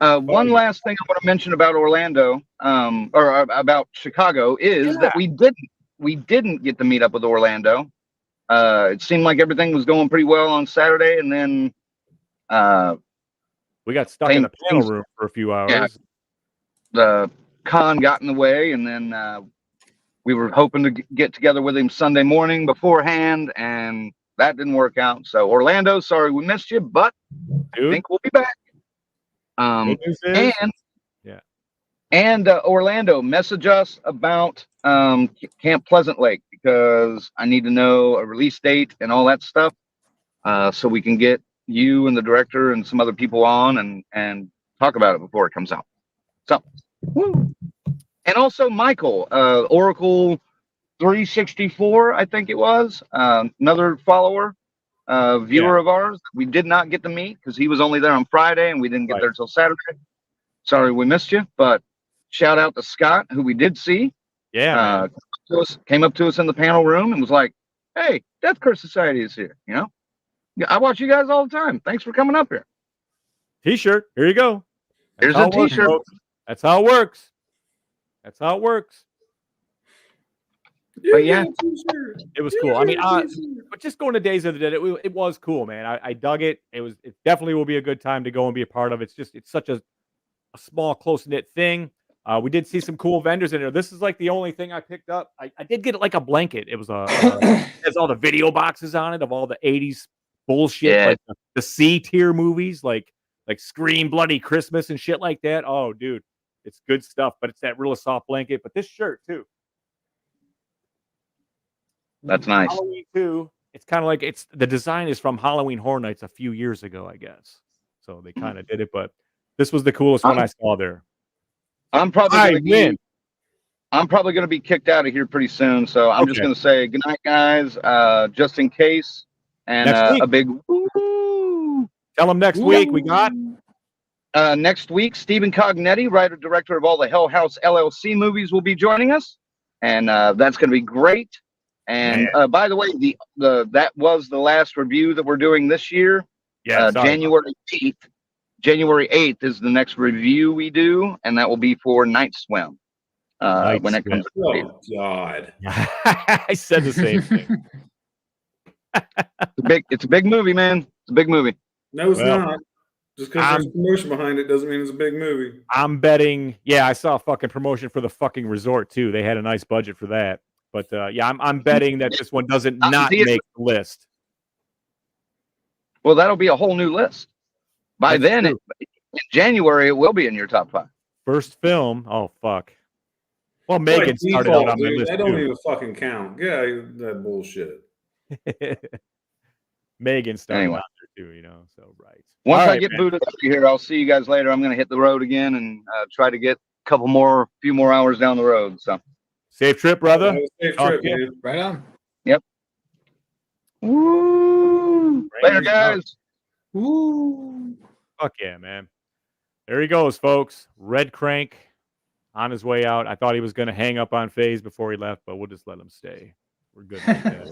One last thing I want to mention about Orlando, or about Chicago, is that we didn't get to meet up with Orlando. It seemed like everything was going pretty well on Saturday, and then we got stuck in the panel room for a few hours. Yeah, the con got in the way, and then we were hoping to get together with him Sunday morning beforehand, and that didn't work out. So Orlando, sorry we missed you, but I think we'll be back. And Orlando, message us about Camp Pleasant Lake, because I need to know a release date and all that stuff, so we can get you and the director and some other people on and talk about it before it comes out. So, woo. And also Michael, Oracle 364, I think it was, another follower, viewer of ours. We did not get to meet because he was only there on Friday and we didn't get there till Saturday. Sorry we missed you, but shout out to Scott, who we did see. Yeah, came up to us in the panel room and was like, "Hey, Death Curse Society is here. You know, I watch you guys all the time. Thanks for coming up here." T-shirt. Here you go. Here's a T-shirt. That's how it works. That's how it works. But yeah, it was cool. I mean, but just going to Days of the Dead, it was cool, man. I dug it. It definitely will be a good time to go and be a part of. It's such a small, close-knit thing. We did see some cool vendors in there. This is like the only thing I picked up. I did get like a blanket. It was it has all the video boxes on it of all the 80s bullshit, like the C-tier movies, like Scream, Bloody Christmas and shit like that. Oh, dude, it's good stuff, but it's that real soft blanket. But this shirt too. That's nice. Halloween too. It's kind of like the design is from Halloween Horror Nights a few years ago, I guess. So they kind of did it, but this was the coolest one I saw there. I'm probably going to be kicked out of here pretty soon, so I'm just going to say good night, guys. Just in case, and a big woo. Tell them next week we got. Next week, Stephen Cognetti, writer director of all the Hell House LLC movies, will be joining us, and that's going to be great. And by the way, that was the last review that we're doing this year. Yeah, January 8th. January 8th is the next review we do, and that will be for Night Swim. When it comes to oh God, I said the same thing. It's a big movie, man. It's a big movie. No, it's not. Just because there's promotion behind it doesn't mean it's a big movie. I'm betting. Yeah, I saw a fucking promotion for the fucking resort too. They had a nice budget for that. But yeah, I'm betting that this one doesn't not make the list. Well, that'll be a whole new list. By then, in January, it will be in your top 5. First film. Oh fuck. Well, Megan started out on my list. That don't even fucking count. Yeah, that bullshit. Megan started out there too, you know. So right. Once I get booted up here, I'll see you guys later. I'm going to hit the road again and try to get a few more hours down the road. So. Safe trip, brother. Safe trip, man. Right on. Yep. Woo. Later, guys. Woo. Fuck yeah, man. There he goes, folks. Redcranke on his way out. I thought he was going to hang up on FaZe before he left, but we'll just let him stay. We're good like that.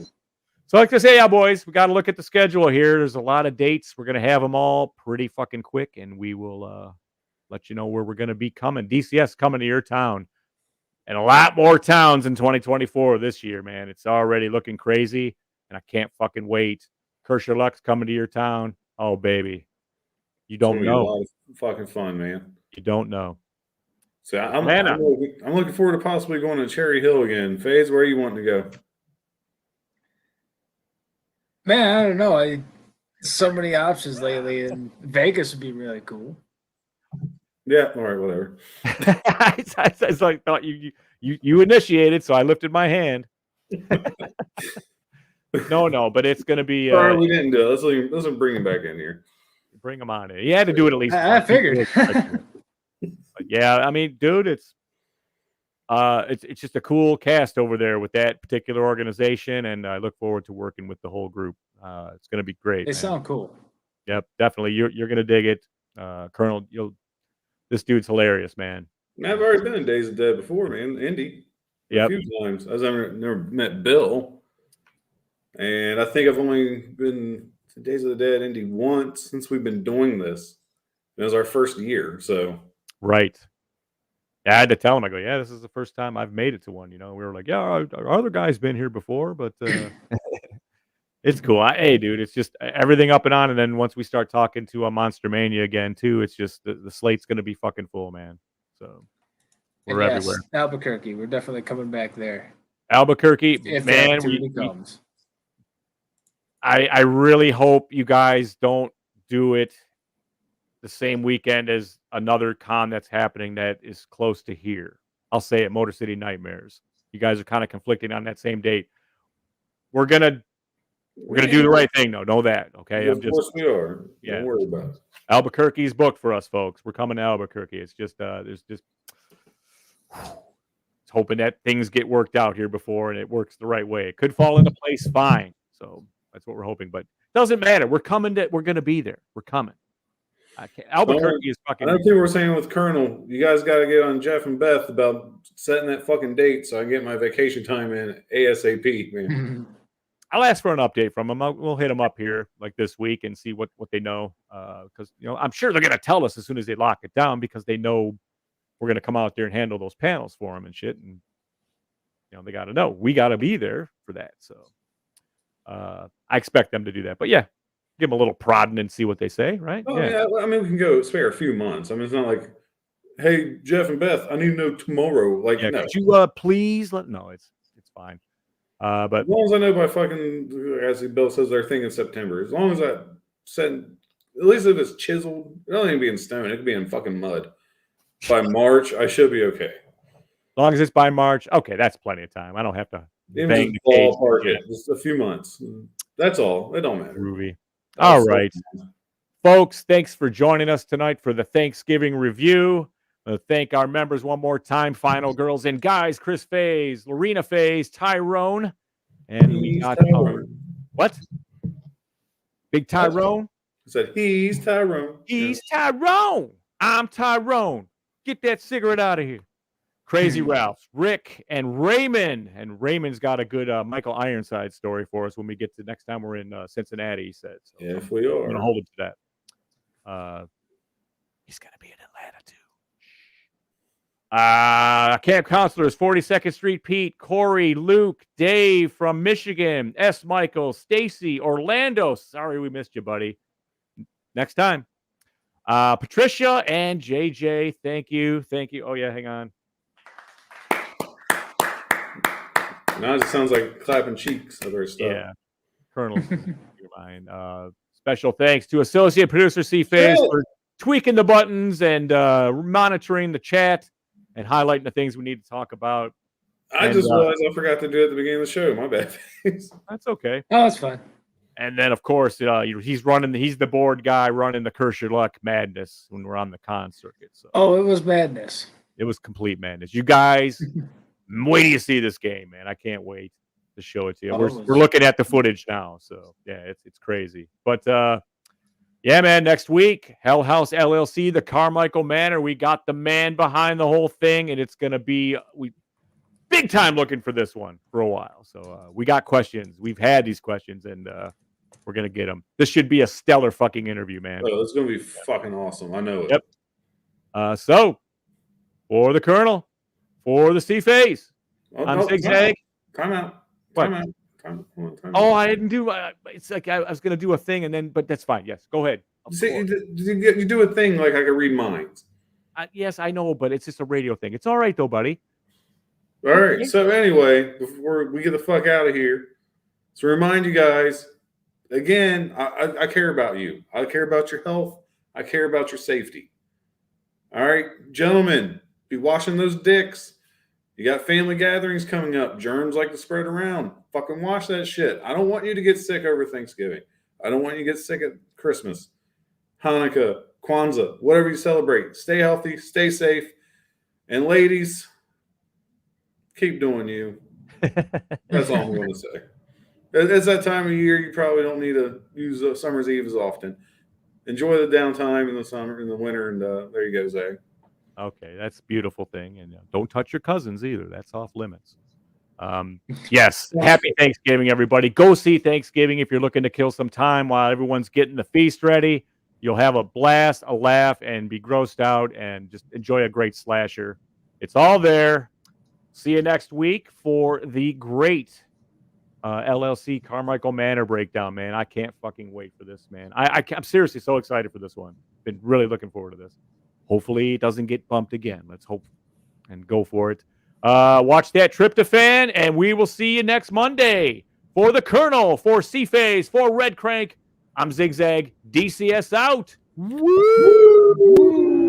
So like to say, yeah, boys, we got to look at the schedule here. There's a lot of dates. We're going to have them all pretty fucking quick, and we will let you know where we're going to be coming. DCS coming to your town, and a lot more towns in 2024 this year, man. It's already looking crazy, and I can't fucking wait. Kershaw Luck's coming to your town. Oh, baby. You It's don't gonna be a know. lot of fucking fun, man. You don't know. So I'm looking forward to possibly going to Cherry Hill again. FaZe, where are you wanting to go? Man, I don't know. So many options lately, and Vegas would be really cool. Yeah, all right, whatever. I like thought you initiated, so I lifted my hand. No, but it's gonna be. Sorry, we didn't do it. Let's bring him back in here. Bring him on in. He had to do it at least. I figured. But yeah, I mean, dude, it's just a cool cast over there with that particular organization, and I look forward to working with the whole group. It's gonna be great. They sound cool. Yep, definitely. You're gonna dig it, Colonel. This dude's hilarious, man. I've already been in Days of the Dead before, man. Indy. Yep. A few times. I've never met Bill. And I think I've only been to Days of the Dead Indy once since we've been doing this. It was our first year, so. Right. Yeah, I had to tell him, I go, yeah, this is the first time I've made it to one. We were like, yeah, our other guy's been here before, but it's cool. Hey, dude, it's just everything up and on. And then once we start talking to a Monster Mania again, too, it's just the slate's going to be fucking full, man. So we're everywhere. Albuquerque, we're definitely coming back there. Albuquerque, If man, comes. I really hope you guys don't do it the same weekend as another con that's happening that is close to here. I'll say it, Motor City Nightmares. You guys are kind of conflicting on that same date. We're gonna do the right thing, though. Know that, okay? Of course we are. Yeah. Don't worry about it. Albuquerque's booked for us, folks. We're coming to Albuquerque. It's just there's just hoping that things get worked out here before and it works the right way. It could fall into place fine. So that's what we're hoping, but it doesn't matter. We're coming. We're going to be there. We're coming. Albuquerque is fucking. I know people were saying with Colonel, you guys got to get on Jeff and Beth about setting that fucking date so I can get my vacation time in ASAP, man. I'll ask for an update from them. We'll hit them up here like this week and see what they know. Because I'm sure they're going to tell us as soon as they lock it down because they know we're going to come out there and handle those panels for them and shit. And they got to know we got to be there for that. So I expect them to do that. But yeah, give them a little prodding and see what they say, right? Oh, yeah. I mean, we can go spare a few months. I mean, it's not like, hey, Jeff and Beth, I need to know tomorrow. Like, no. Could you please let? No, it's fine. But as long as I know by fucking, as Bill says, they're thinking September. As long as I said, at least if it's chiseled, it don't even be in stone. It could be in fucking mud. By March, I should be okay. As long as it's by March, okay, that's plenty of time. I don't have to bang the cage. Just a few months. That's all. It don't matter. Groovy. All right. Folks, thanks for joining us tonight for the Thanksgiving review. Thank our members one more time. Final girls and guys, Chris FaZe, Lorena FaZe, Tyrone, and we got what? Big Tyrone? I said he's Tyrone. He's Tyrone. I'm Tyrone. Get that cigarette out of here. Crazy Ralph, Rick, and Raymond. And Raymond's got a good Michael Ironside story for us when we get to next time we're in Cincinnati, he said. So if we are. I'm going to hold him to that. He's going to be in Atlanta, too. Camp Counselors, 42nd Street, Pete, Corey, Luke, Dave from Michigan, S. Michael, Stacy, Orlando. Sorry we missed you, buddy. Next time. Patricia and JJ, thank you. Oh, yeah, hang on. Now it sounds like clapping cheeks of our stuff. Yeah. Colonel, your mind. Special thanks to Associate Producer C. FaZe for tweaking the buttons and monitoring the chat and highlighting the things we need to talk about. I just realized I forgot to do it at the beginning of the show. My bad. That's okay. Oh, that's fine. And then, of course, he's the board guy running the Kershaw Luck madness when we're on the con circuit. So. Oh, it was madness. It was complete madness. You guys, wait till you see this game, man. I can't wait to show it to you. We're looking at the footage now. So, yeah, it's crazy. But Yeah, man. Next week, Hell House LLC, the Carmichael Manor. We got the man behind the whole thing, and it's going to be big time looking for this one for a while. So we got questions. We've had these questions, and we're going to get them. This should be a stellar fucking interview, man. Oh, it's going to be fucking awesome. I know it. Yep. So, for the Colonel, for the C-Phase, I'm Zigzag. Time out. What? Time out. Oh, I didn't do. It's like I was going to do a thing, and then, but that's fine. Yes, go ahead. See, you do a thing like I can read minds. Yes, I know, but it's just a radio thing. It's all right, though, buddy. All right. So anyway, before we get the fuck out of here, to remind you guys, again, I care about you. I care about your health. I care about your safety. All right, gentlemen, be washing those dicks. You got family gatherings coming up. Germs like to spread around. Fucking wash that shit. I don't want you to get sick over Thanksgiving. I don't want you to get sick at Christmas, Hanukkah, Kwanzaa, whatever you celebrate. Stay healthy, stay safe. And ladies, keep doing you. That's all I'm going to say. It's that time of year you probably don't need to use Summer's Eve as often. Enjoy the downtime in the summer, in the winter, and there you go, Zach. Okay, that's a beautiful thing. And don't touch your cousins either. That's off limits. Yes, happy Thanksgiving, everybody. Go see Thanksgiving if you're looking to kill some time while everyone's getting the feast ready. You'll have a blast, a laugh, and be grossed out and just enjoy a great slasher. It's all there. See you next week for the great LLC Carmichael Manor breakdown, man. I can't fucking wait for this, man. I'm seriously so excited for this one. Been really looking forward to this. Hopefully it doesn't get bumped again. Let's hope and go for it. Watch that tryptophan, and we will see you next Monday. For the Colonel, for C-Phase, for Redcranke, I'm Zigzag. DCS out. Woo!